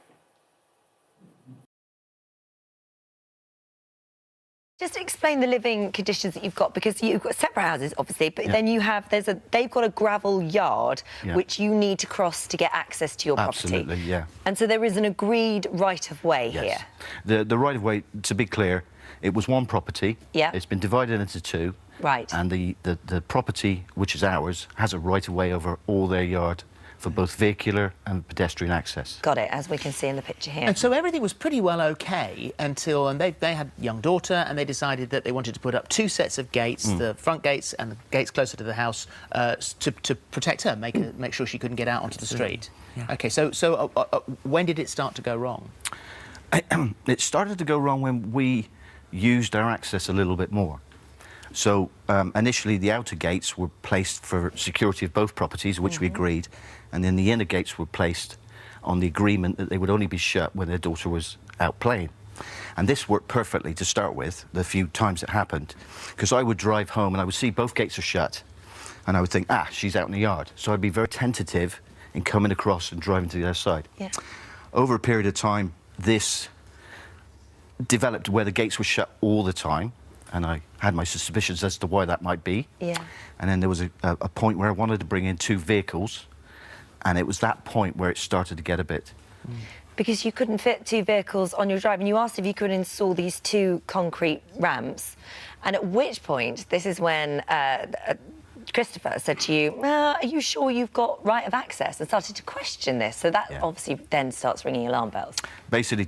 Just explain the living conditions that you've got, because you've got separate houses, obviously, but then you have, they've got a gravel yard which you need to cross to get access to your property. Absolutely, yeah. And so there is an agreed right-of-way here. The right-of-way, to be clear, it was one property. Yeah. It's been divided into 2. Right. And the property, which is ours, has a right-of-way over all their yard for both vehicular and pedestrian access. Got it, as we can see in the picture here. And so everything was pretty well okay until, and they had a young daughter, and they decided that they wanted to put up 2 sets of gates, the front gates and the gates closer to the house, to protect her, make sure she couldn't get out onto the street. Yeah. Okay, so when did it start to go wrong? It started to go wrong when we used our access a little bit more. So initially the outer gates were placed for security of both properties, which we agreed, and then the inner gates were placed on the agreement that they would only be shut when their daughter was out playing. And this worked perfectly to start with, the few times it happened, because I would drive home and I would see both gates are shut, and I would think, she's out in the yard. So I'd be very tentative in coming across and driving to the other side. Yeah. Over a period of time, this developed where the gates were shut all the time, and I had my suspicions as to why that might be. Yeah. And then there was a point where I wanted to bring in 2 vehicles, and it was that point where it started to get a bit... Because you couldn't fit 2 vehicles on your drive, and you asked if you could install these 2 concrete ramps, and at which point, this is when Christopher said to you, are you sure you've got right of access, and started to question this. So that obviously then starts ringing alarm bells. Basically,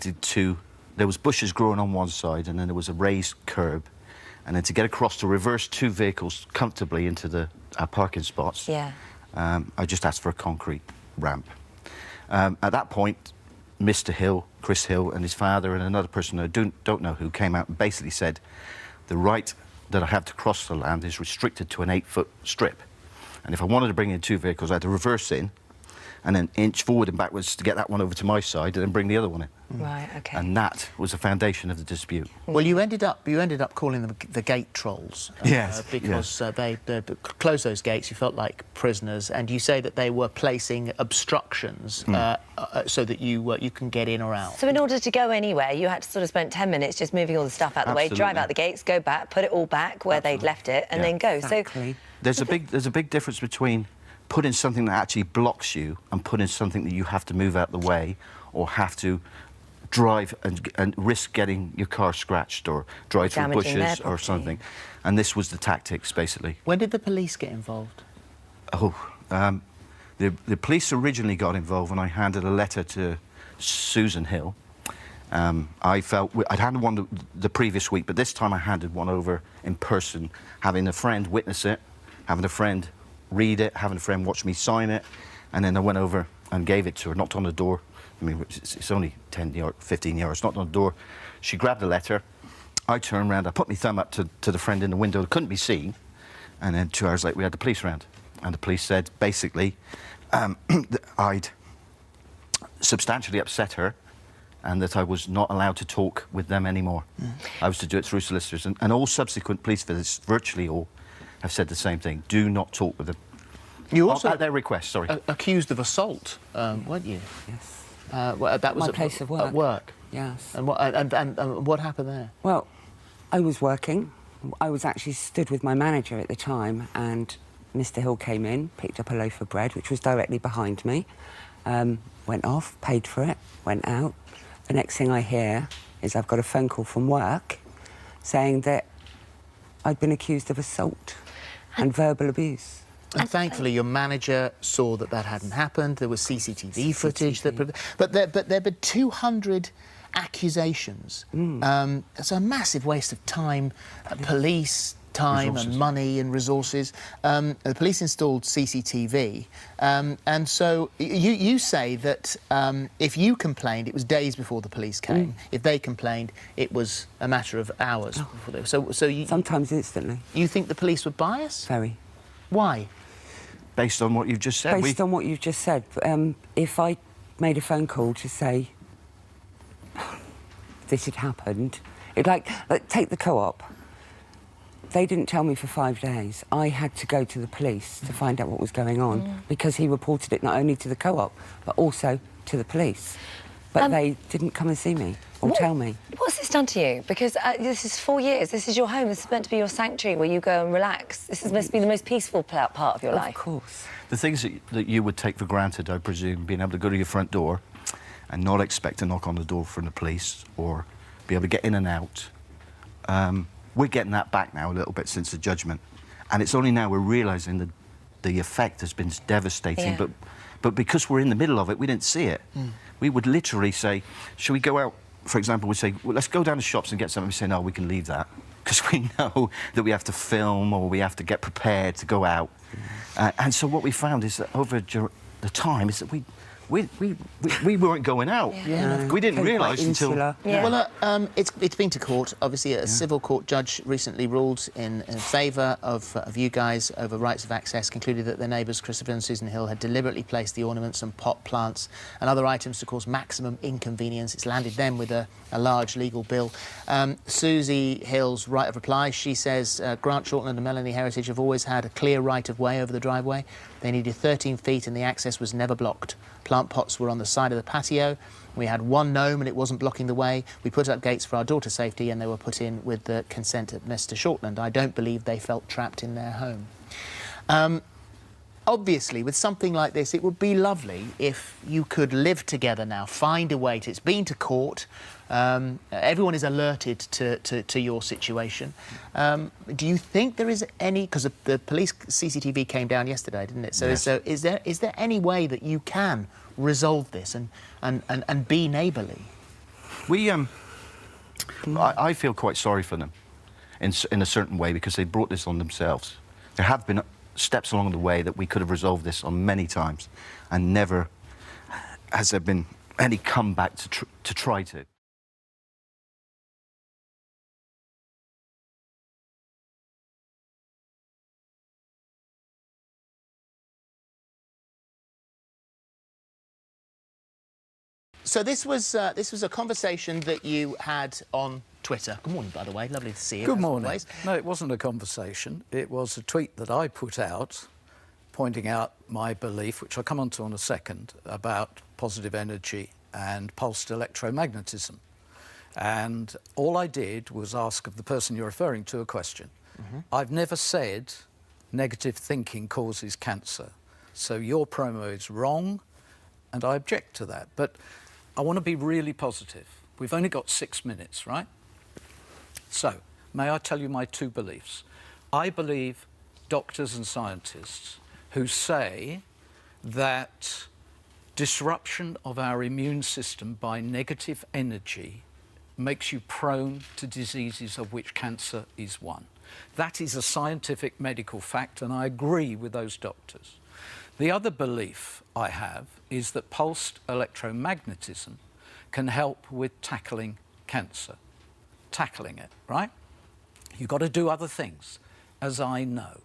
there was bushes growing on one side, and then there was a raised curb. And then to get across to reverse 2 vehicles comfortably into our parking spots, I just asked for a concrete ramp. At that point, Mr. Hill, Chris Hill, and his father and another person I don't know who came out and basically said the right that I have to cross the land is restricted to an 8-foot strip. And if I wanted to bring in 2 vehicles, I had to reverse in and then inch forward and backwards to get that one over to my side and then bring the other one in. Right, OK. And that was the foundation of the dispute. Well, you ended up calling them the gate trolls. Yes. Because they closed those gates, you felt like prisoners, and you say that they were placing obstructions so that you can get in or out. So in order to go anywhere, you had to sort of spend 10 minutes just moving all the stuff out the way, drive out the gates, go back, put it all back where they'd left it, and then go. Exactly. So there's a big difference between putting something that actually blocks you and putting something that you have to move out the way or have to drive and risk getting your car scratched or drive through bushes or something. And this was the tactics, basically. When did the police get involved? The police originally got involved when I handed a letter to Susan Hill. I felt I'd handed one the previous week, but this time I handed one over in person, having a friend witness it, having a friend read it, having a friend watch me sign it, and then I went over and gave it to her, knocked on the door. I mean, it's only 15 yards, knocked on the door. She grabbed the letter. I turned around, I put my thumb up to the friend in the window that couldn't be seen, and then 2 hours later we had the police round. And the police said, basically, that I'd substantially upset her and that I was not allowed to talk with them anymore. I was to do it through solicitors. And all subsequent police visits, virtually all, have said the same thing. Do not talk with them. You also... At their request, sorry. Accused of assault, weren't you? Yes. Well, that was my place of work. At work? Yes. And what happened there? Well, I was working. I was actually stood with my manager at the time, and Mr. Hill came in, picked up a loaf of bread, which was directly behind me, went off, paid for it, went out. The next thing I hear is I've got a phone call from work saying that I'd been accused of assault and verbal abuse. And thankfully, your manager saw that hadn't happened. There was CCTV footage that... But there were 200 accusations. It's a massive waste of time, police time and money and resources. The police installed CCTV. And so you say that if you complained, it was days before the police came. If they complained, it was a matter of hours before they... So you... Sometimes instantly. You think the police were biased? Very. Why? Based on what you've just said. Based on what you've just said. If I made a phone call to say this had happened, like take the co-op. They didn't tell me for 5 days. I had to go to the police to find out what was going on because he reported it not only to the co-op but also to the police. But they didn't come and see me or tell me. What's this done to you? Because this is 4 years. This is your home. This is meant to be your sanctuary where you go and relax. This is supposed to be the most peaceful part of your life. Of course. The things that you would take for granted, I presume, being able to go to your front door and not expect to knock on the door from the police or be able to get in and out. We're getting that back now a little bit since the judgment. And it's only now we're realising that the effect has been devastating. Yeah. But But because we're in the middle of it, we didn't see it. We would literally say, should we go out? For example, we'd say, well, let's go down to shops and get something. We say, no, we can leave that. Because we know that we have to film or we have to get prepared to go out. And so what we found is that over the time is that we weren't going out. We didn't realise until... Well, it's been to court. Obviously, a civil court judge recently ruled in favour of you guys over rights of access, concluded that their neighbours, Christopher and Susan Hill, had deliberately placed the ornaments and pot plants and other items to cause maximum inconvenience. It's landed them with a large legal bill. Susie Hill's right of reply, she says, Grant Shortland and Melanie Heritage have always had a clear right of way over the driveway. They needed 13 feet and the access was never blocked. Plant pots were on the side of the patio. We had one gnome and it wasn't blocking the way. We put up gates for our daughter's safety and they were put in with the consent of Mr. Shortland. I don't believe they felt trapped in their home. Obviously, with something like this, it would be lovely if you could live together now, find a way to... It's been to court. Everyone is alerted to your situation. Do you think there is any... Because the police CCTV came down yesterday, didn't it? So, so is there any way that you can resolve this and be neighbourly? I feel quite sorry for them in a certain way because they brought this on themselves. There have been steps along the way that we could have resolved this on many times and never has there been any comeback to try to. So this was a conversation that you had on Twitter. Good morning, by the way. Lovely to see you. Good morning. No, it wasn't a conversation. It was a tweet that I put out pointing out my belief, which I'll come on to in a second, about positive energy and pulsed electromagnetism. And all I did was ask of the person you're referring to a question. I've never said negative thinking causes cancer. So your promo is wrong, and I object to that. But I want to be really positive. We've only got 6 minutes, right? So, may I tell you my two beliefs? I believe doctors and scientists who say that disruption of our immune system by negative energy makes you prone to diseases of which cancer is one. That is a scientific medical fact, and I agree with those doctors. The other belief I have is that pulsed electromagnetism can help with tackling cancer. Tackling it, right? You've got to do other things, as I know.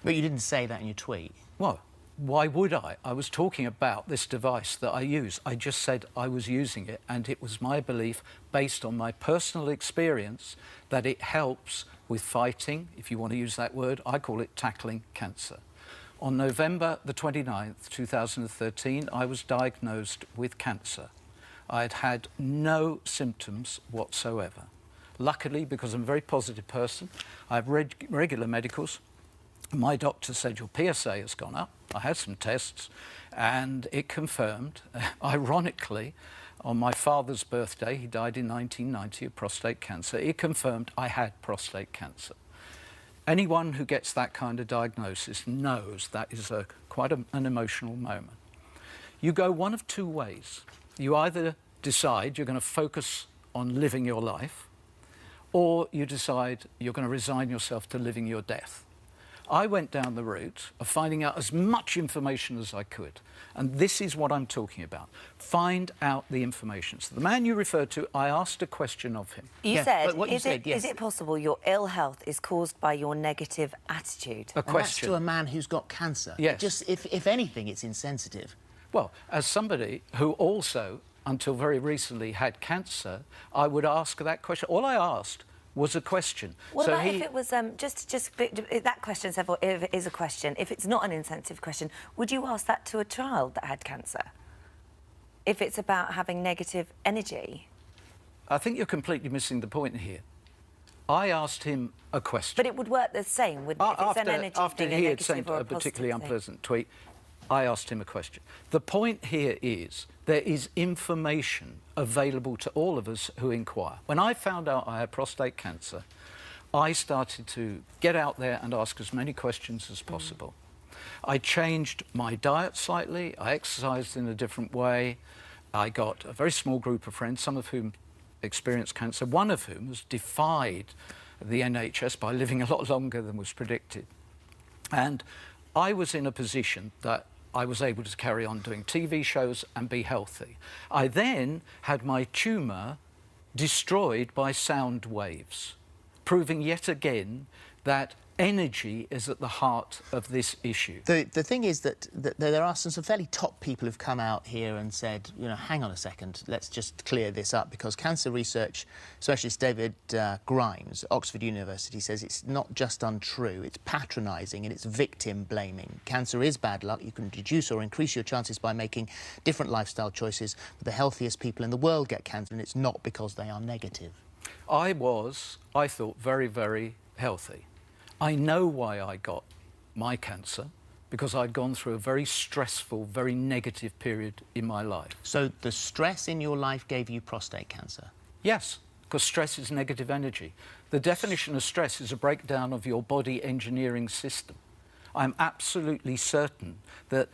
But you didn't say that in your tweet. Well, why would I? I was talking about this device that I use. I just said I was using it, and it was my belief, based on my personal experience, that it helps with fighting, if you want to use that word. I call it tackling cancer. On November the 29th, 2013, I was diagnosed with cancer. I had had no symptoms whatsoever. Luckily, because I'm a very positive person, I have regular medicals. My doctor said, your PSA has gone up. I had some tests, and it confirmed, ironically, on my father's birthday, he died in 1990 of prostate cancer, it confirmed I had prostate cancer. Anyone who gets that kind of diagnosis knows that is quite an emotional moment. You go one of two ways. You either decide you're going to focus on living your life, or you decide you're going to resign yourself to living your death. I went down the route of finding out as much information as I could. And this is what I'm talking about. Find out the information. So the man you referred to, I asked a question of him. You said, is it possible your ill health is caused by your negative attitude? A question. And that's to a man who's got cancer. Yes. Just, if anything, it's insensitive. Well, as somebody who also, until very recently, had cancer, I would ask that question. All I asked was a question. What about if it was that question is a question. If it's not an insensitive question, would you ask that to a child that had cancer? If it's about having negative energy? I think you're completely missing the point here. I asked him a question. But it would work the same, wouldn't it? If it's an energy after thing, he had sent or a particularly unpleasant tweet, I asked him a question. The point here is there is information available to all of us who inquire. When I found out I had prostate cancer, I started to get out there and ask as many questions as possible. I changed my diet slightly. I exercised in a different way. I got a very small group of friends, some of whom experienced cancer, one of whom has defied the NHS by living a lot longer than was predicted. And I was in a position that I was able to carry on doing TV shows and be healthy. I then had my tumour destroyed by sound waves, proving yet again that energy is at the heart of this issue. The thing is that there are some fairly top people who've come out here and said, you know, hang on a second, let's just clear this up, because cancer research specialist David Grimes, Oxford University, says it's not just untrue, it's patronising and it's victim blaming. Cancer is bad luck. You can reduce or increase your chances by making different lifestyle choices. But the healthiest people in the world get cancer, and it's not because they are negative. I thought, very, very healthy. I know why I got my cancer, because I'd gone through a very stressful, very negative period in my life. So the stress in your life gave you prostate cancer? Yes, because stress is negative energy. The definition of stress is a breakdown of your body engineering system. I'm absolutely certain that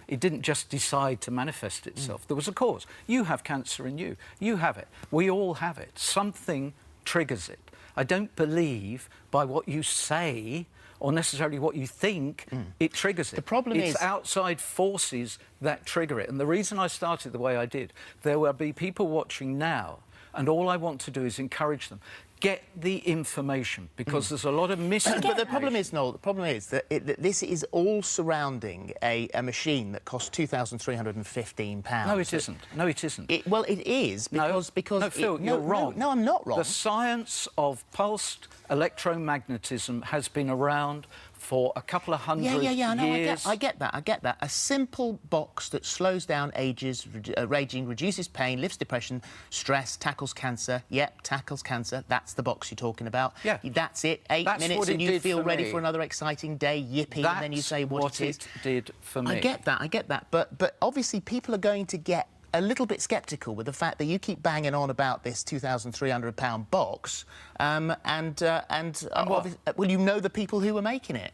it didn't just decide to manifest itself. There was a cause. You have cancer in you. You have it. We all have it. Something triggers it. I don't believe by what you say or necessarily what you think it triggers it. The problem is... It's outside forces that trigger it. And the reason I started the way I did, there will be people watching now, and all I want to do is encourage them. Get the information, because there's a lot of misinformation. But the problem is, Noel, the problem is that, that this is all surrounding a machine that costs £2,315. No, it isn't. No, it isn't. Well, it is, because... No, Phil, you're wrong. No, I'm not wrong. The science of pulsed electromagnetism has been around for a couple of hundred years. I get that. A simple box that slows down raging, reduces pain, lifts depression, stress, tackles cancer. Yep, tackles cancer. That's the box you're talking about. Yeah. That's it. 8 minutes and you feel ready for another exciting day. Yippee! And then you say what it is. That's what it did for me. I get that. But obviously people are going to get a little bit sceptical with the fact that you keep banging on about this £2,300 box, will you know the people who were making it?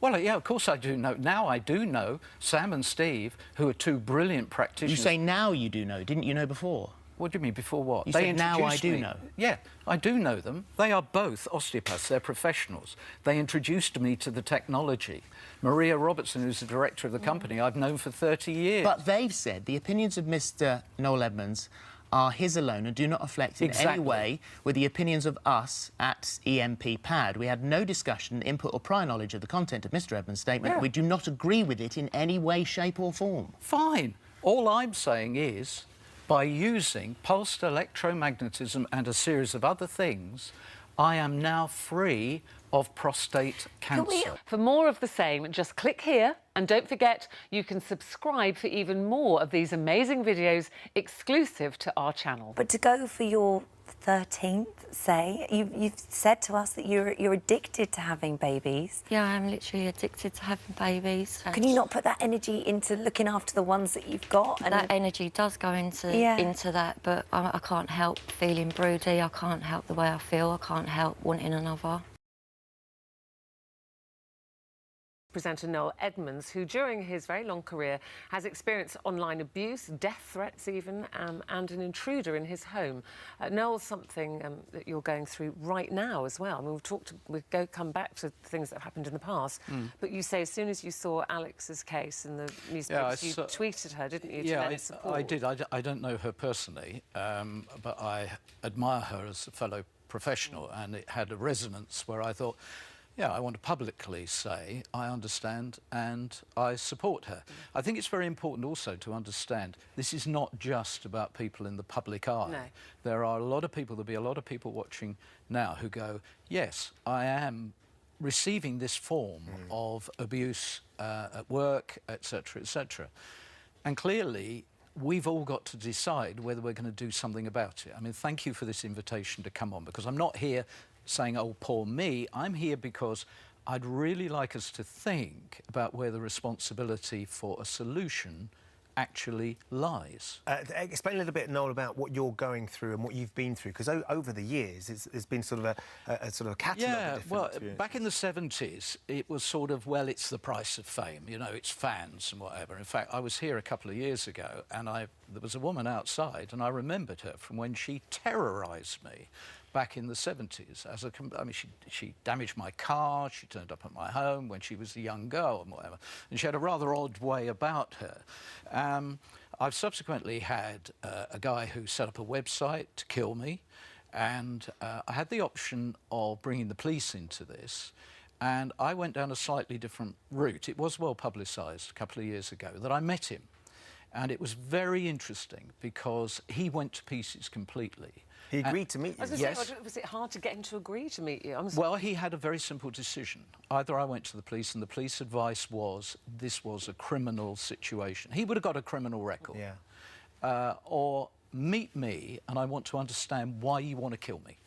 Well, yeah, of course I do know. Now I do know Sam and Steve, who are two brilliant practitioners. You say now you do know. Didn't you know before? What do you mean, before what? You said now I do know. Yeah, I do know them. They are both osteopaths. They're professionals. They introduced me to the technology. Maria Robertson, who's the director of the company, I've known for 30 years. But they've said the opinions of Mr. Noel Edmonds are his alone and do not reflect in any way with the opinions of us at EMP PAD. We had no discussion, input or prior knowledge of the content of Mr. Edmonds' statement. Yeah. We do not agree with it in any way, shape or form. Fine. All I'm saying is, by using pulsed electromagnetism and a series of other things, I am now free of prostate cancer. For more of the same, just click here, and don't forget you can subscribe for even more of these amazing videos exclusive to our channel. But to go for your 13th, say, you've said to us that you're addicted to having babies. Yeah, I'm literally addicted to having babies. Can you not put that energy into looking after the ones that you've got? And that energy does go into that, but I can't help feeling broody. I can't help the way I feel. I can't help wanting another. Presenter Noel Edmonds, who during his very long career has experienced online abuse, death threats even, and an intruder in his home. Noel, something that you're going through right now as well. I mean, we'll come back to things that have happened in the past, but you say as soon as you saw Alex's case in the newspapers, you tweeted her, didn't you, to lend support? I did. I don't know her personally, but I admire her as a fellow professional, and it had a resonance where I thought, yeah, I want to publicly say I understand and I support her. I think it's very important also to understand this is not just about people in the public eye. No. There are a lot of people, there'll be a lot of people watching now who go, yes, I am receiving this form of abuse at work, etc., etc. And clearly, we've all got to decide whether we're going to do something about it. I mean, thank you for this invitation to come on, because I'm not here saying, oh, poor me. I'm here because I'd really like us to think about where the responsibility for a solution actually lies. Explain a little bit, Noel, about what you're going through and what you've been through, because over the years it's been sort of a sort of catalogue of different experiences. Back in the 70s, it was sort of, well, it's the price of fame, you know, it's fans and whatever. In fact, I was here a couple of years ago, and there was a woman outside, and I remembered her from when she terrorised me back in the 70s. I mean, she damaged my car, she turned up at my home when she was a young girl and whatever, and she had a rather odd way about her. I've subsequently had a guy who set up a website to kill me, and I had the option of bringing the police into this, and I went down a slightly different route. It was well publicised a couple of years ago that I met him, and it was very interesting because he went to pieces completely. He agreed to meet you? Yes. Was it hard to get him to agree to meet you? Well, he had a very simple decision. Either I went to the police, and the police advice was this was a criminal situation. He would have got a criminal record. Yeah. Or meet me, and I want to understand why you want to kill me.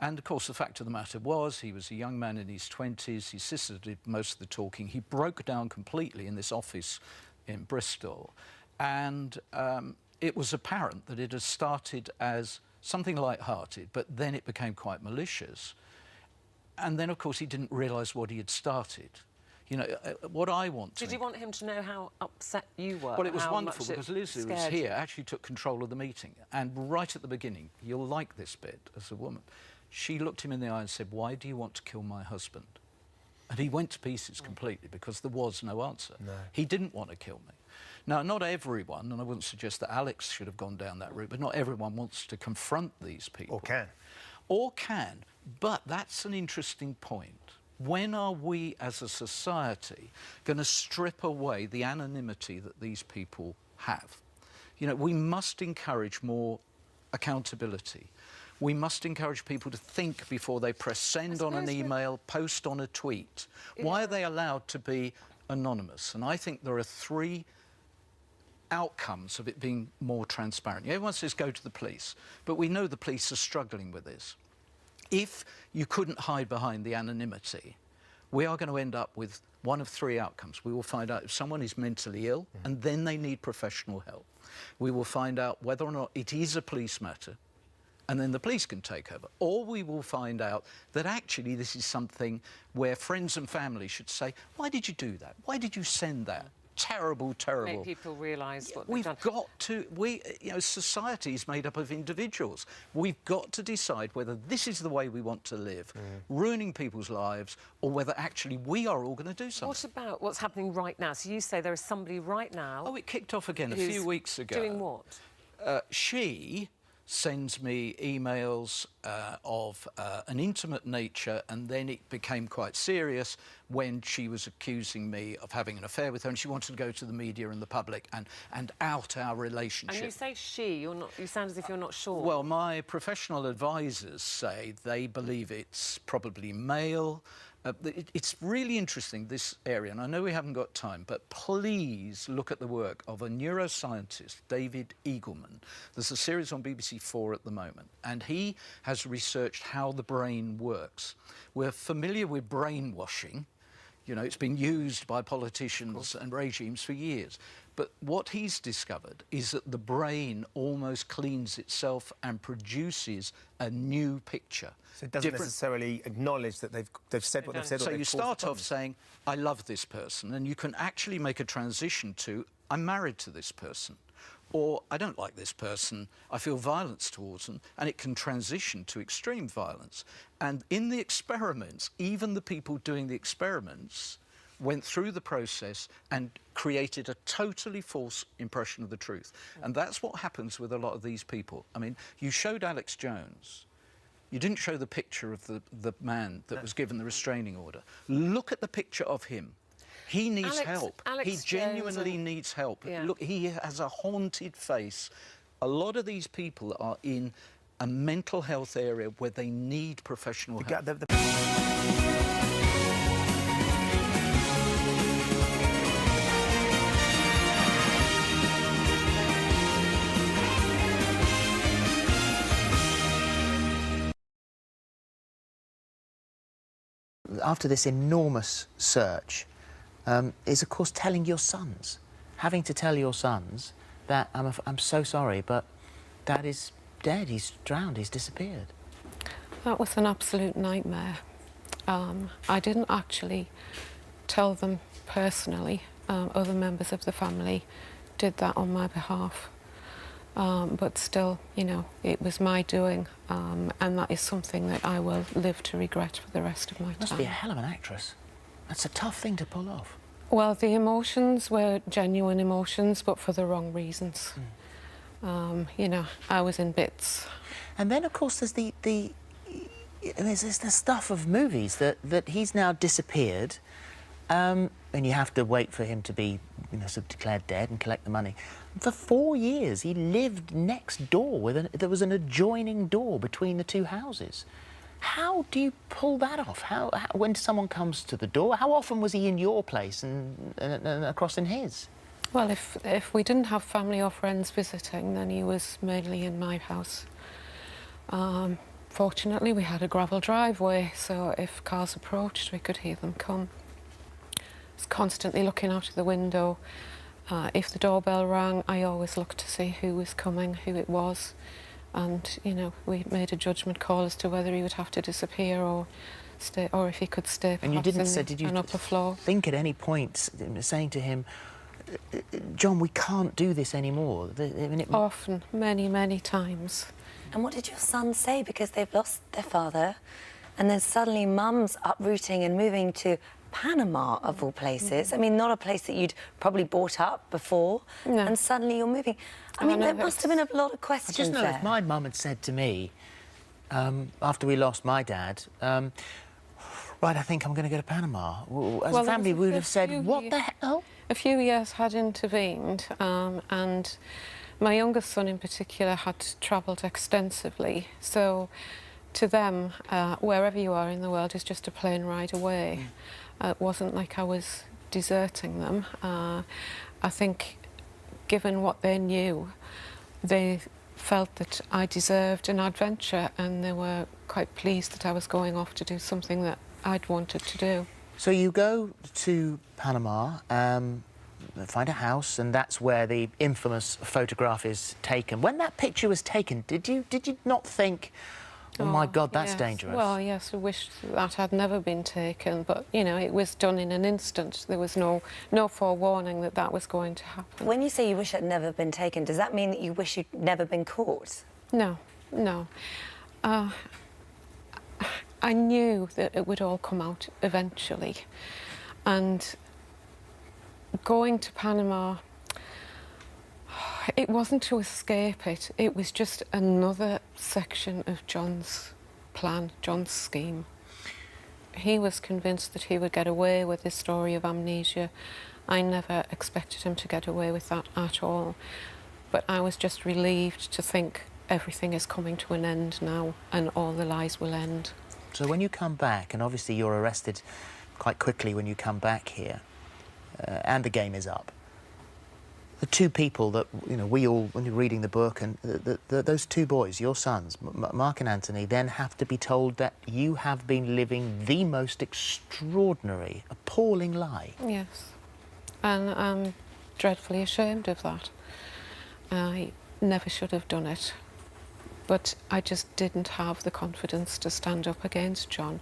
And, of course, the fact of the matter was he was a young man in his 20s. His sister did most of the talking. He broke down completely in this office in Bristol. And it was apparent that it had started as something light-hearted, but then it became quite malicious. And then, of course, he didn't realise what he had started. You know, what I want to... Did you want him to know how upset you were? Well, it was wonderful because Liz, who was here, actually took control of the meeting. And right at the beginning, you'll like this bit as a woman, she looked him in the eye and said, "Why do you want to kill my husband?" And he went to pieces completely because there was no answer. No. He didn't want to kill me. Now, not everyone, and I wouldn't suggest that Alex should have gone down that route, but not everyone wants to confront these people. Or can. Or can. But that's an interesting point. When are we, as a society, going to strip away the anonymity that these people have? You know, we must encourage more accountability. We must encourage people to think before they press send on an email, post on a tweet. Why are they allowed to be anonymous? And I think there are three outcomes of it being more transparent. Everyone says go to the police, but we know the police are struggling with this. If you couldn't hide behind the anonymity, we are going to end up with one of three outcomes. We will find out if someone is mentally ill and then they need professional help. We will find out whether or not it is a police matter, and then the police can take over. Or we will find out that actually this is something where friends and family should say, "Why did you do that? Why did you send that? Terrible, terrible." Make people realise what we've done. got to. You know, society is made up of individuals. We've got to decide whether this is the way we want to live, ruining people's lives, or whether actually we are all going to do something. What about what's happening right now? So you say there is somebody right now... Oh, it kicked off again a few weeks ago. Doing what? She sends me emails of an intimate nature, and then it became quite serious when she was accusing me of having an affair with her, and she wanted to go to the media and the public and out our relationship. And you say she, you're not, you sound as if you're not sure. Well, my professional advisors say they believe it's probably male. It's really interesting, this area, and I know we haven't got time, but please look at the work of a neuroscientist, David Eagleman. There's a series on BBC4 at the moment, and he has researched how the brain works. We're familiar with brainwashing. You know, it's been used by politicians and regimes for years. But what he's discovered is that the brain almost cleans itself and produces a new picture. So it doesn't necessarily acknowledge that they've said what they've said. So you start off saying, "I love this person," and you can actually make a transition to, "I'm married to this person," or "I don't like this person, I feel violence towards them," and it can transition to extreme violence. And in the experiments, even the people doing the experiments went through the process and created a totally false impression of the truth. And that's what happens with a lot of these people. I mean, you showed Alex Jones. You didn't show the picture of the man that was given the restraining order. Look at the picture of him. He needs help. He genuinely needs help. Yeah. Look, he has a haunted face. A lot of these people are in a mental health area where they need professional help. After this enormous search, is of course telling your sons. having to tell your sons that I'm so sorry, but Dad is dead, he's drowned, he's disappeared. That was an absolute nightmare. I didn't actually tell them personally. Other members of the family did that on my behalf. But still, you know, it was my doing, and that is something that I will live to regret for the rest of my time. Must be a hell of an actress. That's a tough thing to pull off. Well, the emotions were genuine emotions, but for the wrong reasons. You know, I was in bits. And then, of course, there's there's the stuff of movies that he's now disappeared, and you have to wait for him to be, you know, sort of declared dead and collect the money. For 4 years, he lived next door there was an adjoining door between the two houses. How do you pull that off? How when someone comes to the door, how often was he in your place and across in his? Well, if we didn't have family or friends visiting, then he was mainly in my house. Fortunately, we had a gravel driveway, so if cars approached, we could hear them come. I was constantly looking out of the window. If the doorbell rang, I always looked to see who was coming, who it was. And, you know, we made a judgment call as to whether he would have to disappear or stay, or if he could stay And you didn't say, did you an upper floor. think at any point, saying to him, John, we can't do this anymore? Often, many, many times. And what did your sons say? Because they've lost their father, and then suddenly mum's uprooting and moving to Panama, of all places. I mean, not a place that you'd probably brought up before, and suddenly you're moving. I mean, there must have been a lot of questions I just know there. if my mum had said to me, after we lost my dad, right, I think I'm going to go to Panama. As a family, we would have said, what the hell? A few years had intervened, and my youngest son in particular had travelled extensively. So to them, wherever you are in the world is just a plane ride away. It wasn't like I was deserting them. I think, given what they knew, they felt that I deserved an adventure, and they were quite pleased that I was going off to do something that I'd wanted to do. So you go to Panama, find a house, and that's where the infamous photograph is taken. When that picture was taken, did you not think, oh my God, that's yes. dangerous? Well, yes, I wish that had never been taken, but, you know, it was done in an instant. There was no forewarning that that was going to happen. When you say you wish it had never been taken, does that mean that you wish you'd never been caught? No, no. I knew that it would all come out eventually. And going to Panama, it wasn't to escape it. It was just another section of John's plan, John's scheme. He was convinced that he would get away with his story of amnesia. I never expected him to get away with that at all. But I was just relieved to think everything is coming to an end now and all the lies will end. So when you come back, and obviously you're arrested quite quickly when you come back here, and the game is up, the two people that, you know, we all, when you're reading the book, and those two boys, your sons, Mark and Anthony, then have to be told that you have been living the most extraordinary, appalling lie. Yes, and I'm dreadfully ashamed of that. I never should have done it, but I just didn't have the confidence to stand up against John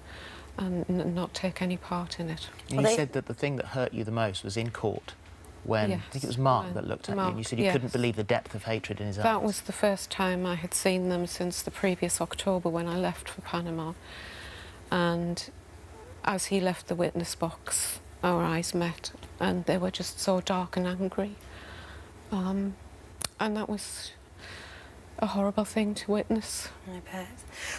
and not take any part in it. And you said that the thing that hurt you the most was in court, when yes, I think it was Mark that looked at you, and you said you couldn't believe the depth of hatred in his eyes. That was the first time I had seen them since the previous October when I left for Panama. And as he left the witness box, our eyes met, and they were just so dark and angry. And that was a horrible thing to witness. I bet.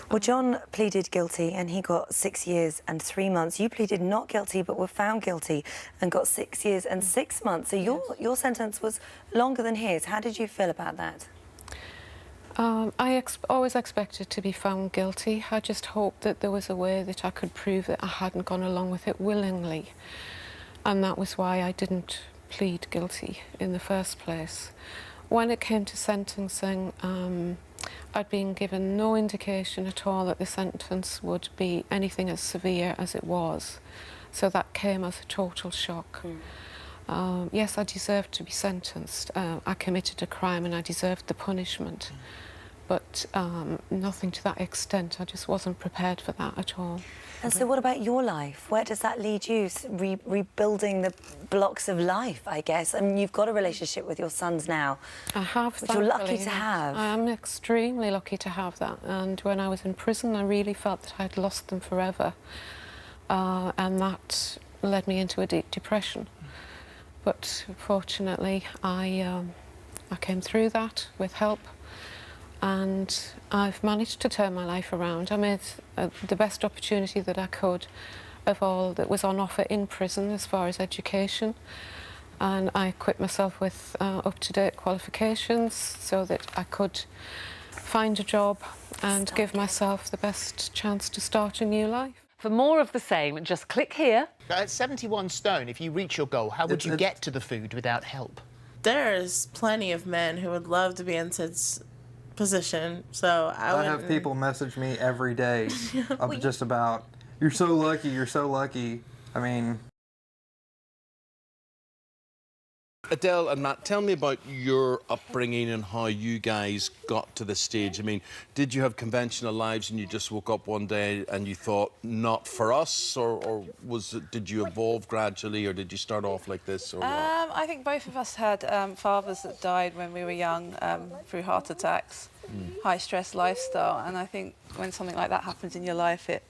Well, John pleaded guilty and he got 6 years and 3 months. You pleaded not guilty but were found guilty and got 6 years and 6 months. So your sentence was longer than his. How did you feel about that? I always expected to be found guilty. I just hoped that there was a way that I could prove that I hadn't gone along with it willingly. And that was why I didn't plead guilty in the first place. When it came to sentencing, I'd been given no indication at all that the sentence would be anything as severe as it was. So that came as a total shock. Yes, I deserved to be sentenced. I committed a crime and I deserved the punishment. But nothing to that extent. I just wasn't prepared for that at all. And so what about your life? Where does that lead you? Rebuilding the blocks of life, I guess. I mean, you've got a relationship with your sons now. I have, which you're lucky thankfully, to have. I am extremely lucky to have that. And when I was in prison, I really felt that I'd lost them forever. And that led me into a deep depression. But fortunately, I came through that with help. And I've managed to turn my life around. I made the best opportunity that I could of all that was on offer in prison as far as education. And I equipped myself with up-to-date qualifications so that I could find a job and give myself the best chance to start a new life. For more of the same, just click here. At 71 stone, if you reach your goal, how would you get to the food without help? There's plenty of men who would love to be in Sid's position, so I have people message me every day of just about, you're so lucky, you're so lucky. I mean... Adele and Matt, tell me about your upbringing and how you guys got to this stage. I mean, did you have conventional lives and you just woke up one day and you thought, not for us, or did you evolve gradually, or did you start off like this? Or what? I think both of us had fathers that died when we were young through heart attacks, high-stress lifestyle, and I think when something like that happens in your life, it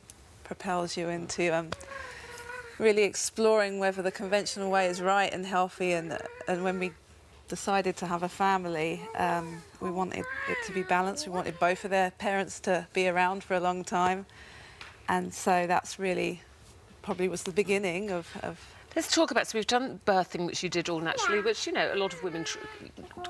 propels you into really exploring whether the conventional way is right and healthy. And when we decided to have a family, we wanted it to be balanced. We wanted both of their parents to be around for a long time. And so that's really probably was the beginning of... Let's talk about, so we've done birthing, which you did all naturally, which, you know, a lot of women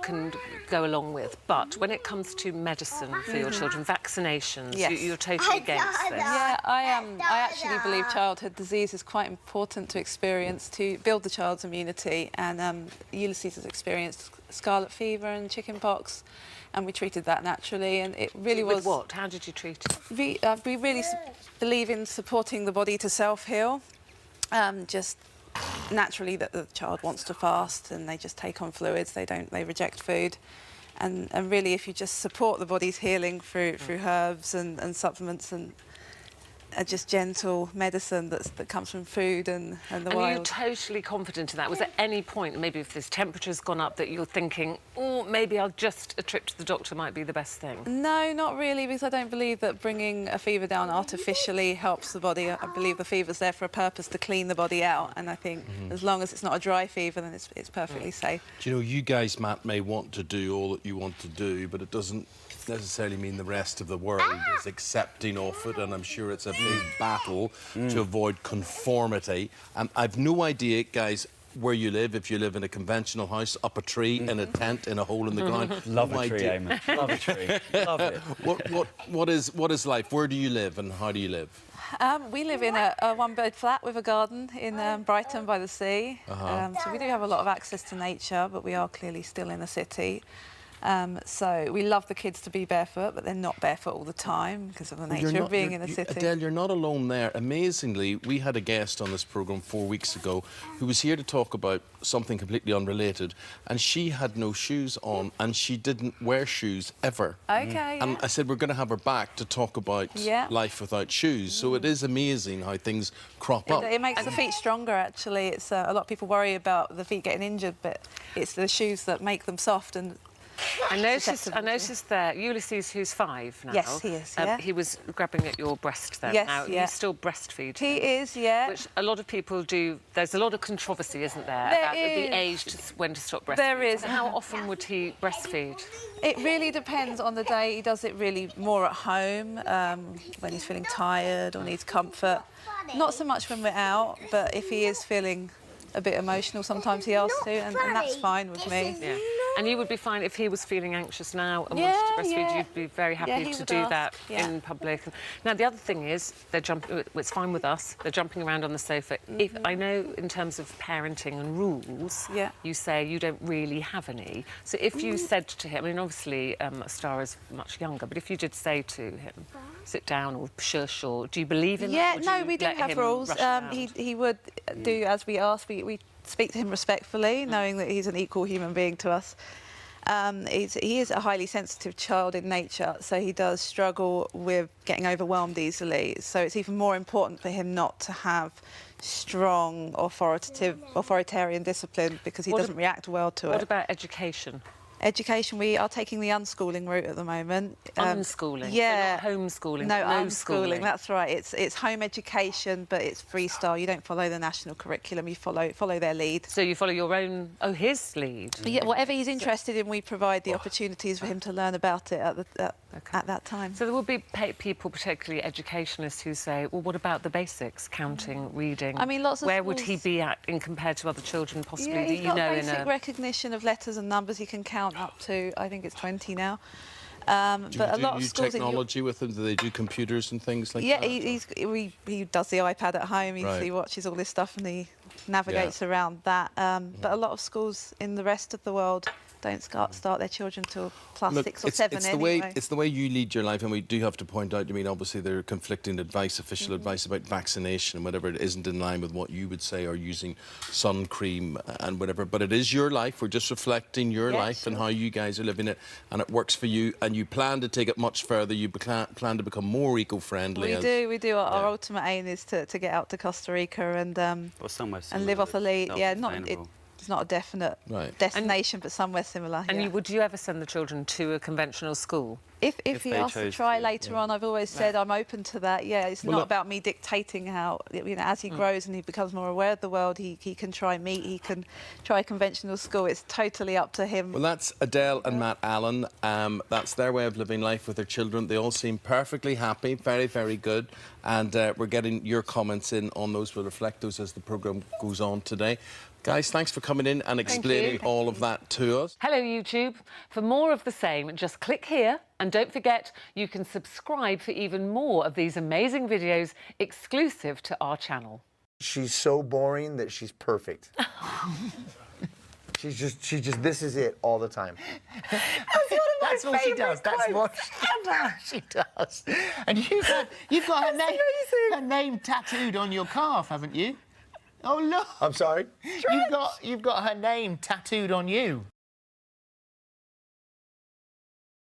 can go along with. But when it comes to medicine for your children, vaccinations, you're totally against this. Yeah, I actually believe childhood disease is quite important to experience to build the child's immunity. And Ulysses has experienced scarlet fever and chickenpox, and we treated that naturally. And it really was... With what? How did you treat it? We really believe in supporting the body to self-heal. Just naturally that the child wants to fast and they just take on fluids, they reject food, and really if you just support the body's healing through herbs and supplements and just gentle medicine that comes from food and the wild. And are you totally confident in that? Was at any point, maybe if this temperature's gone up, that you're thinking, oh, maybe a trip to the doctor might be the best thing? No, not really, because I don't believe that bringing a fever down artificially helps the body. I believe the fever's there for a purpose, to clean the body out, and I think as long as it's not a dry fever, then it's perfectly safe. Do you know, you guys, Matt, may want to do all that you want to do, but it doesn't necessarily mean the rest of the world is accepting of it, and I'm sure it's a big battle to avoid conformity. I've no idea, guys, where you live, if you live in a conventional house, up a tree, in a tent, in a hole in the ground. Love a tree, Eamon. Love a tree. Love it. What is life? Where do you live and how do you live? We live in a one-bed flat with a garden in Brighton by the sea. So we do have a lot of access to nature, but we are clearly still in a city. So we love the kids to be barefoot, but they're not barefoot all the time because of the nature of being in a city. Adele, you're not alone there. Amazingly, we had a guest on this programme 4 weeks ago who was here to talk about something completely unrelated, and she had no shoes on and she didn't wear shoes ever. Okay. And I said we're going to have her back to talk about life without shoes. So it is amazing how things crop up. It makes the feet stronger, actually. It's a lot of people worry about the feet getting injured, but it's the shoes that make them soft and... I noticed there, Ulysses, who's 5 now. Yes, he is, he was grabbing at your breast there. Yes, now, you still breastfeed. He is, yeah. Which a lot of people do. There's a lot of controversy, isn't there, about the age when to stop breastfeeding. There is. How often would he breastfeed? It really depends on the day. He does it really more at home, when he's feeling tired or needs comfort. Not so much when we're out, but if he is feeling a bit emotional, sometimes he asks to, and that's fine with me. Yeah. And you would be fine if he was feeling anxious now and wanted to breastfeed. You'd be very happy to do that in public. Now, the other thing is, they're jumping. It's fine with us. They're jumping around on the sofa. If I know, in terms of parenting and rules, you say you don't really have any. So if you said to him, I mean, obviously, Star is much younger, but if you did say to him, sit down or shush, or do you believe in that? Yeah, no, we do have rules. He would do as we ask. We speak to him respectfully, knowing that he's an equal human being to us. He is a highly sensitive child in nature, so he does struggle with getting overwhelmed easily. So it's even more important for him not to have strong, authoritarian discipline, because he doesn't react well to it. What about education? Education, we are taking the unschooling route at the moment. Unschooling? Yeah. So not homeschooling? No, no unschooling, schooling. that's right. It's home education, but it's freestyle. You don't follow the national curriculum, you follow their lead. So you follow your own, his lead? Yeah, whatever he's interested in, we provide the opportunities for him to learn about it at that time. So there will be people, particularly educationalists, who say, well, what about the basics, counting, reading? I mean, lots of Where would schools- he be at in compared to other children, possibly, Yeah, that he's you got know basic recognition of letters and numbers. He can count up to, I think it's 20 now. But a lot of schools technology with them? Do they do computers and things like yeah, that? he does the iPad at home. He watches all this stuff and he navigates around that. But a lot of schools in the rest of the world don't start their children till plus Look, 6 or 7 anyway. It's the way you lead your life, and we do have to point out, I mean, obviously there are conflicting advice, official advice about vaccination and whatever. It isn't in line with what you would say, or using sun cream and whatever. But it is your life. We're just reflecting your life and how you guys are living it, and it works for you, and you plan to take it much further. You plan to become more eco-friendly. We do. Our ultimate aim is to get out to Costa Rica and live off the lead. Yeah, it's not a definite destination, but somewhere similar. And would you ever send the children to a conventional school? If he asks to try later on, I've always said I'm open to that. Yeah, it's not about me dictating how, as he grows and he becomes more aware of the world, he can try meat, he can try a conventional school. It's totally up to him. Well, that's Adele and Matt Allen. That's their way of living life with their children. They all seem perfectly happy, very, very good. And we're getting your comments in on those. We'll reflect those as the programme goes on today. Guys, thanks for coming in and explaining all of that to us. Hello, YouTube. For more of the same, just click here. And don't forget, you can subscribe for even more of these amazing videos exclusive to our channel. She's so boring that she's perfect. She's just, this is it all the time. That's all she does. That's what she does. And you've got her name tattooed on your calf, haven't you? Oh, look. I'm sorry? You've got her name tattooed on you.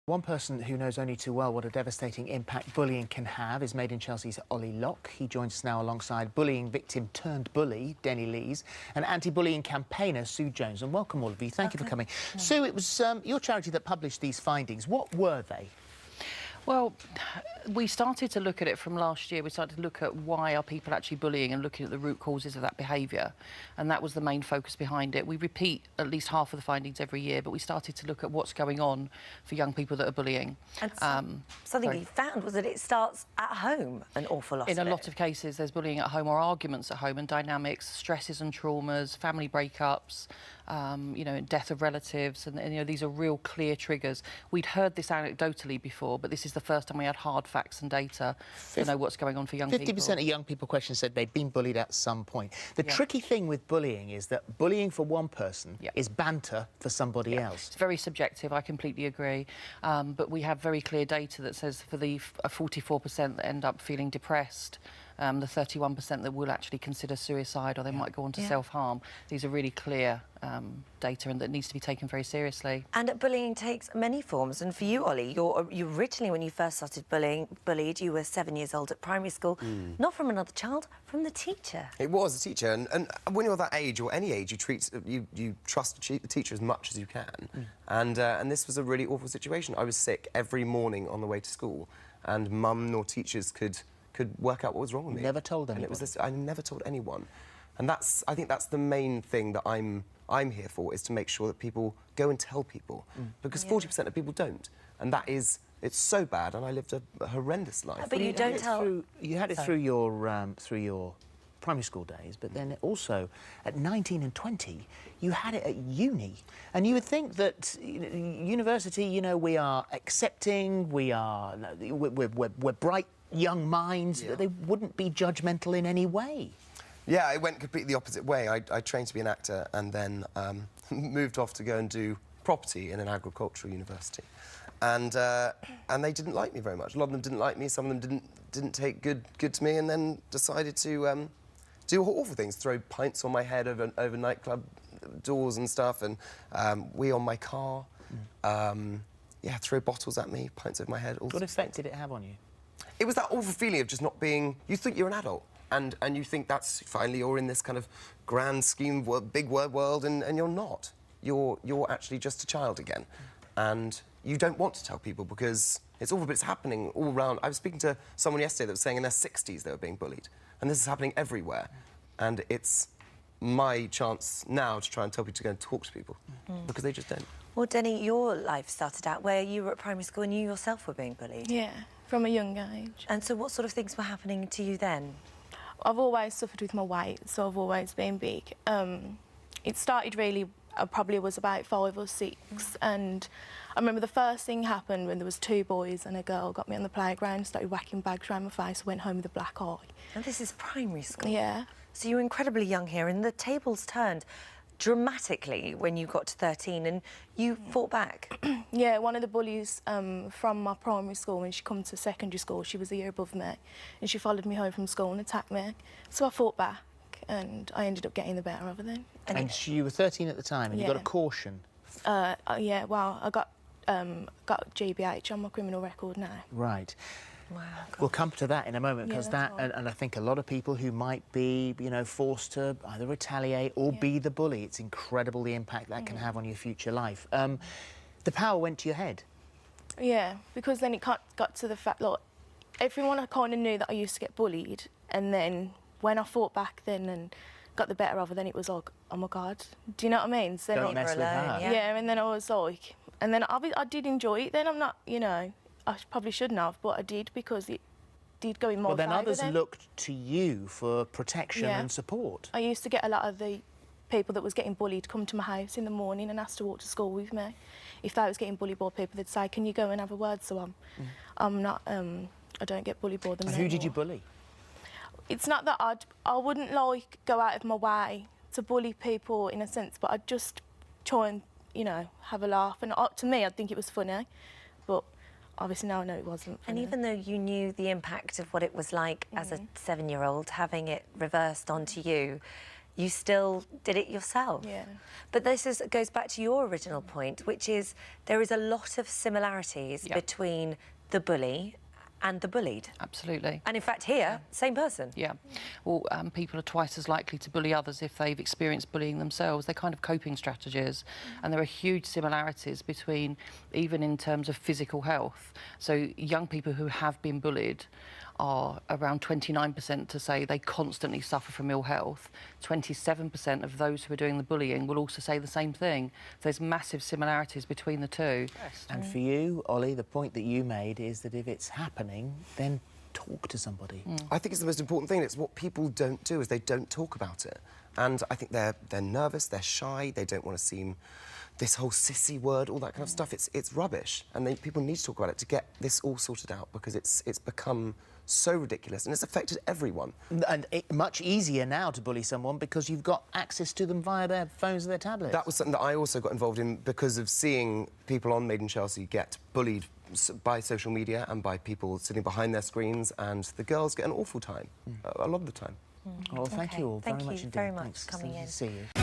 One person who knows only too well what a devastating impact bullying can have is Made in Chelsea's Ollie Locke. He joins us now alongside bullying victim turned bully, Denny Lees, and anti-bullying campaigner, Sue Jones. And welcome, all of you. Thank you for coming. Sue, it was your charity that published these findings. What were they? Well, we started to look at it from last year. We started to look at why are people actually bullying and looking at the root causes of that behaviour. And that was the main focus behind it. We repeat at least half of the findings every year, but we started to look at what's going on for young people that are bullying. And something you found was that it starts at home, an awful lot In of a it. lot of cases, there's bullying at home or arguments at home and dynamics, stresses and traumas, family breakups, death of relatives, and these are real clear triggers. We'd heard this anecdotally before, but this is the first time we had hard facts and data to know what's going on for young people. 50% of young people questioned said they'd been bullied at some point. The tricky thing with bullying is that bullying for one person is banter for somebody else. It's very subjective, I completely agree. But we have very clear data that says for the 44% that end up feeling depressed, the 31% that will actually consider suicide or they might go on to self-harm. These are really clear data and that needs to be taken very seriously. And bullying takes many forms. And for you, Ollie, you originally, when you first started bullied, you were 7 years old at primary school, not from another child, from the teacher. It was a teacher, and when you're that age or any age, you trust the teacher as much as you can. And this was a really awful situation. I was sick every morning on the way to school, and mum nor teachers could work out what was wrong with me. Never told anyone? And it was I never told anyone. And I think that's the main thing that I'm here for, is to make sure that people go and tell people. Because 40% of people don't. And it's so bad, and I lived a horrendous life. But you don't tell... You had it through your primary school days, but then also at 19 and 20, you had it at uni. And you would think that university, we are accepting, we're bright young minds, that they wouldn't be judgmental in any way. Yeah, I went completely the opposite way. I trained to be an actor and then moved off to go and do property in an agricultural university. And they didn't like me very much. A lot of them didn't like me, some of them didn't take good to me, and then decided to do awful things, throw pints on my head over nightclub doors and stuff, and wee on my car. Yeah, throw bottles at me, pints over my head. What effect did it have on you? It was that awful feeling of just not being... You think you're an adult, and you think that's finally you're in this kind of grand scheme, big word world, and you're not. You're actually just a child again, and you don't want to tell people because it's awful, but it's happening all around. I was speaking to someone yesterday that was saying in their 60s they were being bullied, and this is happening everywhere, and it's my chance now to try and tell people to go and talk to people because they just don't. Well, Denny, your life started out where you were at primary school and you yourself were being bullied. Yeah, from a young age. And so what sort of things were happening to you then? I've always suffered with my weight, so I've always been big. It started really, I probably was about 5 or 6, and I remember the first thing happened when there was 2 boys and a girl got me on the playground, started whacking bags around my face, I went home with a black eye. And this is primary school? Yeah. So you were incredibly young here, and the tables turned dramatically when you got to 13 and you fought back. Yeah, one of the bullies from my primary school, when she come to secondary school, she was a year above me, and she followed me home from school and attacked me. So I fought back, and I ended up getting the better of her then. And you were 13 at the time, and you got a caution? Yeah, well, I got GBH on my criminal record now. Right. Wow. We'll come to that in a moment, because that's and I think a lot of people who might be, you know, forced to either retaliate or be the bully, it's incredible the impact that can have on your future life. The power went to your head. Yeah, because then it got to the fact, like, everyone kind of knew that I used to get bullied, and then when I fought back then and got the better of her, then it was like, oh my God, do you know what I mean? So Don't mess with her. Yeah, and then I was like, and then I did enjoy it. Then I'm not, you know, I probably shouldn't have, but I did because it did go in my Well, then favour others looked to you for protection and support. I used to get a lot of the people that was getting bullied come to my house in the morning and ask to walk to school with me. If they was getting bullied by people, they'd say, can you go and have a word? So I'm not, I don't get bullied by them And who did you bully? It's not that I wouldn't like go out of my way to bully people in a sense, but I'd just try and, you know, have a laugh. And to me, I'd think it was funny, but obviously now I know it wasn't funny. And even though you knew the impact of what it was like as a 7-year-old, having it reversed onto you, you still did it yourself. Yeah. But this goes back to your original point, which is there is a lot of similarities between the bully and the bullied. Absolutely. And in fact here, same person. Yeah. Well, people are twice as likely to bully others if they've experienced bullying themselves. They're kind of coping strategies. And there are huge similarities between, even in terms of physical health. So young people who have been bullied are around 29% to say they constantly suffer from ill health. 27% of those who are doing the bullying will also say the same thing. So there's massive similarities between the two. And for you, Ollie, the point that you made is that if it's happening, then talk to somebody. I think it's the most important thing. It's what people don't do, is they don't talk about it. And I think they're nervous, they're shy, they don't want to seem this whole sissy word, all that kind of stuff. It's rubbish, and people need to talk about it to get this all sorted out, because it's become so ridiculous, and it's affected everyone. And much easier now to bully someone because you've got access to them via their phones or their tablets. That was something that I also got involved in because of seeing people on Made in Chelsea get bullied by social media and by people sitting behind their screens, and the girls get an awful time, a lot of the time. Well, thank you all very much indeed. Thank you very much Thanks. for coming in. See you.